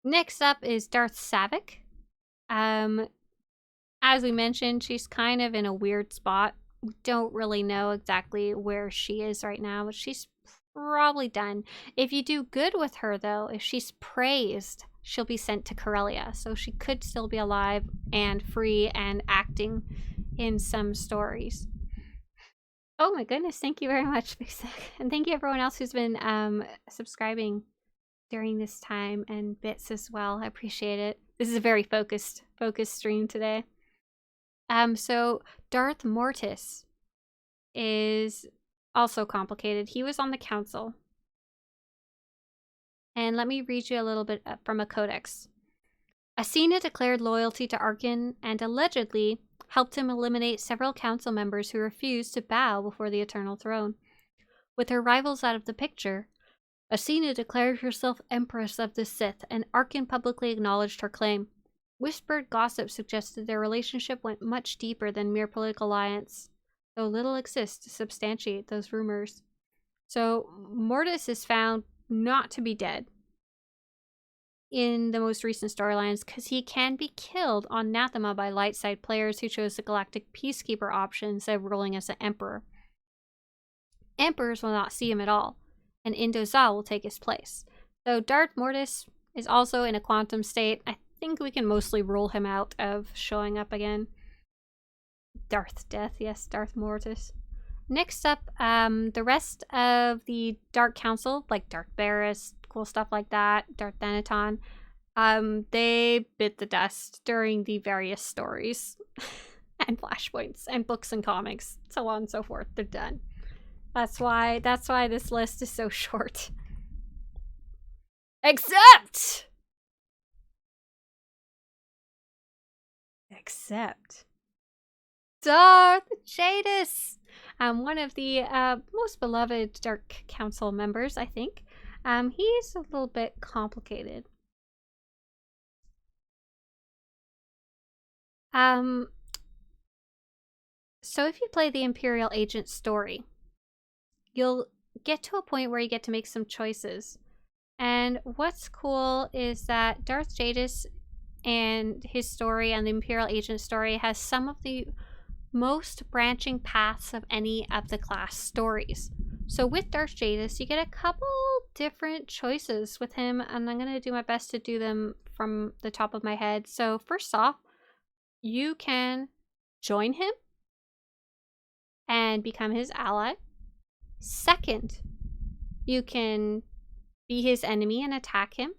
Next up is Darth Savik. As we mentioned, she's kind of in a weird spot. We don't really know exactly where she is right now, but she's probably done. If you do good with her, though, if she's praised, she'll be sent to Corellia. So she could still be alive and free and acting in some stories. Oh my goodness, thank you very much, Big Sick. And thank you everyone else who's been subscribing during this time, and bits as well. I appreciate it. This is a very focused stream today. So Darth Mortis is also complicated. He was on the council. And let me read you a little bit from a codex. Asina declared loyalty to Arkin and allegedly helped him eliminate several council members who refused to bow before the Eternal Throne. With her rivals out of the picture, Asina declared herself Empress of the Sith, and Arkin publicly acknowledged her claim. Whispered gossip suggested their relationship went much deeper than mere political alliance, though little exists to substantiate those rumors. So, Mortis is found not to be dead in the most recent storylines because he can be killed on Nathema by light side players who chose the Galactic Peacekeeper option instead of rolling as an Emperor. Emperors will not see him at all, and Indoza will take his place. So Darth Mortis is also in a quantum state. I think we can mostly rule him out of showing up again. Darth Death, yes, Darth Mortis. Next up, the rest of the Dark Council, like Darth Barris, cool stuff like that, Darth Thanaton, they bit the dust during the various stories and flashpoints and books and comics, so on and so forth. They're done. That's why this list is so short. Except Darth Jadus, one of the most beloved Dark Council members, I think. He's a little bit complicated. So if you play the Imperial Agent story, you'll get to a point where you get to make some choices. And what's cool is that Darth Jadus and his story and the Imperial Agent story has some of the most branching paths of any of the class stories. So with Darth Jadus, you get a couple different choices with him, and I'm going to do my best to do them from the top of my head. So first off, you can join him and become his ally. Second, you can be his enemy and attack him.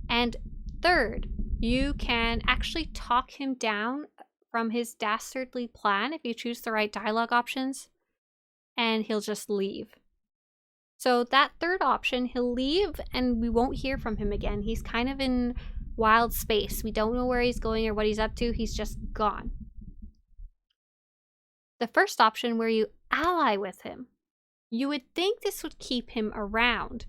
And third, you can actually talk him down from his dastardly plan if you choose the right dialogue options, and he'll just leave. So that third option, he'll leave and we won't hear from him again. He's kind of in wild space. We don't know where he's going or what he's up to. He's just gone. The first option, where you ally with him, you would think this would keep him around.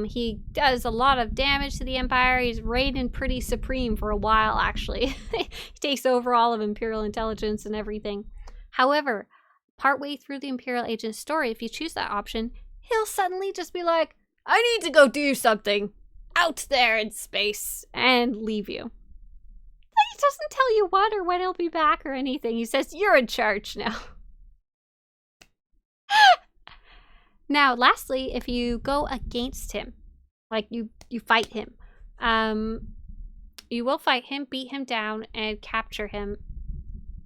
He does a lot of damage to the Empire. He's reigning pretty supreme for a while, actually. He takes over all of Imperial intelligence and everything. However, partway through the Imperial Agent story, if you choose that option, he'll suddenly just be like, I need to go do something out there in space, and leave you. He doesn't tell you what or when he'll be back or anything. He says, you're in charge now. Now, lastly, if you go against him, like you fight him, you will fight him, beat him down, and capture him.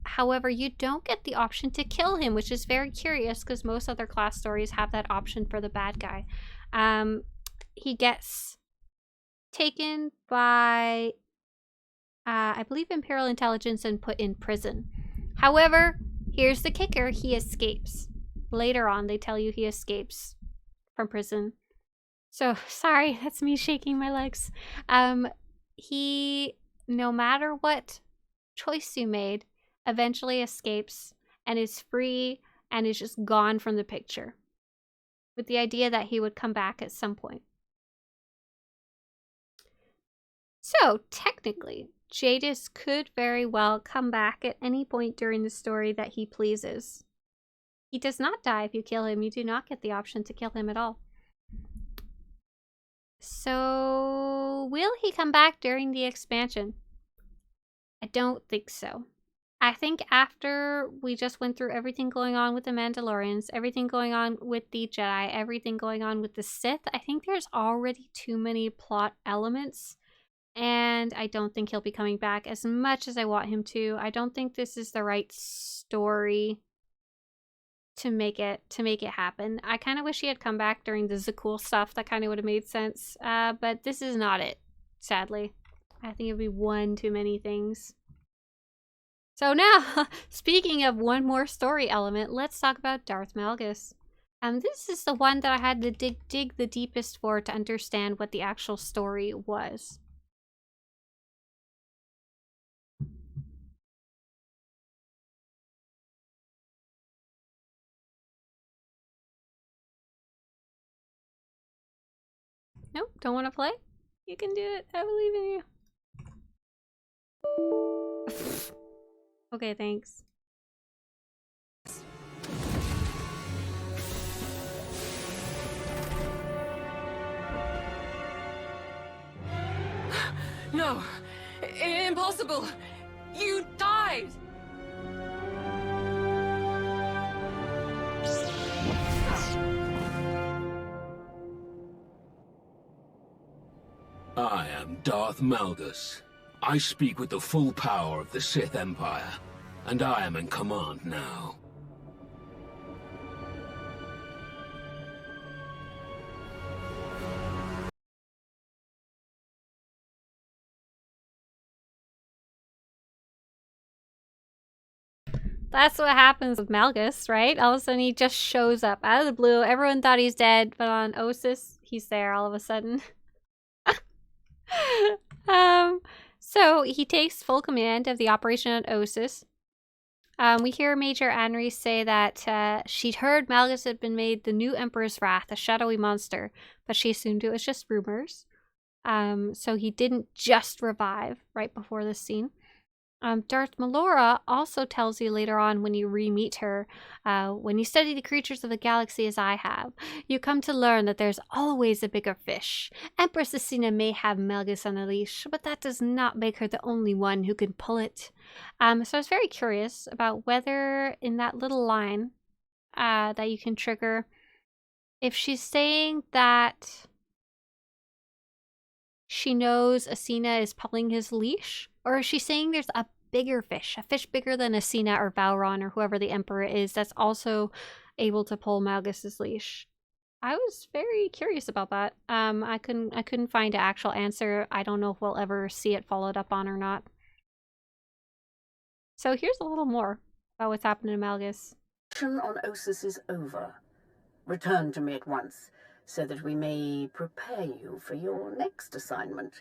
However, you don't get the option to kill him, which is very curious because most other class stories have that option for the bad guy. He gets taken by, I believe, Imperial intelligence and put in prison. However, here's the kicker. He escapes. Later on, they tell you he escapes from prison. So, sorry, that's me shaking my legs. He, no matter what choice you made, eventually escapes and is free and is just gone from the picture, with the idea that he would come back at some point. So, technically, Jadus could very well come back at any point during the story that he pleases. He does not die if you kill him. You do not get the option to kill him at all. So, will he come back during the expansion? I don't think so. I think after we just went through everything going on with the Mandalorians, everything going on with the Jedi, everything going on with the Sith, I think there's already too many plot elements, and I don't think he'll be coming back as much as I want him to. I don't think this is the right story to make it happen. I kind of wish he had come back during the Zakul stuff. That kind of would have made sense, but this is not it, sadly. I think it'd be one too many things. So now, speaking of one more story element, let's talk about Darth Malgus. This is the one that I had to dig the deepest for to understand what the actual story was. Nope, don't want to play? You can do it. I believe in you. Okay, thanks. No! Impossible! You died! I am Darth Malgus. I speak with the full power of the Sith Empire, and I am in command now. That's what happens with Malgus, right? All of a sudden he just shows up out of the blue. Everyone thought he's dead, but on Ossus, he's there all of a sudden. So he takes full command of the operation on Ossus. We hear Major Anri say that she'd heard Malgus had been made the new Emperor's Wrath, a shadowy monster, but she assumed it was just rumors. So he didn't just revive right before this scene. Darth Malora also tells you later on when you re-meet her, when you study the creatures of the galaxy as I have, you come to learn that there's always a bigger fish. Empress Asina may have Malgus on a leash, but that does not make her the only one who can pull it. So I was very curious about whether in that little line that you can trigger, if she's saying that she knows Asina is pulling his leash, or is she saying there's a bigger fish, a fish bigger than Asina or Valron or whoever the Emperor is that's also able to pull Malgus's leash? I was very curious about that. I couldn't find an actual answer. I don't know if we'll ever see it followed up on or not. So here's a little more about what's happening to Malgus. Mission on Ossus is over. Return to me at once, so that we may prepare you for your next assignment.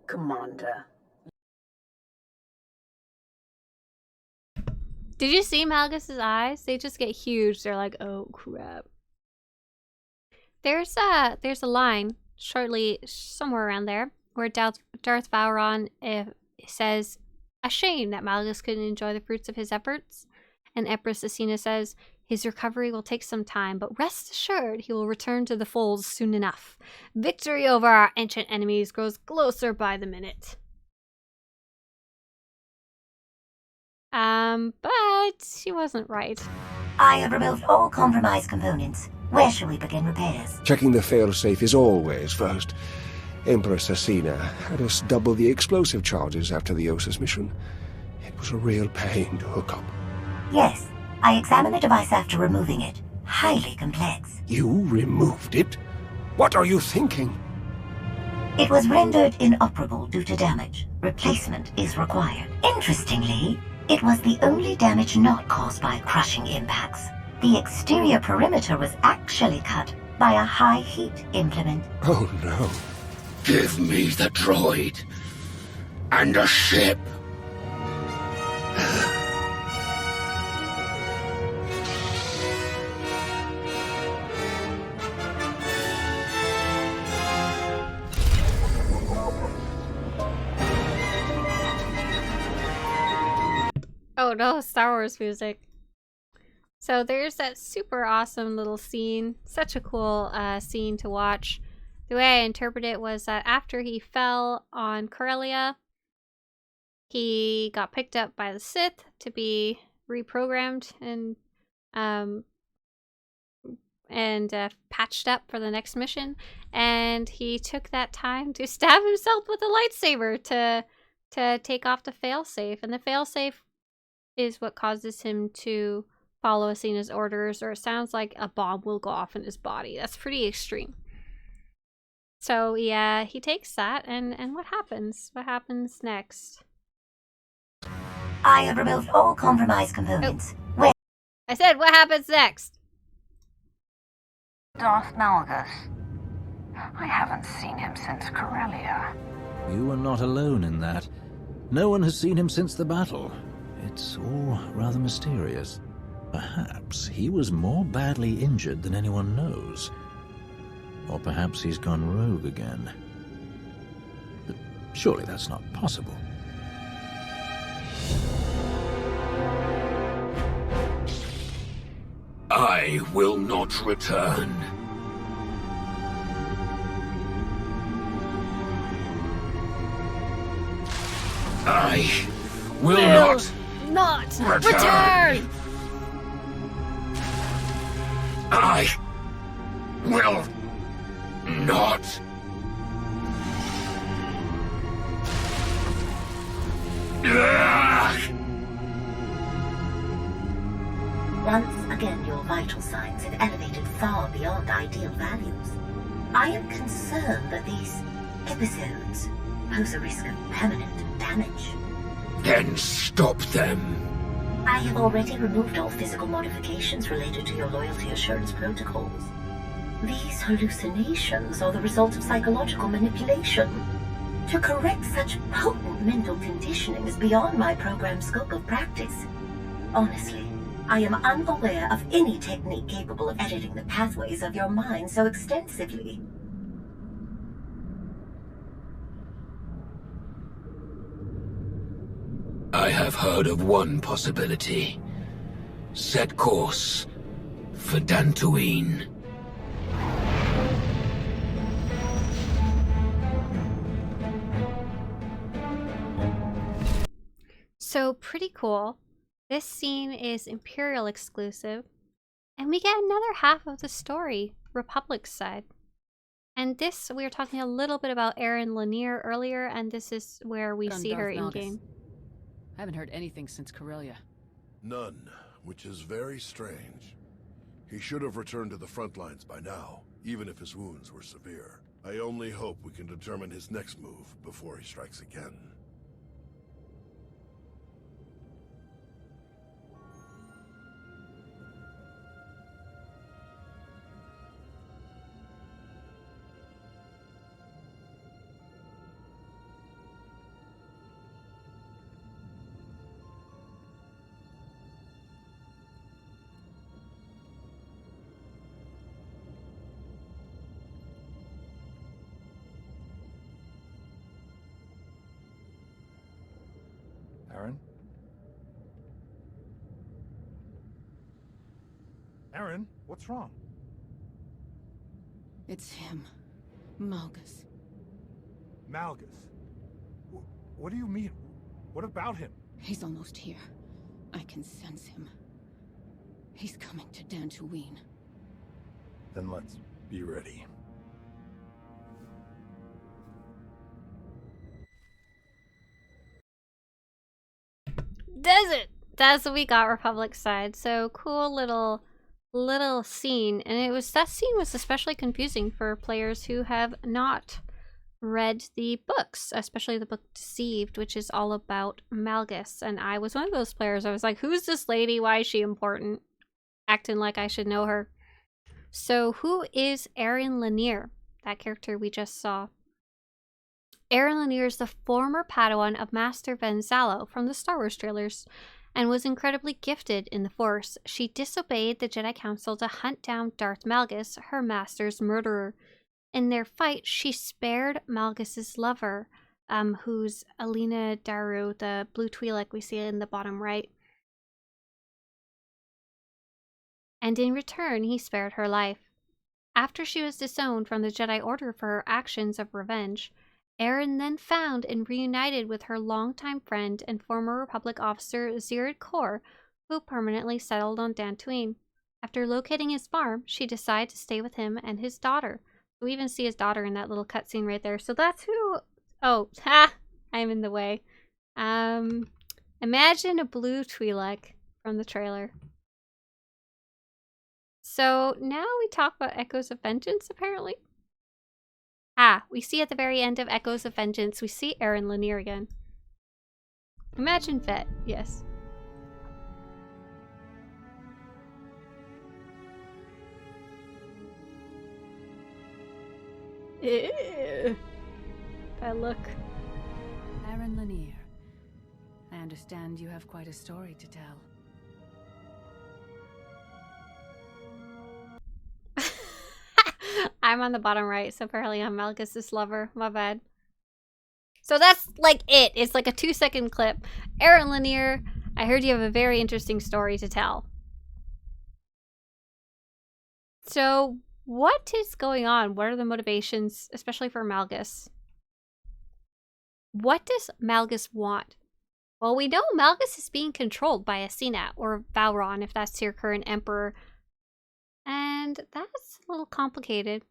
Commander. Did you see Malgus's eyes? They just get huge. They're like, oh crap. There's a line shortly somewhere around there where Darth Valron says, a shame that Malgus couldn't enjoy the fruits of his efforts. And Empress Asina says, his recovery will take some time, but rest assured he will return to the fold soon enough. Victory over our ancient enemies grows closer by the minute. But she wasn't right. I have removed all compromised components. Where shall we begin repairs? Checking the failsafe is always first. Empress Asina had us double the explosive charges after the Ossus mission. It was a real pain to hook up. Yes, I examined the device after removing it. Highly complex. You removed it? What are you thinking? It was rendered inoperable due to damage. Replacement is required. Interestingly, it was the only damage not caused by crushing impacts. The exterior perimeter was actually cut by a high heat implement. Oh no. Give me the droid. And a ship. Oh no, Star Wars music. So there's that super awesome little scene. Such a cool scene to watch. The way I interpret it was that after he fell on Corellia, he got picked up by the Sith to be reprogrammed and patched up for the next mission. And he took that time to stab himself with a lightsaber to take off the failsafe. And the failsafe is what causes him to follow Asina's orders, or it sounds like a bomb will go off in his body. That's pretty extreme. So yeah, he takes that, and what happens? What happens next? I have removed all compromised components. Oh. I said, what happens next? Darth Malgus. I haven't seen him since Corellia. You are not alone in that. No one has seen him since the battle. It's all rather mysterious. Perhaps he was more badly injured than anyone knows. Or perhaps he's gone rogue again. But surely that's not possible. I will not return. I will not return. I will not. Once again, your vital signs have elevated far beyond ideal values. I am concerned that these episodes pose a risk of permanent damage. Then stop them. I have already removed all physical modifications related to your loyalty assurance protocols. These hallucinations are the result of psychological manipulation. To correct such potent mental conditioning is beyond my program's scope of practice. Honestly, I am unaware of any technique capable of editing the pathways of your mind so extensively. I have heard of one possibility. Set course for Dantooine. So pretty cool. This scene is Imperial exclusive. And we get another half of the story, Republic's side. And this, we were talking a little bit about Erin Lanier earlier, and this is where we see her in-game. I haven't heard anything since Corellia. None, which is very strange. He should have returned to the front lines by now, even if his wounds were severe. I only hope we can determine his next move before he strikes again. Aaron? Aaron, what's wrong? It's him. Malgus. Malgus? What do you mean? What about him? He's almost here. I can sense him. He's coming to Dantooine. Then let's be ready. Does it? That's what we got, Republic side. So cool little scene, and that scene was especially confusing for players who have not read the books, especially the book Deceived, which is all about Malgus. And I was one of those players. I was like, who's this lady? Why is she important? Acting like I should know her. So who is Erin Lanier? That character we just saw. Erin Lanier is the former Padawan of Master Venzalo from the Star Wars trailers, and was incredibly gifted in the Force. She disobeyed the Jedi Council to hunt down Darth Malgus, her master's murderer. In their fight, she spared Malgus's lover, who's Alina Daru, the blue Twi'lek we see in the bottom right. And in return, he spared her life. After she was disowned from the Jedi Order for her actions of revenge, Erin then found and reunited with her longtime friend and former Republic officer Zirid Kor, who permanently settled on Dantooine. After locating his farm, she decided to stay with him and his daughter. We even see his daughter in that little cutscene right there. So that's who... Oh, I'm in the way. Imagine a blue Twi'lek from the trailer. So now we talk about Echoes of Vengeance, apparently. We see at the very end of Echoes of Vengeance, we see Erin Lanier again. Imagine Vet, yes. Ew. That look. Erin Lanier. I understand you have quite a story to tell. I'm on the bottom right, so apparently I'm Malgus's lover. My bad. So that's like it. It's like a 2-second clip. Erin Lanier, I heard you have a very interesting story to tell. So, what is going on? What are the motivations, especially for Malgus? What does Malgus want? Well, we know Malgus is being controlled by Asina, or Valron, if that's your current emperor. And that's a little complicated.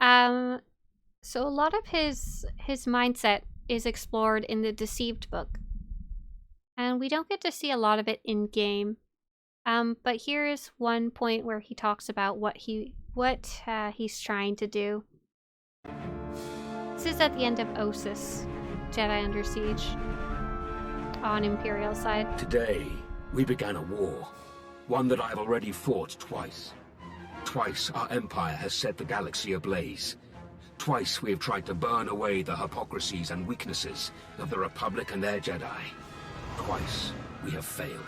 So a lot of his mindset is explored in the Deceived book. And we don't get to see a lot of it in game. But here is one point where he talks about what he's trying to do. This is at the end of Osis, Jedi Under Siege, on Imperial side. Today, we began a war. One that I've already fought twice. Twice our Empire has set the galaxy ablaze. Twice we have tried to burn away the hypocrisies and weaknesses of the Republic and their Jedi. Twice we have failed.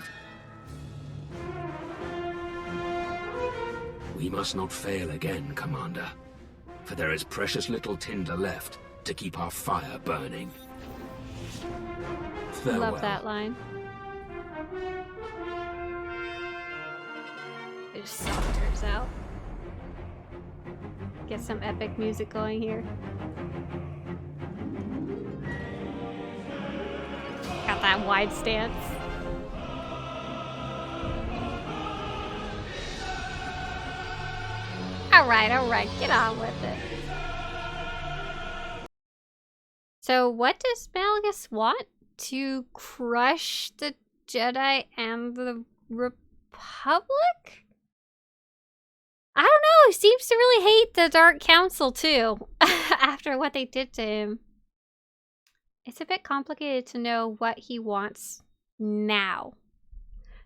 We must not fail again, Commander. For there is precious little tinder left to keep our fire burning. Farewell. Love that line. It just turns out. Get some epic music going here. Got that wide stance. Alright, get on with it. So what does Malgus want? To crush the Jedi and the Republic? I don't know, he seems to really hate the Dark Council too, after what they did to him. It's a bit complicated to know what he wants now.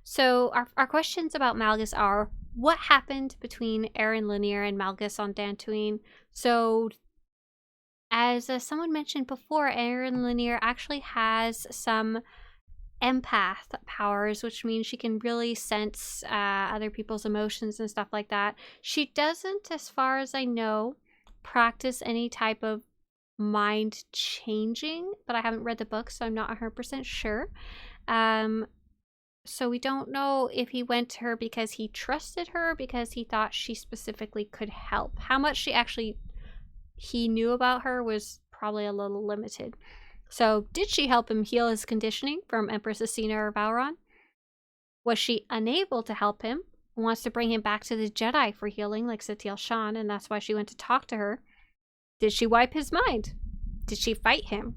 So our questions about Malgus are, what happened between Aaron Lanier and Malgus on Dantooine? So, as someone mentioned before, Aaron Lanier actually has some empath powers, which means she can really sense other people's emotions and stuff like that. She doesn't, as far as I know, practice any type of mind changing, but I haven't read the book, so I'm not 100% sure. So we don't know if he went to her because he trusted her, because he thought she specifically could help. How much he knew about her was probably a little limited. So, did she help him heal his conditioning from Empress Asina or Valron? Was she unable to help him and wants to bring him back to the Jedi for healing like Satiel Shan, and that's why she went to talk to her? Did she wipe his mind? Did she fight him?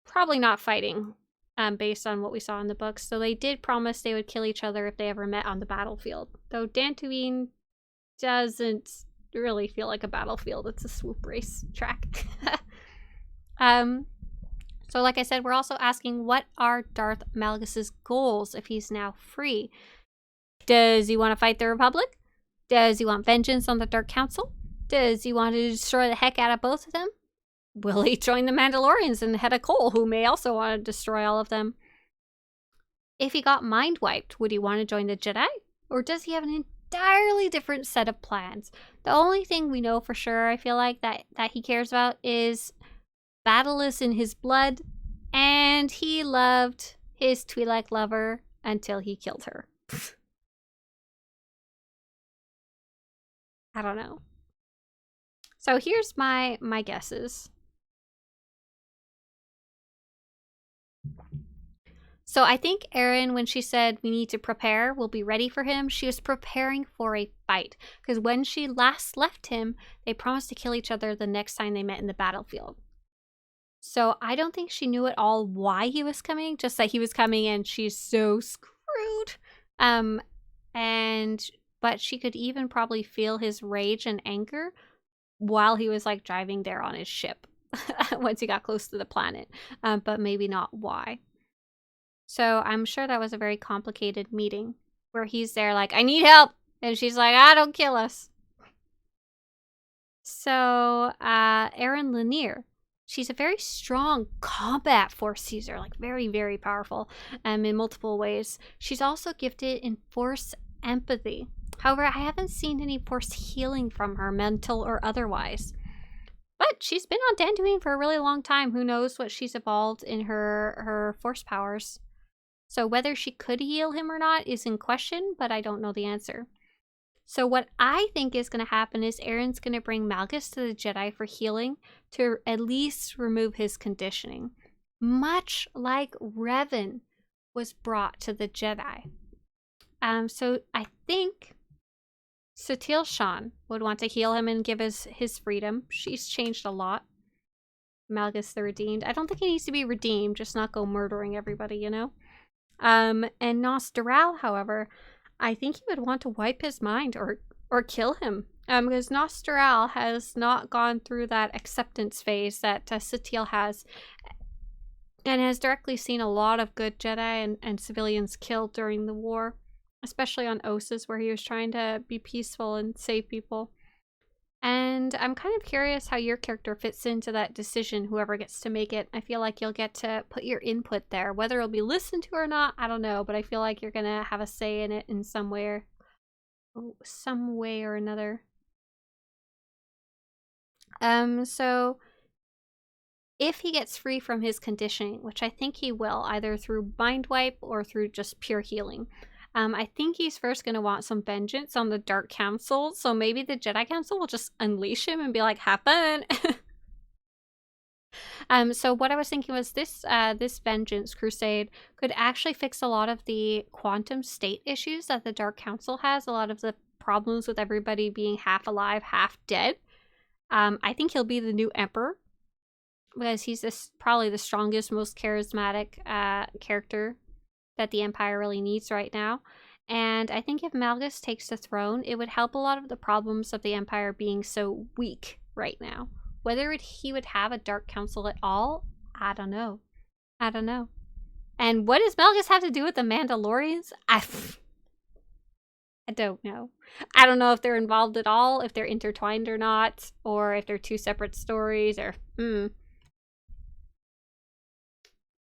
Probably not fighting, based on what we saw in the books. So they did promise they would kill each other if they ever met on the battlefield. Though Dantooine doesn't really feel like a battlefield. It's a swoop race track. So like I said, we're also asking, what are Darth Malgus's goals if he's now free? Does he want to fight the Republic? Does he want vengeance on the Dark Council? Does he want to destroy the heck out of both of them? Will he join the Mandalorians and head a Cole, who may also want to destroy all of them? If he got mind wiped, would he want to join the Jedi? Or does he have an entirely different set of plans? The only thing we know for sure, I feel like, that he cares about is battle is in his blood, and he loved his Twi'lek lover until he killed her. I don't know. So here's my guesses. So I think Erin, when she said we need to prepare, we'll be ready for him, she was preparing for a fight. Because when she last left him, they promised to kill each other the next time they met in the battlefield. So I don't think she knew at all why he was coming, just that he was coming and she's so screwed. But she could even probably feel his rage and anger while he was like driving there on his ship once he got close to the planet, but maybe not why. So I'm sure that was a very complicated meeting where he's there like, I need help, and she's like, don't kill us. So Erin Lanier, she's a very strong combat force user, like very, very powerful in multiple ways. She's also gifted in force empathy. However, I haven't seen any force healing from her, mental or otherwise. But she's been on Dantooine for a really long time. Who knows what she's evolved in her force powers. So whether she could heal him or not is in question, but I don't know the answer. So what I think is going to happen is Aaron's going to bring Malgus to the Jedi for healing to at least remove his conditioning. Much like Revan was brought to the Jedi. So I think SWTOR would want to heal him and give us his freedom. She's changed a lot. Malgus the Redeemed. I don't think he needs to be redeemed, just not go murdering everybody, you know? And Nostral, however, I think he would want to wipe his mind or kill him. Because Nostral has not gone through that acceptance phase that SWTOR has, and has directly seen a lot of good Jedi and civilians killed during the war, especially on Ossus, where he was trying to be peaceful and save people. And I'm kind of curious how your character fits into that decision, whoever gets to make it. I feel like you'll get to put your input there. Whether it'll be listened to or not, I don't know, but I feel like you're going to have a say in it in some way or another. So if he gets free from his conditioning, which I think he will, either through mind wipe or through just pure healing, I think he's first going to want some vengeance on the Dark Council, so maybe the Jedi Council will just unleash him and be like, have fun! So what I was thinking was this vengeance crusade could actually fix a lot of the quantum state issues that the Dark Council has, a lot of the problems with everybody being half alive, half dead. I think he'll be the new Emperor, because he's probably the strongest, most charismatic character that the Empire really needs right now. And I think if Malgus takes the throne, it would help a lot of the problems of the Empire being so weak right now. Whether he would have a Dark Council at all, I don't know. I don't know. And what does Malgus have to do with the Mandalorians? I don't know. I don't know if they're involved at all, if they're intertwined or not, or if they're two separate stories, or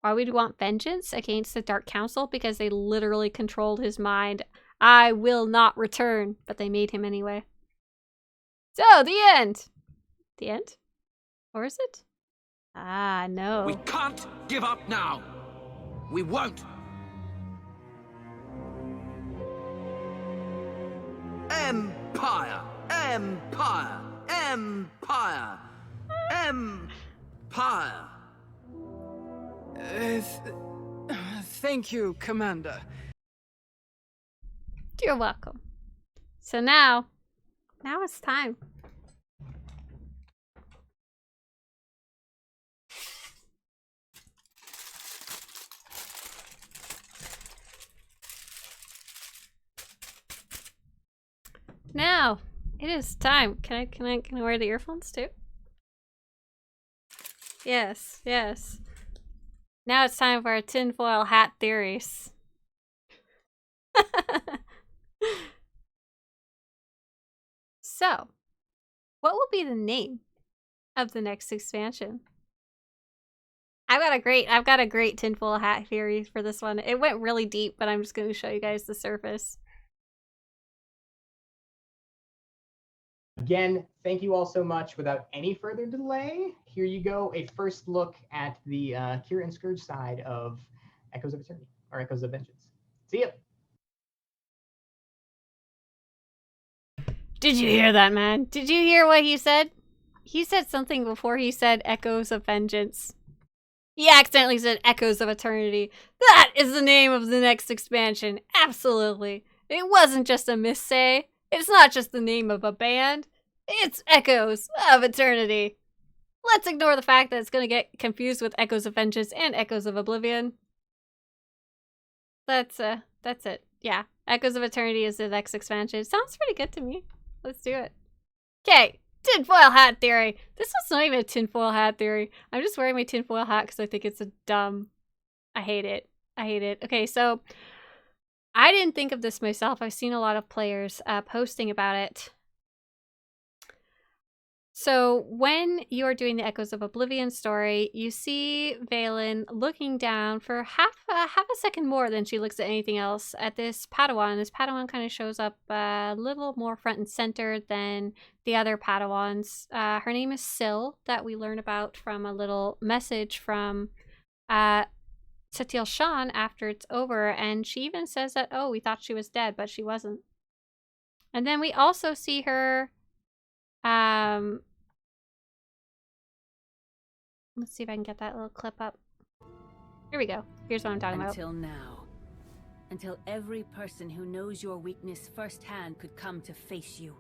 Why would we want vengeance against the Dark Council? Because they literally controlled his mind. I will not return. But they made him anyway. So, the end. The end? Or is it? Ah, no. We can't give up now. We won't. Empire! Empire! Empire! Empire! Thank you, Commander. You're welcome. So now it's time. Now it is time. Can I wear the earphones too? Yes, yes. Now it's time for our tinfoil hat theories. So, what will be the name of the next expansion? I've got a great tinfoil hat theory for this one. It went really deep, but I'm just going to show you guys the surface. Again, thank you all so much. Without any further delay, here you go. A first look at the Kira and Scourge side of Echoes of Eternity, or Echoes of Vengeance. See ya! Did you hear that, man? Did you hear what he said? He said something before he said Echoes of Vengeance. He accidentally said Echoes of Eternity. That is the name of the next expansion. Absolutely. It wasn't just a missay. It's not just the name of a band. It's Echoes of Eternity. Let's ignore the fact that it's going to get confused with Echoes of Vengeance and Echoes of Oblivion. That's it. Yeah, Echoes of Eternity is the next expansion. It sounds pretty good to me. Let's do it. Okay, tinfoil hat theory. This one's not even a tinfoil hat theory. I'm just wearing my tinfoil hat because I think it's a dumb... I hate it. I hate it. Okay, so I didn't think of this myself. I've seen a lot of players posting about it. So when you're doing the Echoes of Oblivion story, you see Vaylin looking down for half a second more than she looks at anything else at this Padawan. This Padawan kind of shows up a little more front and center than the other Padawans. Her name is Syl, that we learn about from a little message from SWTOR after it's over, and she even says that, oh, we thought she was dead, but she wasn't. And then we also see her, let's see if I can get that little clip up. Here we go. Here's what I'm talking about. Until now. Until every person who knows your weakness firsthand could come to face you.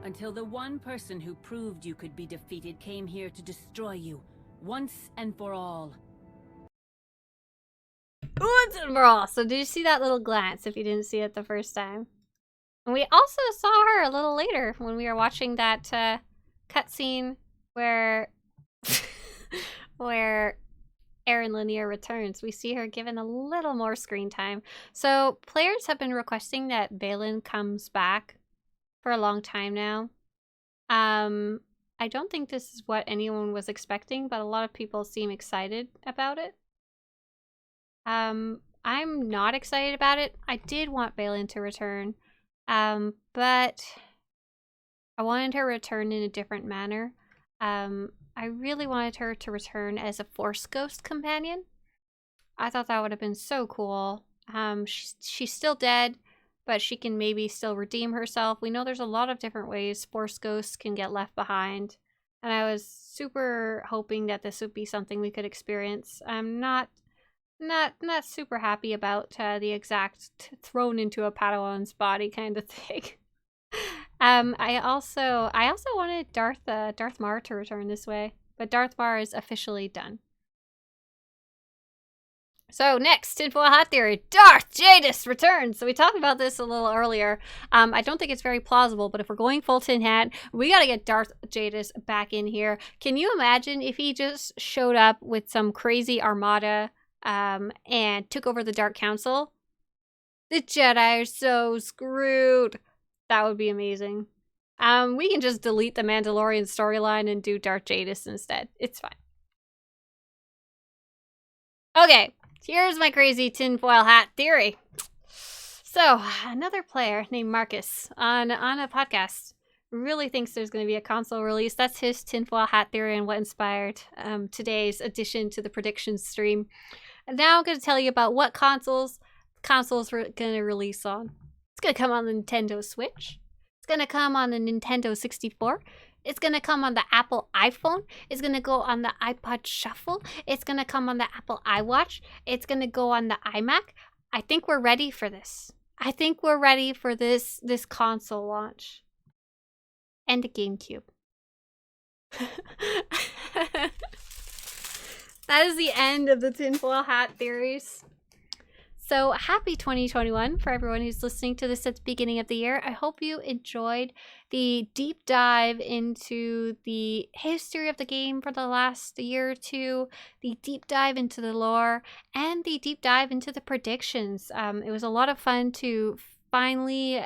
Until the one person who proved you could be defeated came here to destroy you, once and for all. Once and for all. So did you see that little glance if you didn't see it the first time? And we also saw her a little later when we were watching that cutscene where where Aaron Lanier returns. We see her given a little more screen time. So players have been requesting that Vaylin comes back for a long time now. I don't think this is what anyone was expecting, but a lot of people seem excited about it. I'm not excited about it. I did want Vaylin to return, but I wanted her to return in a different manner. I really wanted her to return as a Force Ghost companion. I thought that would have been so cool. She's still dead, but she can maybe still redeem herself. We know there's a lot of different ways Force Ghosts can get left behind. And I was super hoping that this would be something we could experience. I'm not super happy about the exact thrown into a Padawan's body kind of thing. I also wanted Darth Mar to return this way, but Darth Mar is officially done. So next, tinfoil hat theory, Darth Jadus returns. So we talked about this a little earlier. I don't think it's very plausible, but if we're going full tin hat, we got to get Darth Jadus back in here. Can you imagine if he just showed up with some crazy armada and took over the Dark Council? The Jedi are so screwed. That would be amazing. We can just delete the Mandalorian storyline and do Darth Jadus instead. It's fine. Okay. Here's my crazy tinfoil hat theory. So, another player named Marcus on a podcast really thinks there's going to be a console release. That's his tinfoil hat theory and what inspired today's addition to the predictions stream. And now I'm going to tell you about what consoles we're going to release on. It's going to come on the Nintendo Switch. It's going to come on the Nintendo 64. It's going to come on the Apple iPhone. It's going to go on the iPod Shuffle. It's going to come on the Apple iWatch. It's going to go on the iMac. I think we're ready for this. I think we're ready for this console launch. And the GameCube. That is the end of the tinfoil hat theories. So happy 2021 for everyone who's listening to this at the beginning of the year. I hope you enjoyed the deep dive into the history of the game for the last year or two, the deep dive into the lore, and the deep dive into the predictions. It was a lot of fun to finally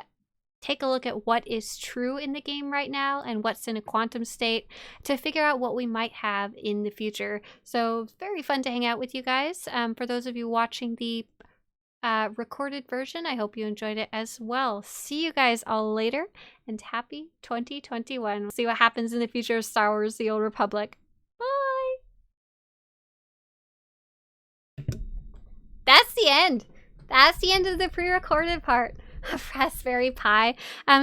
take a look at what is true in the game right now and what's in a quantum state to figure out what we might have in the future. So it's very fun to hang out with you guys. For those of you watching the recorded version, I hope you enjoyed it as well. See you guys all later, and happy 2021. We'll see what happens in the future of Star Wars: The Old Republic. Bye! That's the end. That's the end of the pre-recorded part of Raspberry Pi.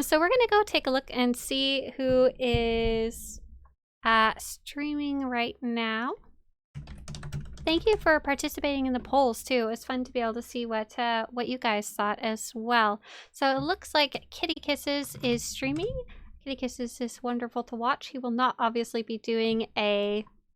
So we're gonna go take a look and see who is streaming right now. Thank you for participating in the polls too. It's fun to be able to see what you guys thought as well. So it looks like Kitty Kisses is streaming. Kitty Kisses is wonderful to watch. He will not obviously be doing a